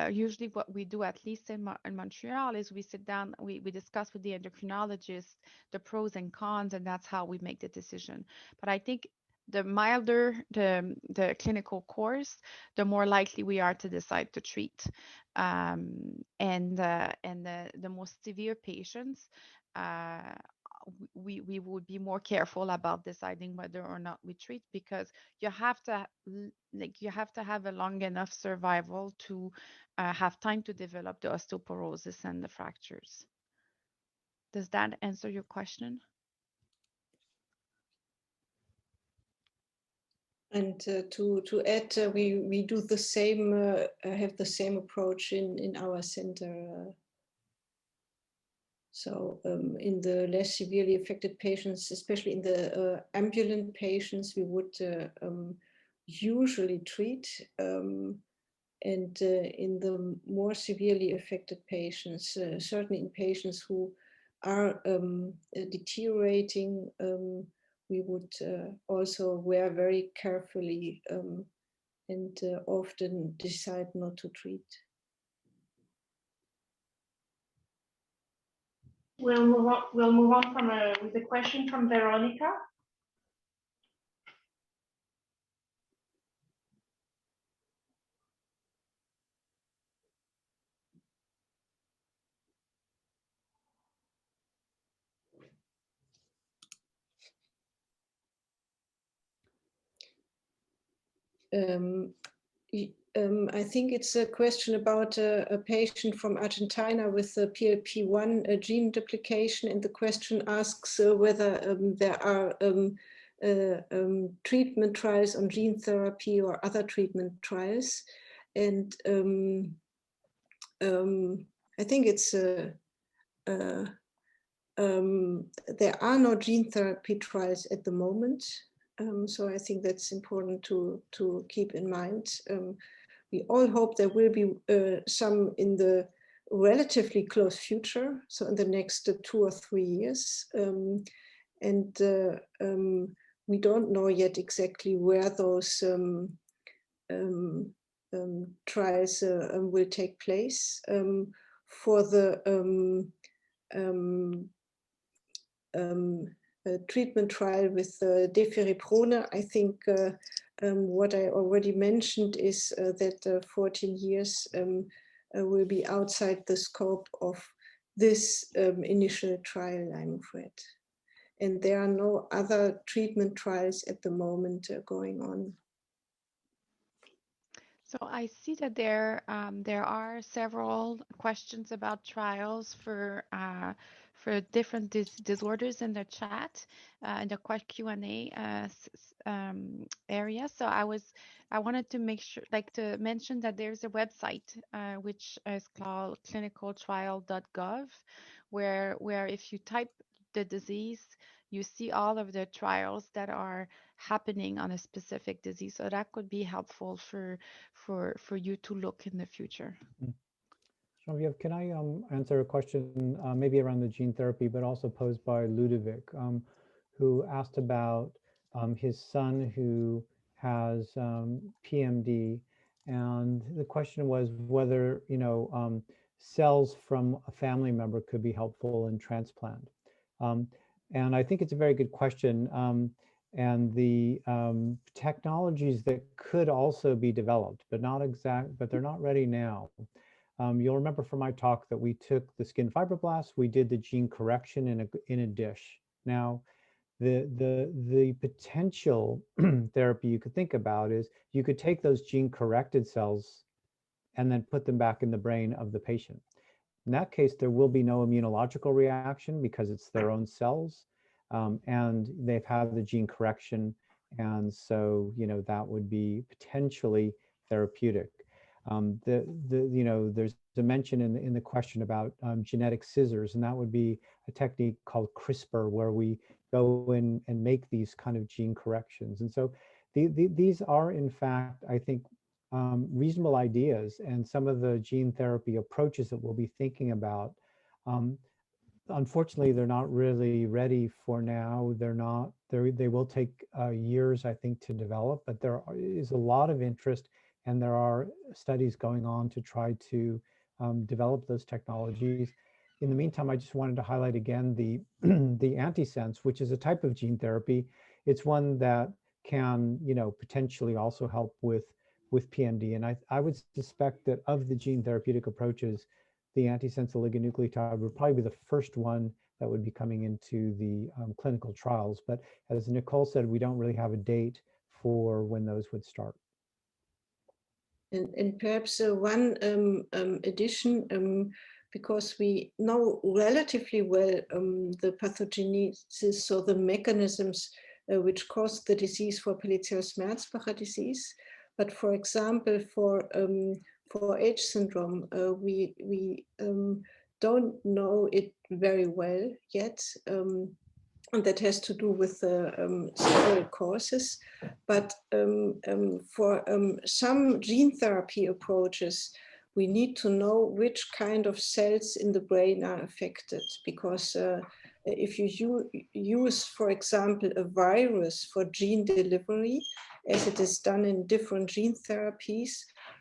usually what we do, at least in Montreal, is we sit down, we discuss with the endocrinologist the pros and cons, and that's how we make the decision. But I think the milder the clinical course, the more likely we are to decide to treat. And the most severe patients, we would be more careful about deciding whether or not we treat, because you have to have a long enough survival to have time to develop the osteoporosis and the fractures. Does that answer your question? And to add, we do the same, have the same approach in our center. So in the less severely affected patients, especially in the ambulant patients, we would usually treat. And in the more severely affected patients, certainly in patients who are deteriorating, we would also wear very carefully and often decide not to treat. We'll move on with a question from Veronica. I think it's a question about a patient from Argentina with the PLP1 gene duplication, and the question asks whether there are treatment trials on gene therapy or other treatment trials. And I think it's there are no gene therapy trials at the moment. So I think that's important to keep in mind. We all hope there will be some in the relatively close future, so in the next 2 or 3 years. And we don't know yet exactly where those trials will take place. For the treatment trial with Deficiency, I think what I already mentioned is that 14 years will be outside the scope of this initial trial, I'm afraid. And there are no other treatment trials at the moment going on. So I see that there are several questions about trials for different disorders in the chat, in the Q&A area. So I wanted to make sure, to mention that there's a website which is called clinicaltrial.gov, where if you type the disease, you see all of the trials that are happening on a specific disease. So that could be helpful for you to look in the future. Geneviève, can I answer a question maybe around the gene therapy, but also posed by Ludovic, who asked about his son who has PMD, and the question was whether cells from a family member could be helpful in transplant. And I think it's a very good question. And the technologies that could also be developed, but they're not ready now. You'll remember from my talk that we took the skin fibroblasts, we did the gene correction in a dish. Now, the potential therapy you could think about is you could take those gene corrected cells and then put them back in the brain of the patient. In that case, there will be no immunological reaction because it's their own cells, and they've had the gene correction, and so that would be potentially therapeutic. There's a mention in the question about genetic scissors, and that would be a technique called CRISPR, where we go in and make these kind of gene corrections. And so these are, in fact, I think, reasonable ideas, and some of the gene therapy approaches that we'll be thinking about. Unfortunately, they're not really ready for now. They will take years, I think, to develop, but there is a lot of interest, and there are studies going on to try to develop those technologies. In the meantime, I just wanted to highlight again the antisense, which is a type of gene therapy. It's one that can, potentially also help with PMD. And I would suspect that of the gene therapeutic approaches, the antisense oligonucleotide would probably be the first one that would be coming into the clinical trials. But as Nicole said, we don't really have a date for when those would start. And perhaps one addition, because we know relatively well the pathogenesis, so the mechanisms which cause the disease for Pelizaeus-Merzbacher disease. But for example, for H syndrome, we don't know it very well yet. And that has to do with several causes. But for some gene therapy approaches, we need to know which kind of cells in the brain are affected. Because if you use, for example, a virus for gene delivery, as it is done in different gene therapies,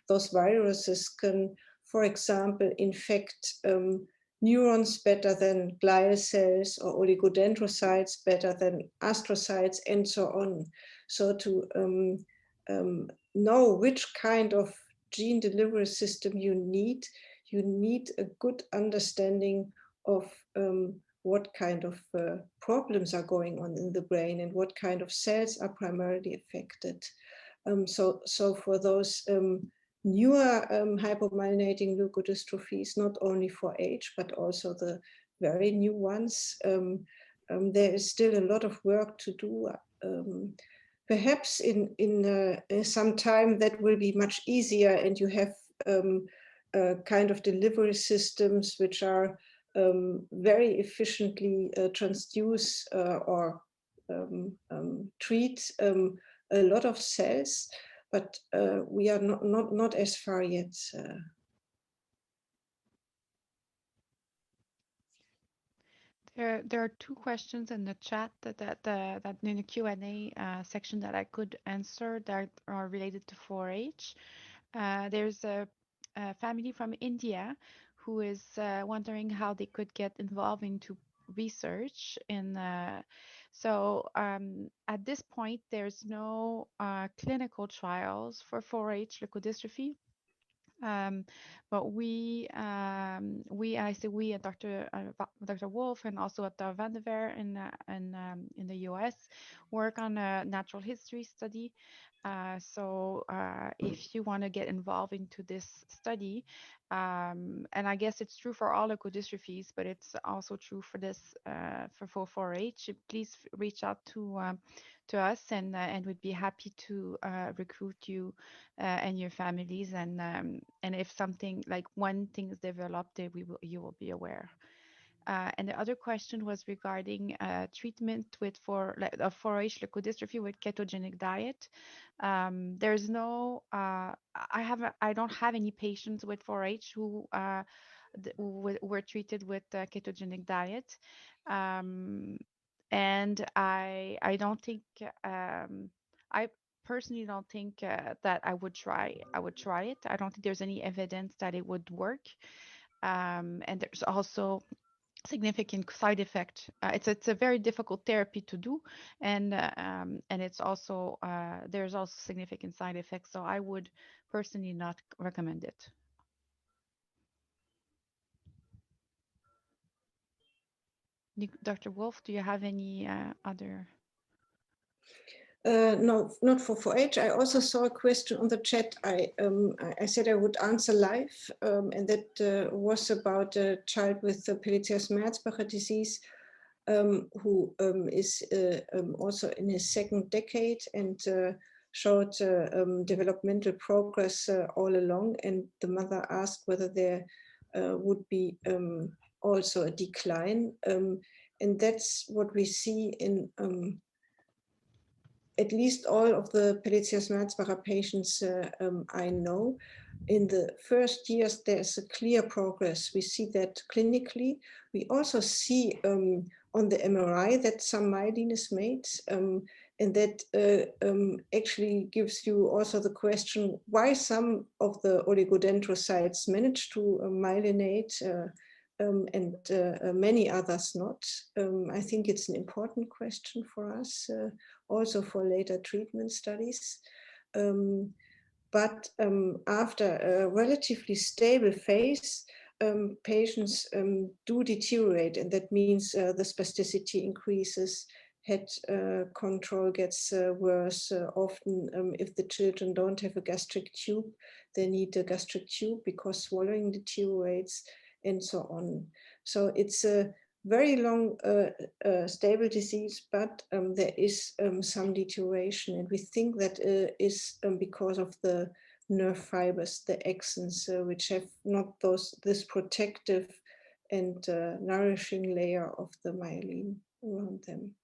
those viruses can, for example, infect neurons better than glial cells, or oligodendrocytes better than astrocytes, and so on. So to know which kind of gene delivery system you need a good understanding of what kind of problems are going on in the brain and what kind of cells are primarily affected. So for those newer hypomyelinating leukodystrophies, not only for age, but also the very new ones, there is still a lot of work to do. Perhaps in some time that will be much easier, and you have kind of delivery systems which are very efficiently transduce or treat a lot of cells. But we are not as far yet. There are two questions in the chat that in the Q&A section that I could answer that are related to 4-H. There's a family from India who is wondering how they could get involved into research in so at this point there's no clinical trials for 4-H leukodystrophy, but we at Dr. Wolf and also at Dr. Van der Veer in the US work on a natural history study. So if you want to get involved into this study, and I guess it's true for all leukodystrophies, but it's also true for this for 4-H, please reach out to us, and we'd be happy to recruit you and your families, and if something like one thing is developed, you will be aware. And the other question was regarding treatment with 4-H leukodystrophy with ketogenic diet. There's no, I don't have any patients with 4-H who were treated with ketogenic diet, and I don't think I personally don't think that I would try it. I don't think there's any evidence that it would work, and there's also significant side effect. It's a very difficult therapy to do, and it's also there's also significant side effects. So I would personally not recommend it. Dr. Wolf, do you have any other? No, not for 4-H. I also saw a question on the chat. I said I would answer live, and that was about a child with Pelizaeus-Merzbacher disease, who is also in his second decade and showed developmental progress all along, and the mother asked whether there would be also a decline. And that's what we see in at least all of the Pelletier-Schmerzbacher patients I know. In the first years, there's a clear progress. We see that clinically. We also see on the MRI that some myelin is made, and that actually gives you also the question why some of the oligodendrocytes manage to myelinate and many others not. I think it's an important question for us, also for later treatment studies. But after a relatively stable phase, patients do deteriorate, and that means the spasticity increases, head control gets worse. Often, if the children don't have a gastric tube, they need a gastric tube because swallowing deteriorates, and so on. So it's a very long stable disease, but there is some deterioration, and we think that is because of the nerve fibers, the axons, which have not this protective and nourishing layer of the myelin around them.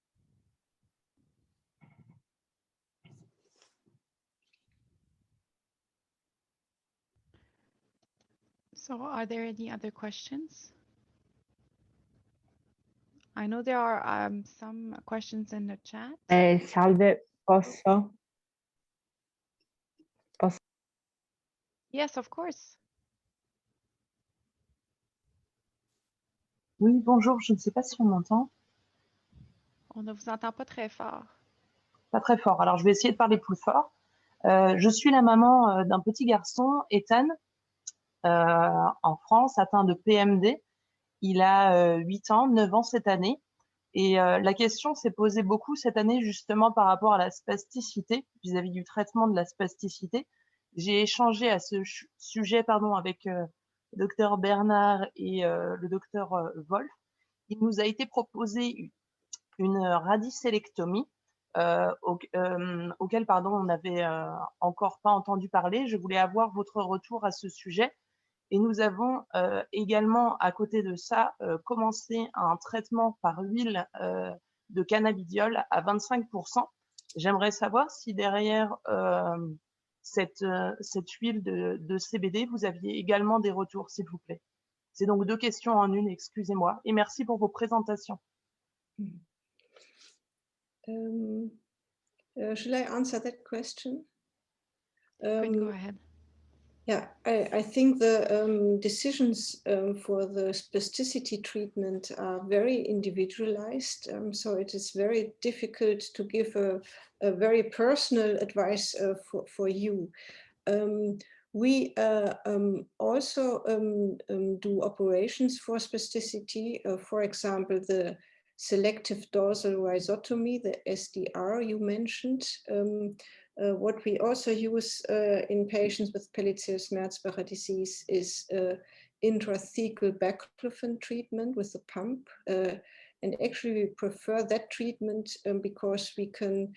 So are there any other questions? I know there are some questions in the chat. Salve, posso? Yes, of course. Oui, bonjour, je ne sais pas si on m'entend. On ne vous entend pas très fort. Pas très fort, alors je vais essayer de parler plus fort. Je suis la maman d'un petit garçon, Ethan, en France, atteint de PMD. Il a 8 ans, 9 ans cette année. Et la question s'est posée beaucoup cette année justement par rapport à la spasticité, vis-à-vis du traitement de la spasticité. J'ai échangé à ce sujet avec le docteur Bernard et le docteur Wolf. Il nous a été proposé une radicélectomie auquel on n'avait encore pas entendu parler. Je voulais avoir votre retour à ce sujet. Et nous avons également, à côté de ça, commencé un traitement par huile de cannabidiol à 25%. J'aimerais savoir si derrière cette huile de CBD, vous aviez également des retours, s'il vous plaît. C'est donc 2 questions en une, excusez-moi. Et merci pour vos présentations. Shall I answer that question? Go ahead. Yeah, I think the decisions for the spasticity treatment are very individualized. So it is very difficult to give a very personal advice for you. We also do operations for spasticity. For example, the selective dorsal rhizotomy, the SDR you mentioned. What we also use in patients with Pelletier-Schmerzbacher disease is intrathecal baclofen treatment with a pump. And actually we prefer that treatment because we can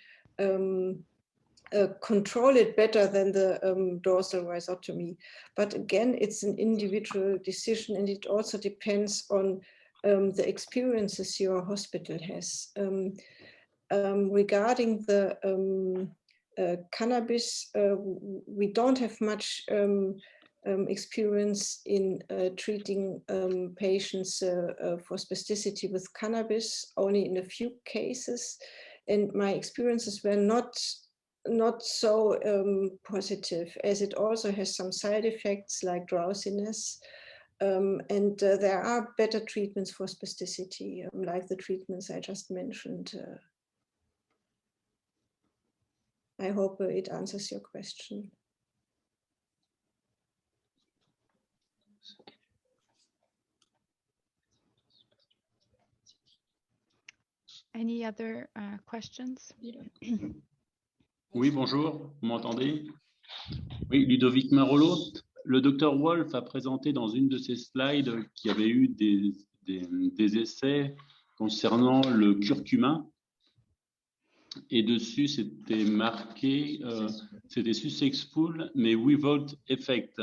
control it better than the dorsal rhizotomy. But again, it's an individual decision, and it also depends on the experiences your hospital has. Regarding the cannabis, we don't have much experience in treating patients for spasticity with cannabis, only in a few cases. And my experiences were not so positive, as it also has some side effects like drowsiness. And there are better treatments for spasticity, like the treatments I just mentioned. I hope it answers your question. Any other questions? Oui, bonjour, vous m'entendez? Oui, Ludovic Marolo. Le docteur Wolf a présenté dans une de ses slides qu'il y avait eu des essais concernant le curcuma. Et dessus, c'était marqué, c'était successful, mais without effect.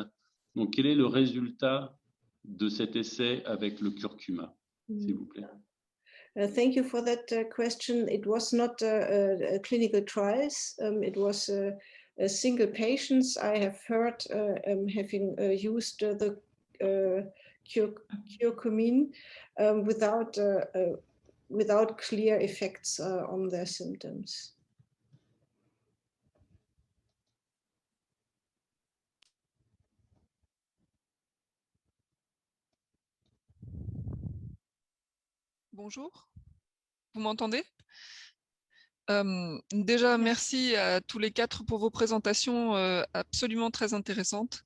Donc, quel est le résultat de cet essai avec le curcuma, s'il vous plaît? Thank you for that question. It was not a clinical trials. It was a single patients. I have heard having used the curcumin without clear effects on their symptoms. Bonjour, vous m'entendez? Déjà, merci à tous les quatre pour vos présentations absolument très intéressantes.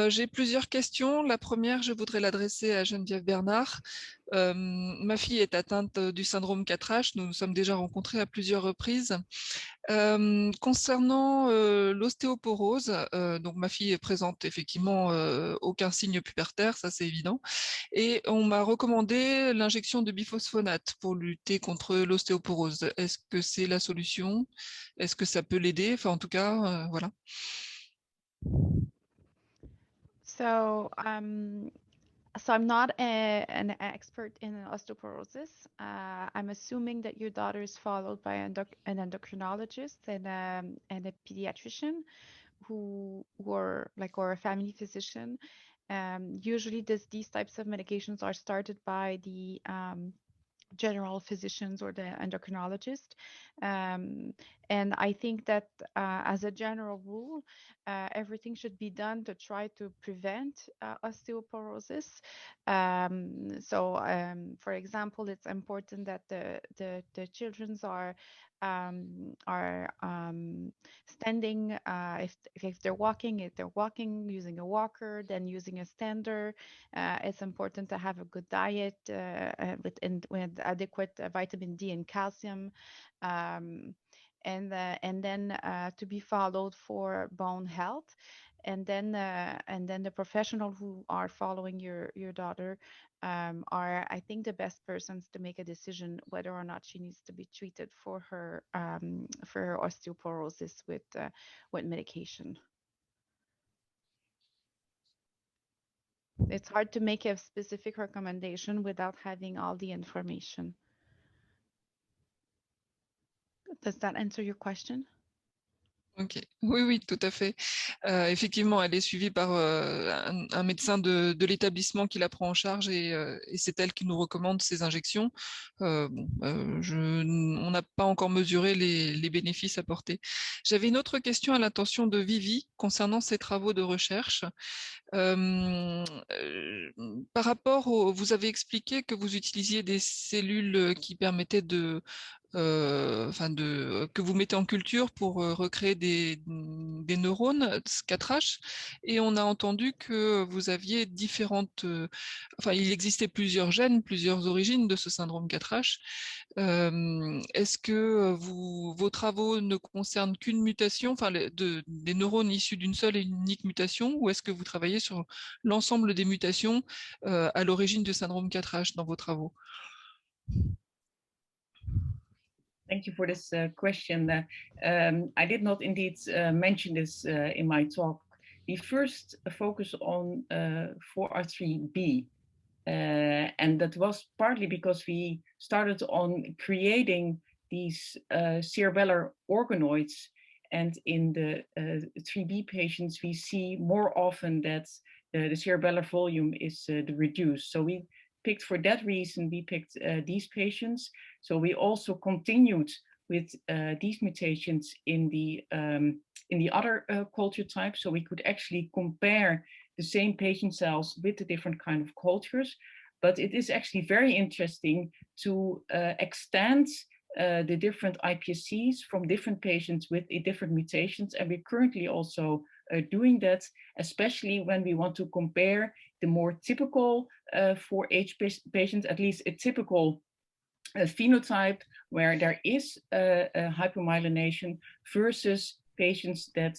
J'ai plusieurs questions. La première, je voudrais l'adresser à Geneviève Bernard. Ma fille est atteinte du syndrome 4H. Nous nous sommes déjà rencontrés à plusieurs reprises. Concernant l'ostéoporose, donc ma fille présente effectivement aucun signe pubertaire, ça c'est évident, et on m'a recommandé l'injection de biphosphonate pour lutter contre l'ostéoporose. Est-ce que c'est la solution? Est-ce que ça peut l'aider? Enfin, en tout cas, voilà. So I'm not an expert in osteoporosis. I'm assuming that your daughter is followed by an endocrinologist and a pediatrician who or a family physician. Usually these types of medications are started by the general physicians or the endocrinologist. And I think that as a general rule, everything should be done to try to prevent osteoporosis. For example, it's important that the children are standing, if they're walking using a walker, then using a stander. It's important to have a good diet with adequate vitamin D and calcium, and then to be followed for bone health. And then the professional who are following your daughter are, I think, the best persons to make a decision whether or not she needs to be treated for her osteoporosis with medication. It's hard to make a specific recommendation without having all the information. Does that answer your question? Ok, oui, tout à fait. Effectivement, elle est suivie par un médecin de l'établissement qui la prend en charge et c'est elle qui nous recommande ces injections. On n'a pas encore mesuré les bénéfices apportés. J'avais une autre question à l'attention de Vivi concernant ses travaux de recherche. Par rapport vous avez expliqué que vous utilisiez des cellules qui permettaient que vous mettez en culture pour recréer des neurones 4H, et on a entendu que vous aviez il existait plusieurs gènes, plusieurs origines de ce syndrome 4H. Est-ce que vos travaux ne concernent qu'une mutation, des neurones issus d'une seule et unique mutation, ou est-ce que vous travaillez sur l'ensemble des mutations à l'origine du syndrome 4H dans vos travaux? Thank you for this question. I did not indeed mention this in my talk. We first focus on 4R3B, and that was partly because we started on creating these cerebellar organoids, and in the 3B patients, we see more often that the cerebellar volume is reduced. So we picked, for that reason, we picked these patients. So we also continued with these mutations in the other culture types. So we could actually compare the same patient cells with the different kind of cultures. But it is actually very interesting to extend the different iPSCs from different patients with different mutations. And we're currently also doing that, especially when we want to compare the more typical 4H patients, at least a typical phenotype where there is a hypomyelination, versus patients that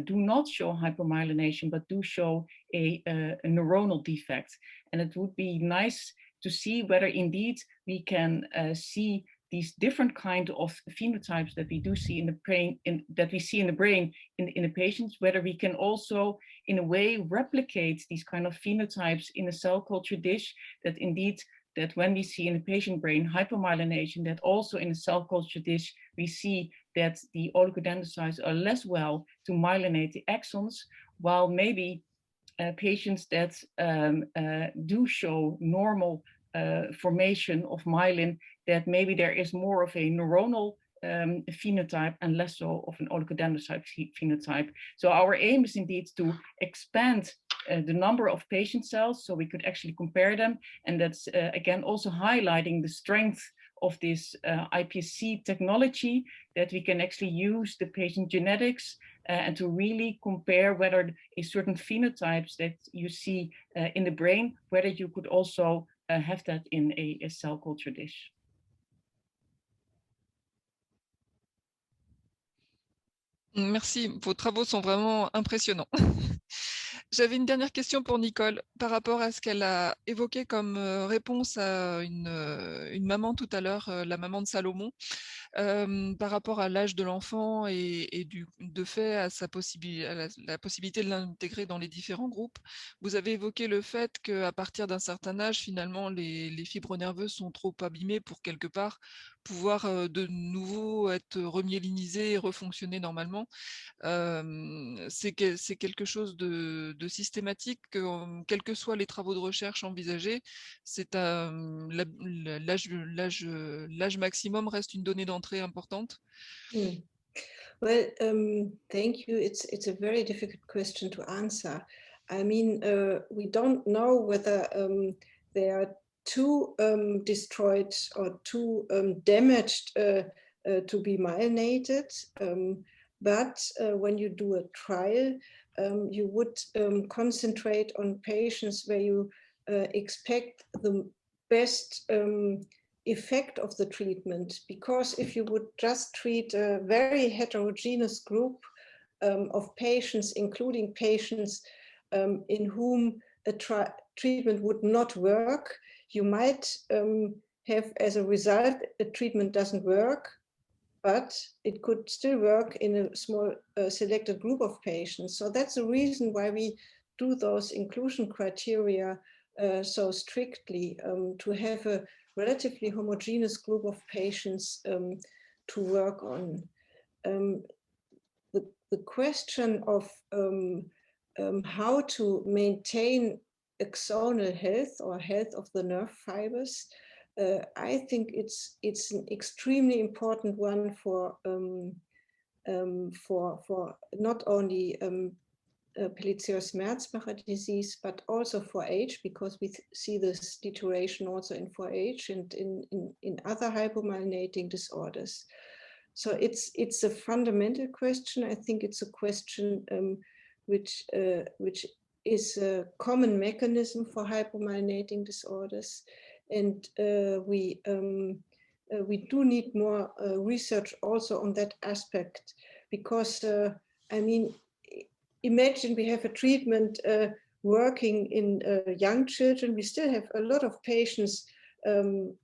do not show hypomyelination but do show a neuronal defect. And it would be nice to see whether indeed we can see these different kind of phenotypes that we do see in the brain, in the patients, whether we can also in a way replicate these kind of phenotypes in a cell culture dish, that indeed that when we see in the patient brain hypomyelination, that also in a cell culture dish we see that the oligodendrocytes are less well to myelinate the axons, while maybe patients that do show normal formation of myelin, that maybe there is more of a neuronal phenotype and less so of an oligodendrocyte phenotype. So our aim is indeed to expand the number of patient cells so we could actually compare them. And that's again also highlighting the strength of this iPSC technology, that we can actually use the patient genetics and to really compare whether a certain phenotypes that you see in the brain, whether you could also have that in a cell culture dish. Merci, vos travaux sont vraiment impressionnants. J'avais une dernière question pour Nicole par rapport à ce qu'elle a évoqué comme réponse à une maman tout à l'heure, la maman de Salomon, par rapport à l'âge de l'enfant et de fait à la possibilité de l'intégrer dans les différents groupes. Vous avez évoqué le fait qu'à partir d'un certain âge, finalement, les fibres nerveuses sont trop abîmées pour quelque part pouvoir de nouveau être remyélinisées et refonctionner normalement. C'est quelque chose de systématique, quels que soient les travaux de recherche envisagés, c'est l'âge maximum reste une donnée d'entrée importante. Well, thank you. It's a very difficult question to answer. I mean, we don't know whether they are too destroyed or too damaged to be myelinated. But when you do a trial, you would concentrate on patients where you expect the best effect of the treatment, because if you would just treat a very heterogeneous group of patients, including patients in whom a treatment would not work, you might have as a result a treatment doesn't work, but it could still work in a small selected group of patients. So that's the reason why we do those inclusion criteria so strictly, to have a relatively homogeneous group of patients to work on. The question of how to maintain axonal health or health of the nerve fibers, I think it's an extremely important one for not only Pelizaeus-Merzbacher disease, but also for age, because we see this deterioration also in 4H and in other hypomyelinating disorders. So it's a fundamental question. I think it's a question which is a common mechanism for hypomyelinating disorders, and we do need more research also on that aspect, because I mean, imagine we have a treatment working in young children. We still have a lot of patients who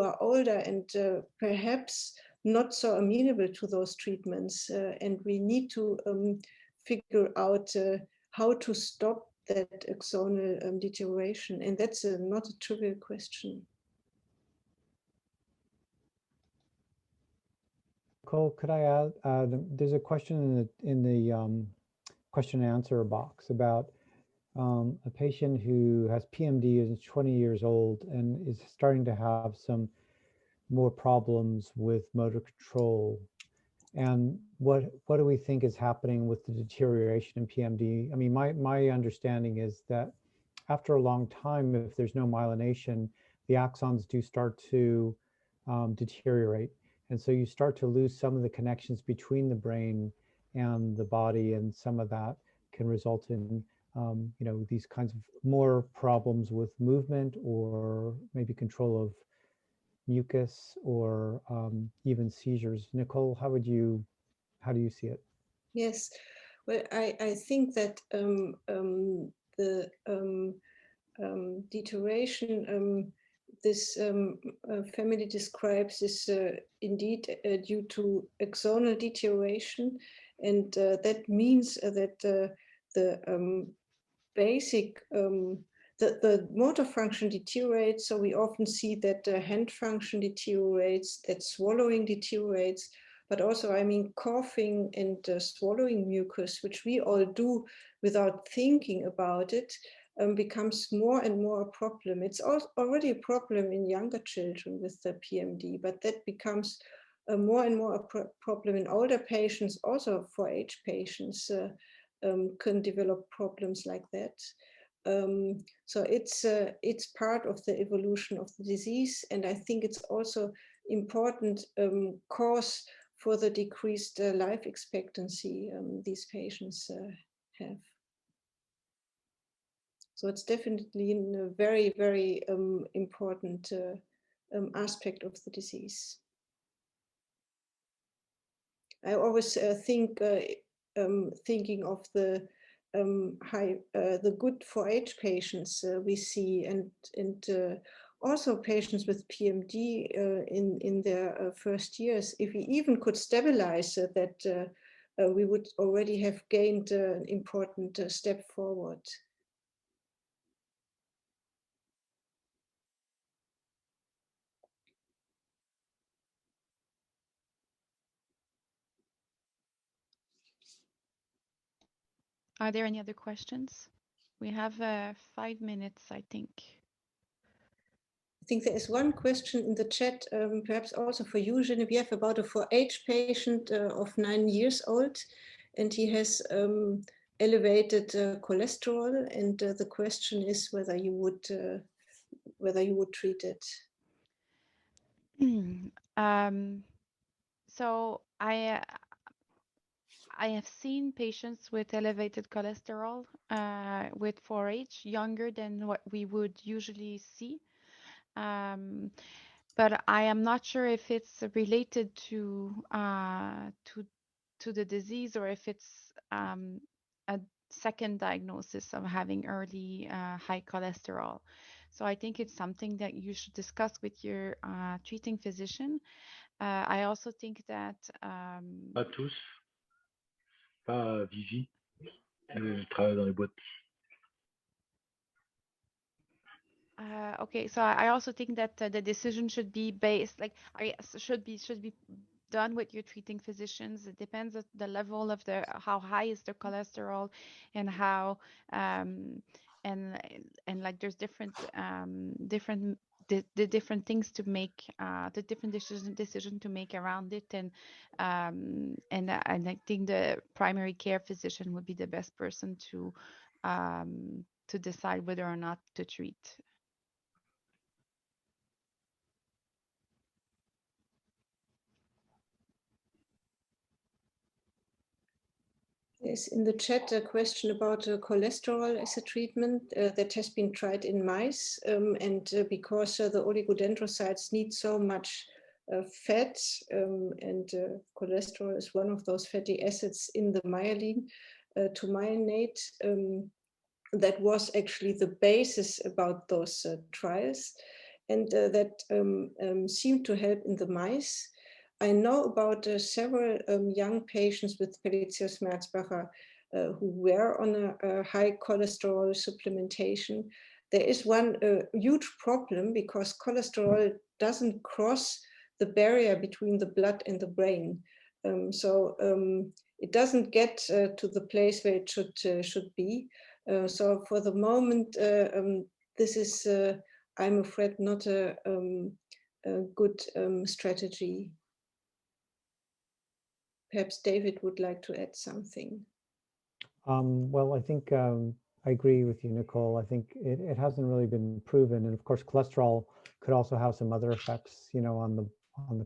are older and perhaps not so amenable to those treatments. And we need to figure out how to stop that axonal deterioration. And that's not a trivial question. Nicole, could I add, there's a question in the question and answer box about a patient who has PMD, is 20 years old and is starting to have some more problems with motor control. And what do we think is happening with the deterioration in PMD? I mean, my understanding is that after a long time, if there's no myelination, the axons do start to deteriorate. And so you start to lose some of the connections between the brain and the body, and some of that can result in you know, these kinds of more problems with movement, or maybe control of mucus, or even seizures. Nicole, how do you see it? Yes, well, I think that the deterioration, this family describes is indeed due to axonal deterioration, and that means that the basic the motor function deteriorates. So we often see that hand function deteriorates, that swallowing deteriorates, but also, I mean, coughing and swallowing mucus, which we all do without thinking about it, becomes more and more a problem. It's already a problem in younger children with the PMD, but that becomes more and more a problem in older patients. Also for age patients can develop problems like that. So it's part of the evolution of the disease, and I think it's also important cause for the decreased life expectancy these patients have. So it's definitely a very, very important aspect of the disease. I always think, thinking of the the good for age patients we see, and also patients with PMD in their first years. If we even could stabilize that, we would already have gained an important step forward. Are there any other questions? We have 5 minutes, I think. I think there is one question in the chat, perhaps also for you, Geneviève, about a 4H patient of 9 years old, and he has elevated cholesterol, and the question is whether you would treat it. So I have seen patients with elevated cholesterol with 4H, younger than what we would usually see. But I am not sure if it's related to the disease, or if it's a second diagnosis of having early high cholesterol. So I think it's something that you should discuss with your treating physician. I also think that Pas tous, pas Vivi, je travaille dans les boîtes. Okay, so I also think that the decision should be based, like, should be done with your treating physicians. It depends on the level of how high is the cholesterol, and how and like there's different different things to make, the different decision to make around it, and I think the primary care physician would be the best person to decide whether or not to treat. There's in the chat a question about cholesterol as a treatment that has been tried in mice, and because the oligodendrocytes need so much fat, and cholesterol is one of those fatty acids in the myelin to myelinate. That was actually the basis about those trials, and that seemed to help in the mice. I know about several young patients with Pelletier-Merzbacher who were on a high cholesterol supplementation. There is one huge problem, because cholesterol doesn't cross the barrier between the blood and the brain. So it doesn't get to the place where it should be. So for the moment, this is, I'm afraid, not a good strategy. Perhaps David would like to add something. Well, I think I agree with you, Nicole. I think it hasn't really been proven, and of course, cholesterol could also have some other effects, you know, on the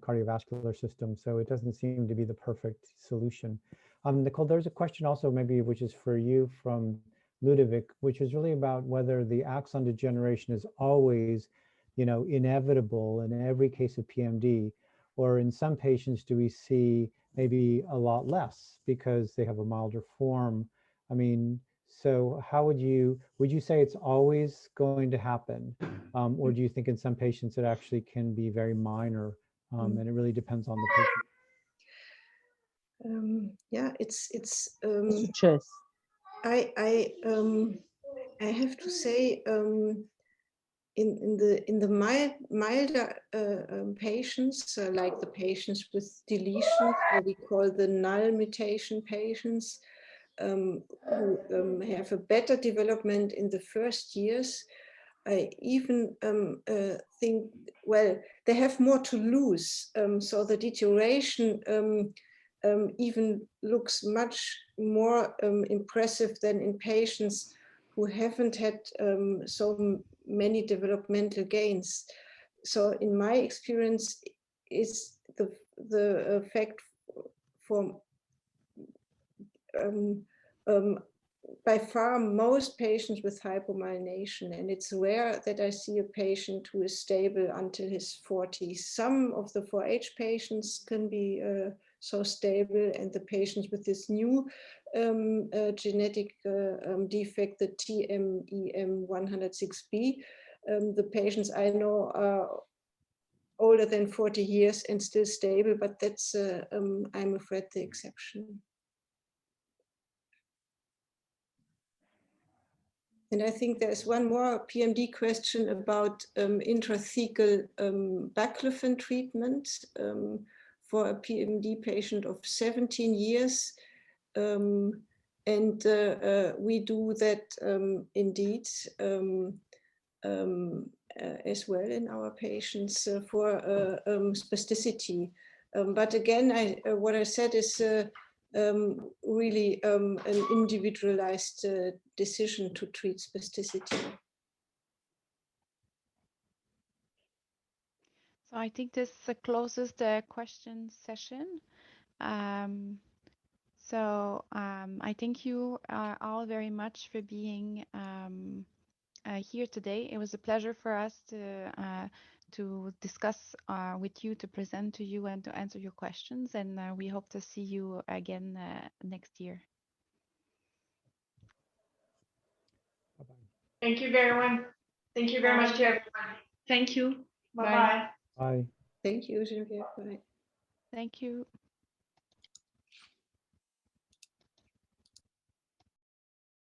cardiovascular system. So it doesn't seem to be the perfect solution. Nicole, there's a question also, maybe, which is for you from Ludovic, which is really about whether the axon degeneration is always, you know, inevitable in every case of PMD, or in some patients do we see maybe a lot less because they have a milder form. I mean, So how would you say it's always going to happen? Or do you think in some patients it actually can be very minor, and it really depends on the patient? Yeah, it's Chess. I have to say, in the milder patients, like the patients with deletions, or we call the null mutation patients, who have a better development in the first years, I even think, well, they have more to lose. So the deterioration even looks much more impressive than in patients who haven't had so many developmental gains. So in my experience, is the fact for by far most patients with hypomyelination, and it's rare that I see a patient who is stable until his 40s. Some of the 4H patients can be so stable, and the patients with this new genetic defect, the TMEM106B, the patients I know are older than 40 years and still stable, but that's, I'm afraid, the exception. And I think there's one more PMD question about intrathecal baclofen treatment for a PMD patient of 17 years. And we do that indeed as well in our patients for spasticity. But again, what I said is really an individualized decision to treat spasticity. So I think this closes the question session. I thank you all very much for being here today. It was a pleasure for us to discuss with you, to present to you, and to answer your questions. And we hope to see you again next year. Bye-bye. Thank you very much. Thank you very much to everyone. Thank you. Bye-bye. Bye. Thank you, Geneviève. Bye. Thank you.